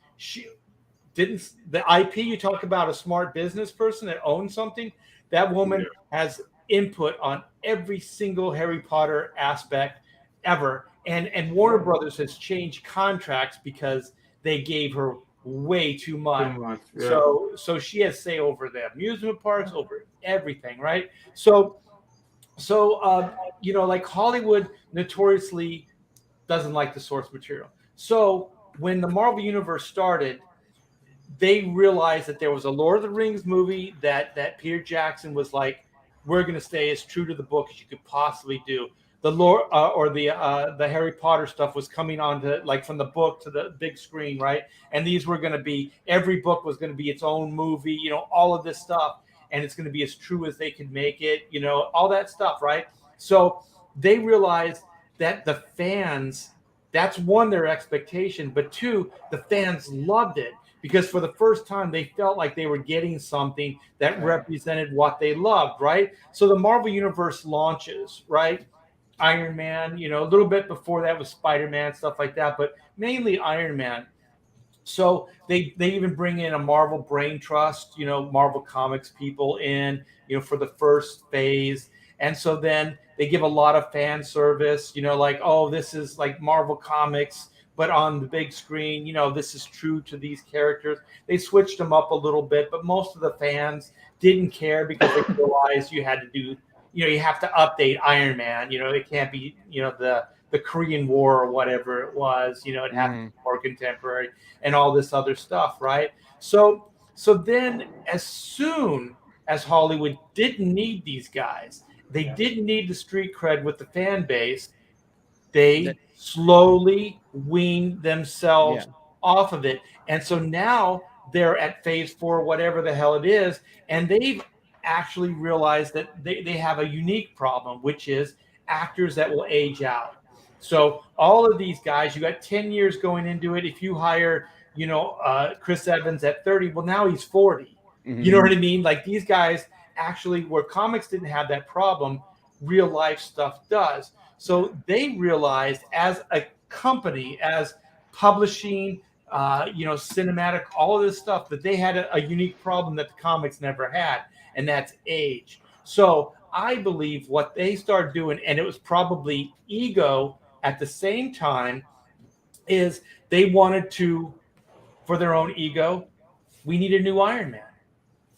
The IP, you talk about a smart business person that owns something. That woman has input on every single Harry Potter aspect ever. And Warner Brothers has changed contracts because they gave her way too much. Too much, yeah. So she has say over the amusement parks, over everything, right? So like Hollywood notoriously doesn't like the source material. So when the Marvel Universe started, they realized that there was a Lord of the Rings movie that Peter Jackson was like, we're going to stay as true to the book as you could possibly do. The Lord or the Harry Potter stuff was coming on to like from the book to the big screen, right? And these were going to be, every book was going to be its own movie, all of this stuff, and it's going to be as true as they could make it, all that stuff, right? So they realized that the fans, that's one, their expectation, but two, the fans loved it because for the first time they felt like they were getting something that represented what they loved, right? So the Marvel Universe launches, right? Iron Man, a little bit before that was Spider-Man, stuff like that, but mainly Iron Man. So they even bring in a Marvel Brain Trust, Marvel Comics people in, for the first phase. And so then they give a lot of fan service, like, oh, this is like Marvel Comics, but on the big screen, this is true to these characters. They switched them up a little bit, but most of the fans didn't care because they realized you had to do, you have to update Iron Man. It can't be, the Korean War or whatever it was. It had to be more contemporary and all this other stuff, right? So then as soon as Hollywood didn't need these guys, they didn't need the street cred with the fan base, they slowly weaned themselves off of it. And so now they're at phase 4, whatever the hell it is, and they've actually realized that they have a unique problem, which is actors that will age out. So all of these guys, you got 10 years going into it. If you hire, Chris Evans at 30, well, now he's 40. You know what I mean? Like these guys actually, where comics didn't have that problem, real life stuff does. So they realized as a company, as publishing, cinematic, all of this stuff, that they had a unique problem that the comics never had, and that's age. So I believe what they started doing, and it was probably ego at the same time, is they wanted to, for their own ego, we need a new Iron Man.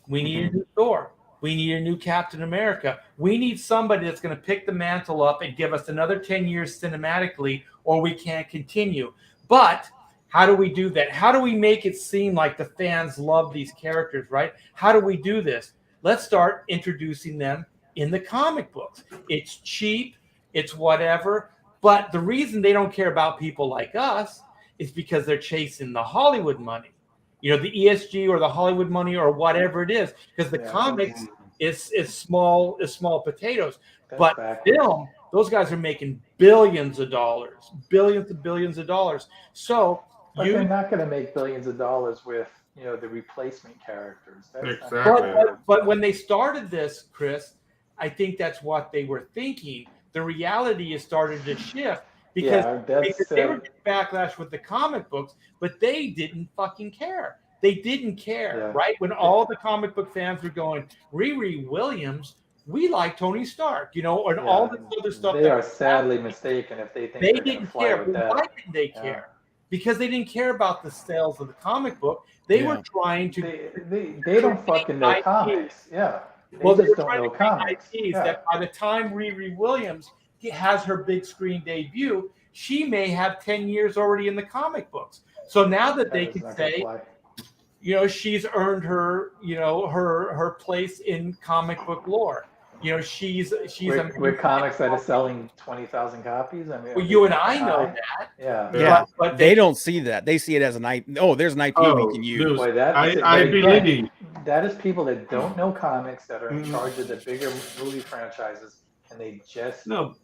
We need a new Thor. We need a new Captain America. We need somebody that's going to pick the mantle up and give us another 10 years cinematically, or we can't continue. But how do we do that? How do we make it seem like the fans love these characters, right? How do we do this? Let's start introducing them in the comic books. It's cheap. It's whatever. But the reason they don't care about people like us is because they're chasing the Hollywood money. The ESG or the Hollywood money or whatever it is, because the comics is small potatoes. But film, those guys are making billions of dollars. So they're not going to make billions of dollars with the replacement characters. Exactly. But when they started this, Chris, I think that's what they were thinking. The reality is starting to shift. Because they were getting backlash with the comic books, but they didn't fucking care. They didn't care, right? When all the comic book fans were going, Riri Williams, we like Tony Stark, and all this other stuff. They are sadly mistaken if they think they didn't care. Why didn't they care? Because they didn't care about the sales of the comic book. They were trying to. They don't fucking know comics. Yeah. They just don't know comics. That by the time Riri Williams has her big screen debut, she may have 10 years already in the comic books. So now that they can say, she's earned her, her place in comic book lore. She's with comics that are selling 20,000 copies. I mean, well, you and I know that. Yeah. But they don't see that. They see it as an IP. Oh, there's an IP we can use. Boy, I believe that is people that don't know comics that are in charge of the bigger movie franchises. And they just don't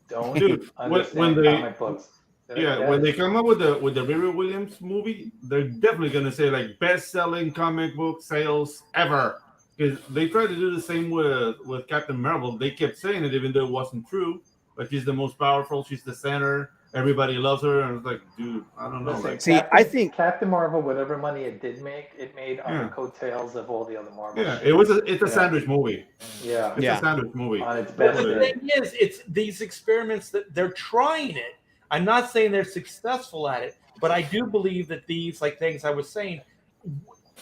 understand comic books. When they come up with the Riri Williams movie, they're definitely gonna say like best-selling comic book sales ever, because they tried to do the same with Captain Marvel. They kept saying it even though it wasn't true, but she's the most powerful. She's the center. Everybody loves her, and it's like, dude, I don't know. Listen, I think Captain Marvel, whatever money it did make, it made on the coattails of all the other Marvel. Yeah, it's a sandwich movie. Yeah, it's a sandwich movie. On its best the thing is, it's these experiments that they're trying it. I'm not saying they're successful at it, but I do believe that these like things I was saying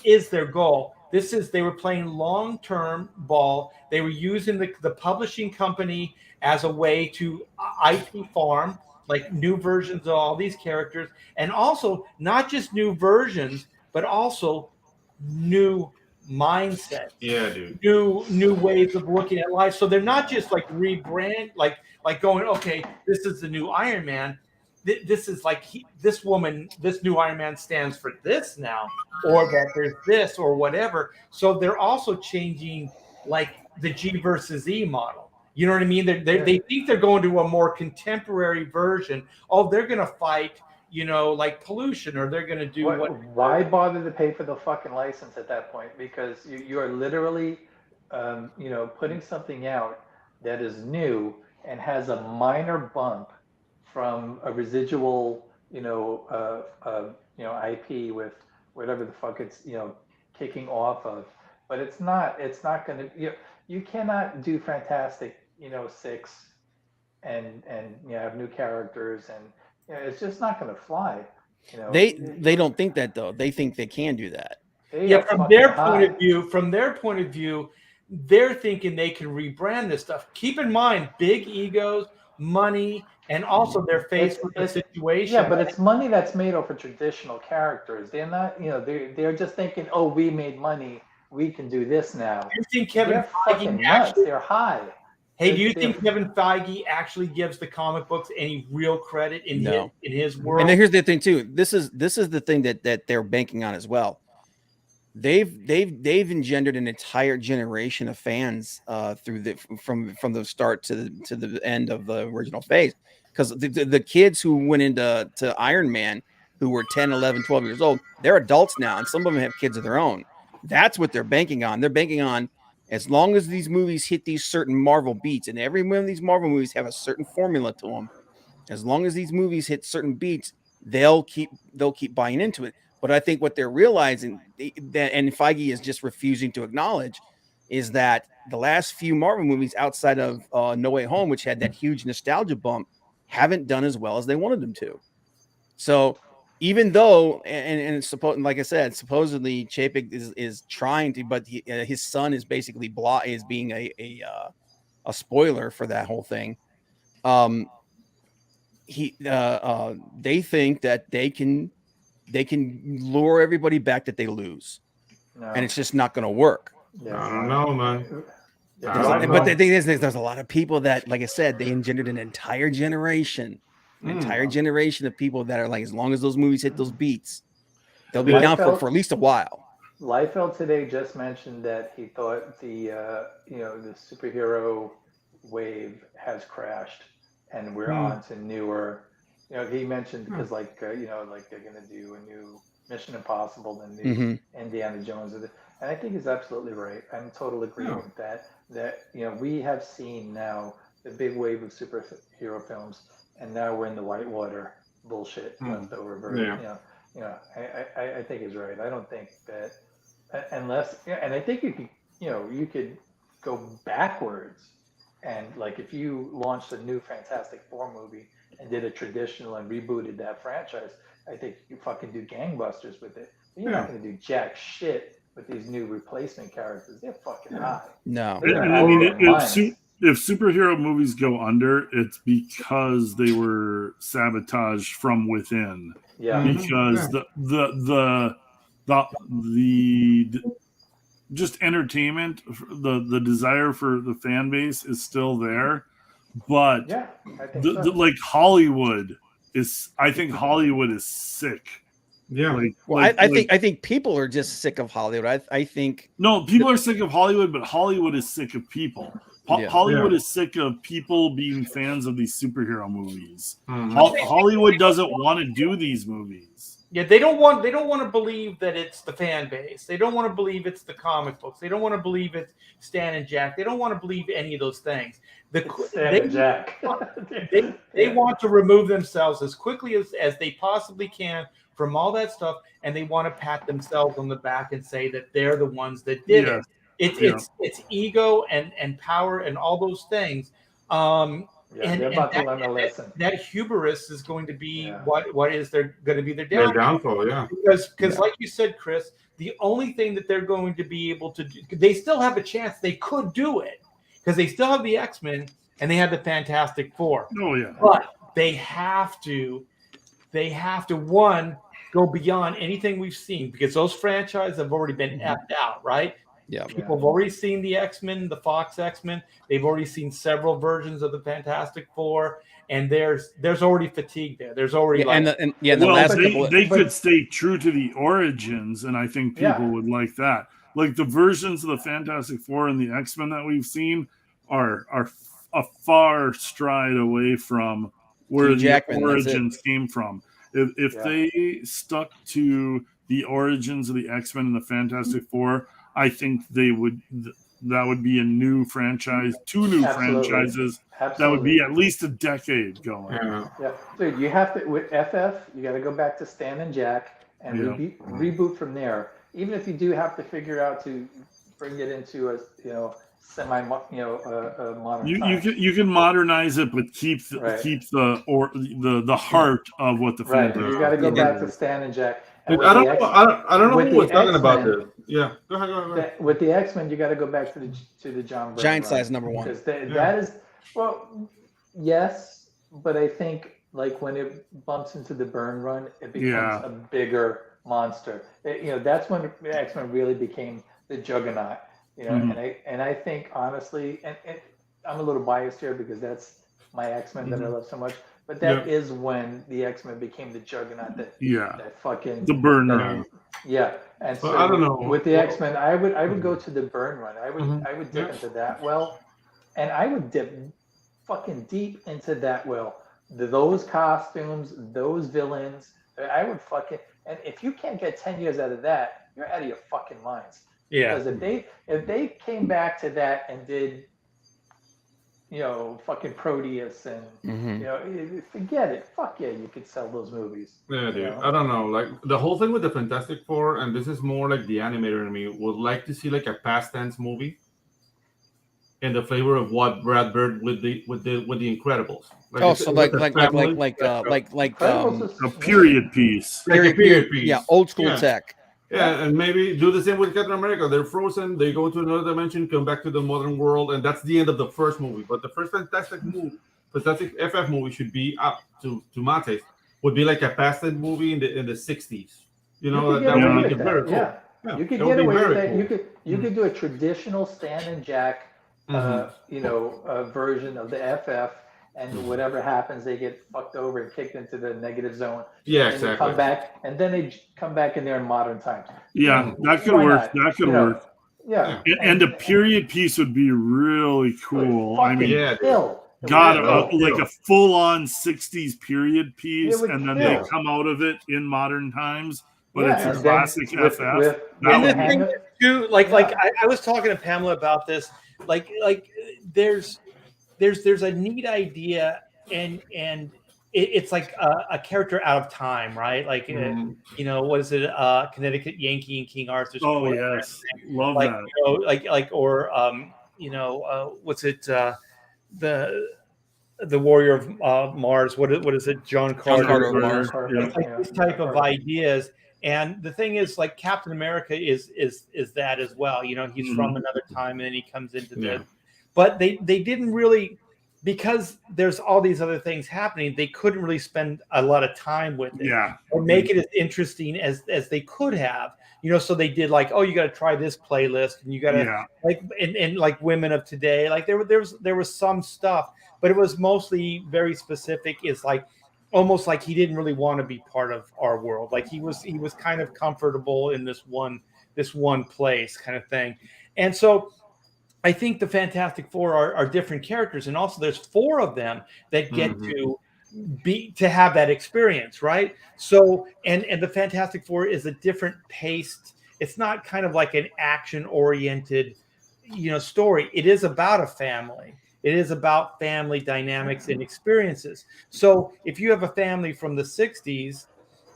is their goal. They were playing long-term ball. They were using the publishing company as a way to IP farm like new versions of all these characters, and also not just new versions, but also new mindset, dude. new ways of looking at life. So they're not just like rebrand, like going, okay, this is the new Iron Man. This is like this woman, this new Iron Man stands for this now, or that there's this or whatever. So they're also changing like the G versus E model. You know what I mean? They think they're going to a more contemporary version. Oh, they're going to fight, like pollution, or they're going to do what? Why bother to pay for the fucking license at that point? Because you are literally, putting something out that is new and has a minor bump from a residual, IP with whatever the fuck it's, kicking off of. But it's not going to. You cannot do Fantastic, 6, and have new characters, and it's just not going to fly. They don't think that though. They think they can do that. Yeah, from their point of view, they're thinking they can rebrand this stuff. Keep in mind, big egos, money, and also they're faced with the situation. Yeah, but it's money that's made off of traditional characters. They're not, they're just thinking, oh, we made money, we can do this now. You think Kevin Feige nuts? They're high. Hey, do you think Kevin Feige actually gives the comic books any real credit in his world? And then here's the thing too. This is the thing that they're banking on as well. They've engendered an entire generation of fans from the start to the end of the original phase, because the kids who went into Iron Man, who were 10, 11, 12 years old, they're adults now, and some of them have kids of their own. That's what they're banking on. They're banking on, as long as these movies hit these certain Marvel beats, and every one of these Marvel movies have a certain formula to them, as long as these movies hit certain beats, they'll keep buying into it. But I think what they're realizing, and Feige is just refusing to acknowledge, is that the last few Marvel movies outside of No Way Home, which had that huge nostalgia bump, haven't done as well as they wanted them to. So even though, like I said, supposedly Chapek is trying to, but his son is basically is being a spoiler for that whole thing. They think that they can lure everybody back that they lose, and it's just not going to work. I don't know, man. But the thing is, there's a lot of people that, like I said, they engendered an entire generation of people that are like, as long as those movies hit those beats, they'll be down for at least a while. Liefeld today just mentioned that he thought the superhero wave has crashed, and we're on to newer. He mentioned because like they're going to do a new Mission Impossible, the new Indiana Jones, and I think he's absolutely right. I'm totally agreeing with that. That we have seen now the big wave of superhero films, and now we're in the whitewater bullshit left over. I think he's right. I don't think that unless, and I think you could go backwards, and like if you launched a new Fantastic Four movie and did a traditional and rebooted that franchise, I think you fucking do gangbusters with it. But you're not going to do jack shit with these new replacement characters. They're fucking high. No. I mean, if superhero movies go under, it's because they were sabotaged from within. Yeah. Because the just entertainment, the desire for the fan base is still there, but I think like Hollywood is, I think Hollywood is sick. Yeah. I think people are just sick of Hollywood. I think people are sick of Hollywood, but Hollywood is sick of people. Hollywood is sick of people being fans of these superhero movies. Hollywood doesn't want to do these movies. Yeah, they don't want to believe that it's the fan base. They don't want to believe it's the comic books. They don't want to believe it's Stan and Jack. They don't want to believe any of those things. Stan and Jack. they want to remove themselves as quickly as they possibly can from all that stuff, and they want to pat themselves on the back and say that they're the ones that did it. It's ego and power and all those things. Yeah, they're about to learn a lesson. That hubris is going to be Yeah. what is going to be their Their downfall. downfall, yeah. Because like you said, Chris, the only thing that they're going to be able to do, they still have a chance. They could do it because they still have the X-Men and they have the Fantastic Four. Oh yeah. But they have to one, go beyond anything we've seen because those franchises have already been effed out, right? Yeah. People have already seen the X-Men, the Fox X-Men. They've already seen several versions of the Fantastic Four, and there's already fatigue there. There's already the Well, last they, couple. they could stay true to the origins, and I think people would like that. Like the versions of the Fantastic Four and the X-Men that we've seen are a far stride away from where Hugh the Jackman, that's origins came from. If they stuck to the origins of the X-Men and the Fantastic Four, I think they would. That would be a new franchise, two new franchises. That would be at least a decade going. Yeah, dude, you have to with FF. You got to go back to Stan and Jack and reboot from there. Even if you do have to figure out to bring it into a semi modern. You can modernize it, but keep the heart of what the right. film You got to go back to Stan and Jack. Dude, I don't know who was talking about this. Yeah, go ahead. With the X-Men, you got to go back to the John Byrne Giant Size #1. because that is yes, but I think like when it bumps into the Byrne run, it becomes a bigger monster. That's when the X-Men really became the juggernaut. And I think honestly, and I'm a little biased here because that's my X-Men that I love so much. But that is when the X-Men became the juggernaut. That fucking the Byrne run. Yeah, and so I don't know. With the X-Men, I would go to the Byrne run. I would dip into that well, and I would dip fucking deep into that well. Those costumes, those villains. I would fucking, and if you can't get 10 years out of that, you're out of your fucking minds. Yeah. Because if they came back to that and did, fucking Proteus and forget it. Fuck yeah, you could sell those movies. Yeah, dude. I don't know. Like the whole thing with the Fantastic Four, and this is more like the animator in me, would like to see like a past tense movie in the flavor of what Brad Bird with the Incredibles. A period piece. Period piece. Yeah, old school tech. Yeah, and maybe do the same with Captain America. They're frozen. They go to another dimension, come back to the modern world, and that's the end of the first movie. But the first Fantastic FF movie should be up to my taste. Would be like a past tense movie in the 60s. That would make it very cool. Yeah. You could get away with that. Cool. You could do a traditional Stan and Jack, version of the FF. And whatever happens, they get fucked over and kicked into the negative zone. Yeah, and exactly. Come back, and then they come back in there in modern times. Yeah, that could work. That could work. Yeah. And a period piece would be really cool. I mean, like a full-on 60s period piece, and then they come out of it in modern times. But it's a classic FF. And the thing too, I was talking to Pamela about this. Like there's a neat idea and it's like a character out of time, right? Like what is it? Connecticut Yankee and King Arthur's. Oh yes, love that. What's it? The Warrior of Mars. What is it? John Carter of Mars. Like this type of ideas. And the thing is, like Captain America is that as well. He's from another time, and then he comes into this. But they didn't really, because there's all these other things happening, they couldn't really spend a lot of time with it. Yeah. Or make it as interesting as they could have. So they did like, oh, you got to try this playlist, and you got to and like Women of Today, like there was some stuff, but it was mostly very specific. It's like almost like he didn't really want to be part of our world. Like he was kind of comfortable in this one place kind of thing. And so I think the Fantastic Four are different characters, and also there's 4 of them that get to have that experience, right? So and the Fantastic Four is a different paced. It's not kind of like an action oriented, story. It is about a family. It is about family dynamics and experiences. So if you have a family from the 60s,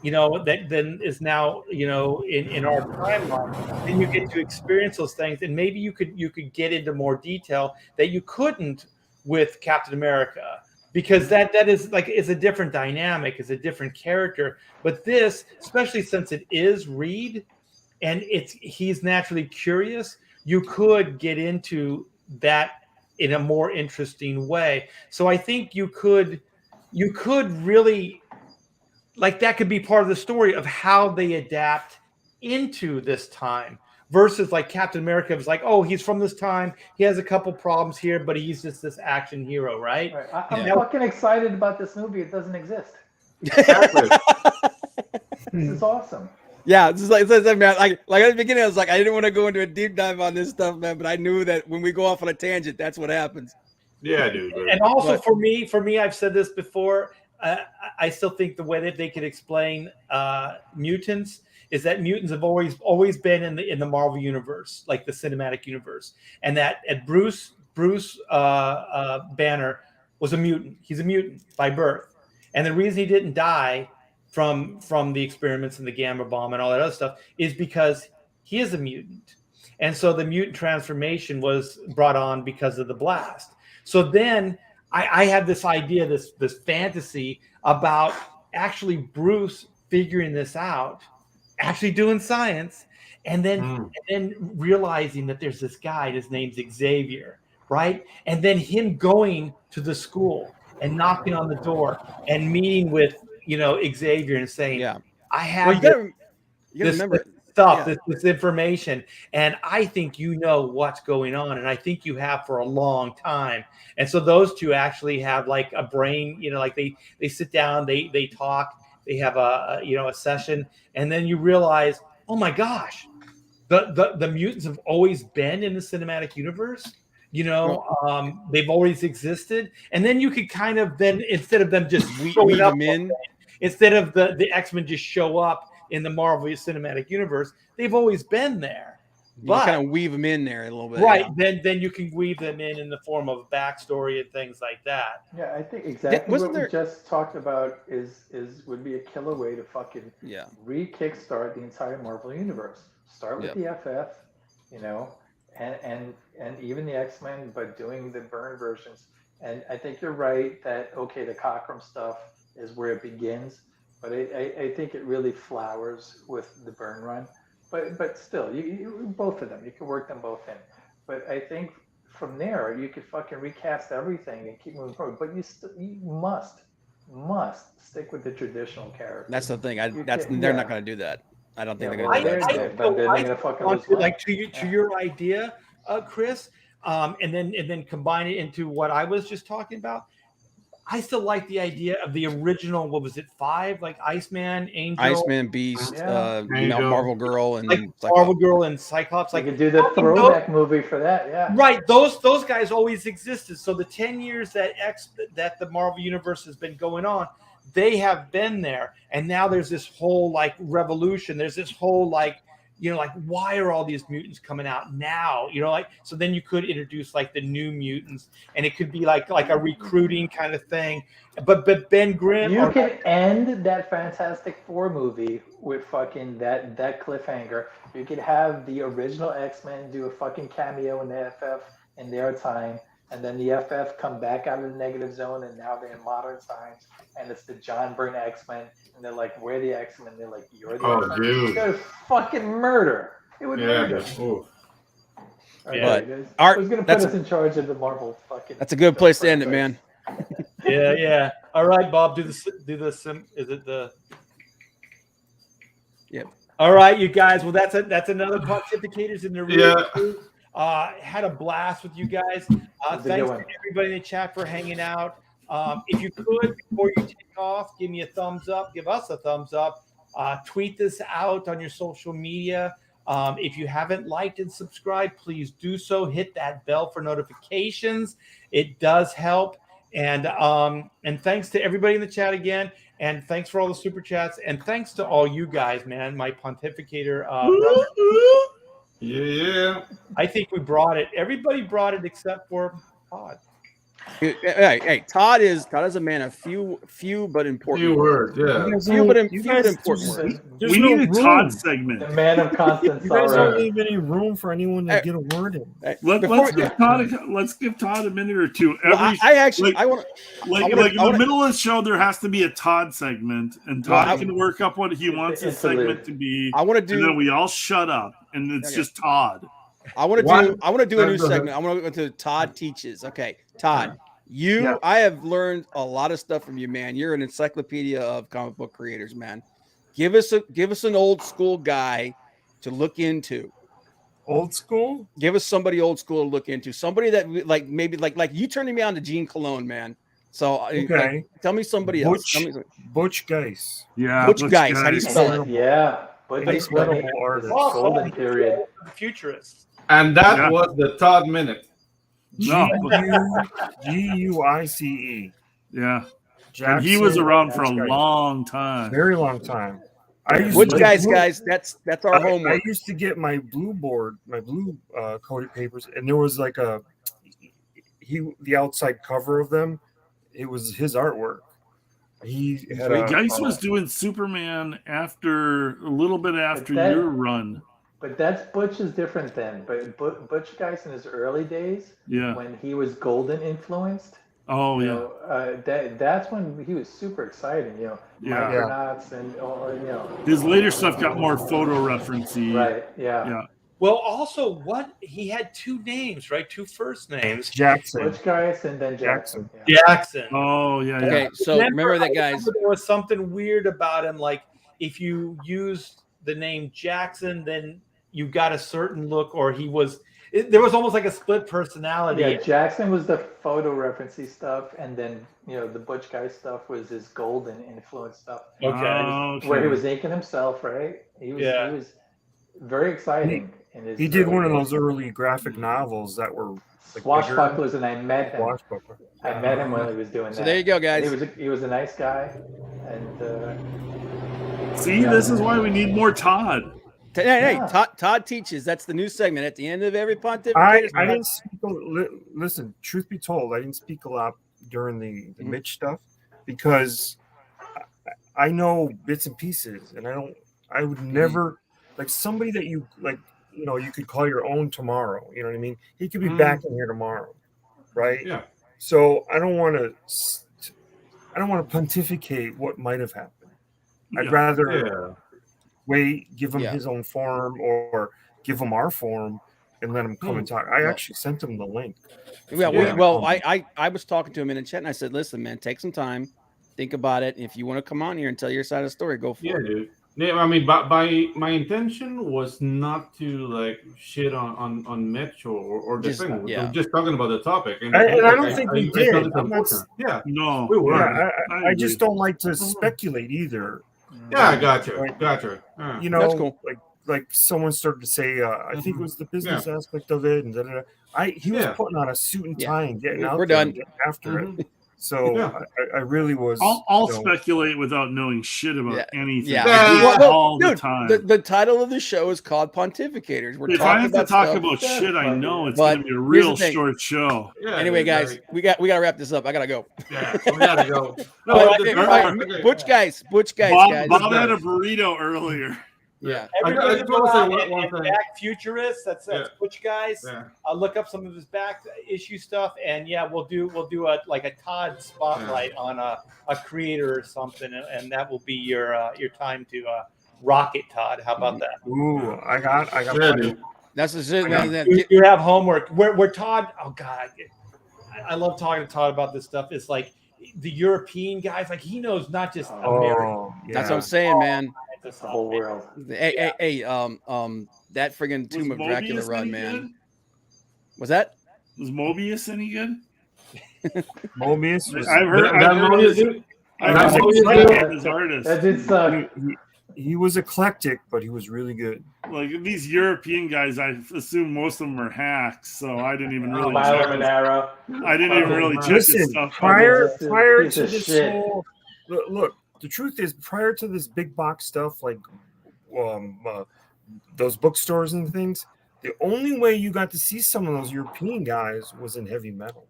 that then is now, in our timeline, then you get to experience those things. And maybe you could get into more detail that you couldn't with Captain America because that is like is a different dynamic, is a different character. But this, especially since it is Reed and he's naturally curious, you could get into that in a more interesting way. So I think you could really, like, that could be part of the story of how they adapt into this time versus like Captain America was like, oh, he's from this time, he has a couple problems here, but he's just this action hero, right? I'm fucking excited about this movie. It doesn't exist. Exactly. This is awesome. Yeah, it's just like man, like at the beginning, I was like, I didn't want to go into a deep dive on this stuff, man, but I knew that when we go off on a tangent, that's what happens. Yeah, dude. And also for me, I've said this before. I still think the way that they could explain mutants is that mutants have always been in the Marvel universe, like the cinematic universe, and that Bruce Banner was a mutant. He's a mutant by birth, and the reason he didn't die from the experiments and the gamma bomb and all that other stuff is because he is a mutant, and so the mutant transformation was brought on because of the blast. So then I had this idea, this fantasy about actually Bruce figuring this out, actually doing science, and then realizing that there's this guy, his name's Xavier, right? And then him going to the school and knocking on the door and meeting with Xavier and saying, I have this stuff, this information, and I think you know what's going on, and I think you have for a long time. And so those two actually have like a brain, like they sit down, they talk, they have a session, and then you realize, oh my gosh, the mutants have always been in the cinematic universe. They've always existed, and then you could kind of then, instead of them just showing up, instead of the X-Men just show up in the Marvel Cinematic Universe, they've always been there. But kind of weave them in there a little bit, right? Yeah. Then you can weave them in the form of backstory and things like that. Yeah, I think exactly what we just talked about would be a killer way to fucking re-kickstart the entire Marvel universe. Start with the FF, and even the X-Men, but doing the Byrne versions. And I think you're right that the Cockrum stuff is where it begins. But I think it really flowers with the Byrne run. But still, you both of them, you can work them both in. But I think from there, you could fucking recast everything and keep moving forward. But you must stick with the traditional character. That's the thing. They're not going to do that. I don't think they're going to do that. Like to your idea, Chris, and then combine it into what I was just talking about. I still like the idea of the original. What was it? 5, like Iceman, Angel, Beast, Marvel Girl, and like Marvel Girl and Cyclops. Like you could do the throwback movie for that. Yeah, right. Those guys always existed. So the 10 years that the Marvel universe has been going on, they have been there, and now there's this whole like revolution. There's this whole like. Like, why are all these mutants coming out now? So then you could introduce like the new mutants, and it could be like a recruiting kind of thing. But Ben Grimm, you can end that Fantastic Four movie with fucking that cliffhanger. You could have the original X-Men do a fucking cameo in the FF in their time, and then the FF come back out of the negative zone, and now they're in modern times, and it's the John Byrne X-Men. And they're like, we're the X-Men. They're like, you're the X-Men. Dude. They're fucking murder. It would murder. But Art, who's going to put us in charge of the Marvel fucking... That's a good place to end it, man. Yeah. All right, Bob, do this. Is it the... Yep. All right, you guys. Well, that's another Pontificators in the room. Had a blast with you guys. Thanks to everybody in the chat for hanging out. If you could, before you take off, give me a thumbs up. Give us a thumbs up. Tweet this out on your social media. If you haven't liked and subscribed, please do so. Hit that bell for notifications. It does help. And thanks to everybody in the chat again. And thanks for all the super chats. And thanks to all you guys, man. My Pontificator. Yeah. I think we brought it. Everybody brought it except for Pod. Hey, Todd is a man of few but important Few words, yeah. Few but important words. There's We no need a room. Todd segment. The man of constant You guys don't sorrow. leave any room for anyone to get a word in. Let's give Todd a minute or two. Well, I want in the middle of the show there has to be a Todd segment, and Todd can work up what he wants his segment to be. I want to do, and then we all shut up, and it's just Todd. I want to do a new segment. I want to go to Todd Teaches. Okay, Todd, I have learned a lot of stuff from you, man. You're an encyclopedia of comic book creators, man. Give us an old school guy to look into. Old school? Give us somebody old school to look into. Somebody that maybe like you turning me on to Gene Cologne, man. So okay, tell me somebody else. Butch Geis. Yeah, Butch Geis. How do you spell it? Yeah, Butch incredible artist. Golden period. Futurists. And that was the Todd Minute. Guice. Yeah. Jackson, he was around for a long time. Very long time. Which guys? That's our homework. I used to get my blue board, my blue coated papers, and there was like the outside cover of them. It was his artwork. He had Geis was doing Superman after a little bit after your run. But that's Butch is different then. But Butch Geis in his early days, when he was Golden influenced. Oh that's when he was super exciting. Micronauts and his later stuff got more photo referencey. Right. Yeah. Well, also, he had two names, right? Two first names. Jackson. Butch Geis and then Jackson. Jackson. Oh, yeah. Okay, so remember that, guys. There was something weird about him. Like, if you used the name Jackson, then you got a certain look, or there was almost like a split personality. Yeah, Jackson was the photo referencey stuff, and then the Butch Geis stuff was his Golden influence stuff. Okay. Where he was inking himself, right? He was very exciting. He did one of those early graphic novels that were like Swashbucklers, and I met him. I met him when he was doing that. So there you go, guys. He was a nice guy, and see, this is why we need more Todd. Hey, Todd Teaches. That's the new segment at the end of every Pontificators. I didn't speak. Listen, truth be told, I didn't speak a lot during the Mitch stuff because I know bits and pieces, and I would never like somebody that you like. You could call your own tomorrow. You know what I mean? He could be back in here tomorrow, right? Yeah. So I don't want to pontificate what might have happened. I'd rather wait, give him his own forum, or give him our forum, and let him come and talk. I actually sent him the link. Well, I was talking to him in the chat, and I said, "Listen, man, take some time, think about it. If you want to come on here and tell your side of the story, go for it." Dude. Yeah, I mean, by my intention was not to like shit on Mitch or the thing. We're just talking about the topic, and I don't think we did. No, we were. I just don't like to speculate either. Yeah, gotcha. That's cool. Like someone started to say, I think it was the business aspect of it, and he was putting on a suit and tie and getting out. We're done after it. So I really was. I'll speculate without knowing shit about anything. All the time. The title of the show is called Pontificators. If I have to talk about shit, I know it's going to be a real short show. Anyway, guys, we got to wrap this up. I gotta go. Yeah, we gotta go. Butch guys. Bob had a burrito earlier. Yeah, everybody back Futurists. That's Butch Geis. Yeah. I'll look up some of his back issue stuff, and we'll do a Todd spotlight on a creator or something, and that will be your time to rock it, Todd. How about that? Ooh, I got plenty. That's the you have homework. Where Todd? Oh God, I love talking to Todd about this stuff. It's like the European guys. Like he knows not just America. That's what I'm saying, man. The whole world. Hey, that friggin' Tomb of Dracula run, man. Good? Was that? Was Mobius any good? Mobius? I've heard his artist. That did suck. He was eclectic, but he was really good. Like these European guys, I assume most of them are hacks, so I didn't even really check this stuff. Prior to this whole look. The truth is, prior to this big box stuff, like those bookstores and things, the only way you got to see some of those European guys was in heavy metal.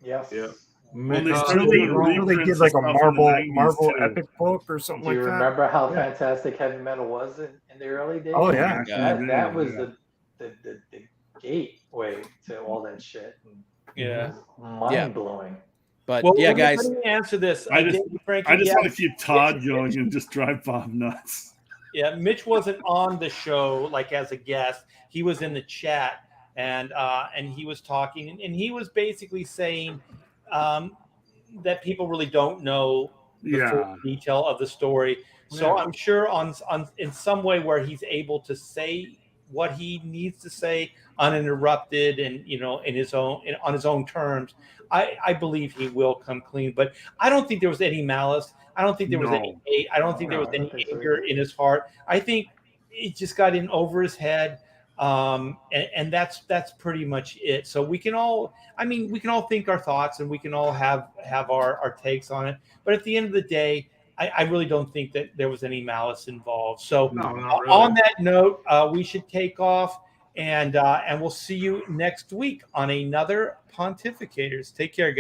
Yes. Yeah. Well, they I'm started sure doing they reprints did of like a stuff in the 90s, Marvel too. epic book or something Do you like that. remember how Yeah. fantastic heavy metal was in the early days? Oh yeah. That was Yeah. the gateway to all that shit. And Yeah. it was mind blowing. But Well, yeah, let guys. me answer this. I just, David, Frankie, I just yeah, want to keep Todd going and just drive Bob nuts. Yeah, Mitch wasn't on the show like as a guest. He was in the chat and he was talking and he was basically saying that people really don't know the full detail of the story. So I'm sure on in some way where he's able to say what he needs to say uninterrupted and in his own on his own terms. I believe he will come clean, but I don't think there was any malice. I don't think there was any hate. I don't think there was any anger in his heart. I think it just got in over his head. And that's pretty much it. So we can all think our thoughts and we can all have our takes on it. But at the end of the day, I really don't think that there was any malice involved. So on that note, we should take off and we'll see you next week on another Pontificators. Take care, guys.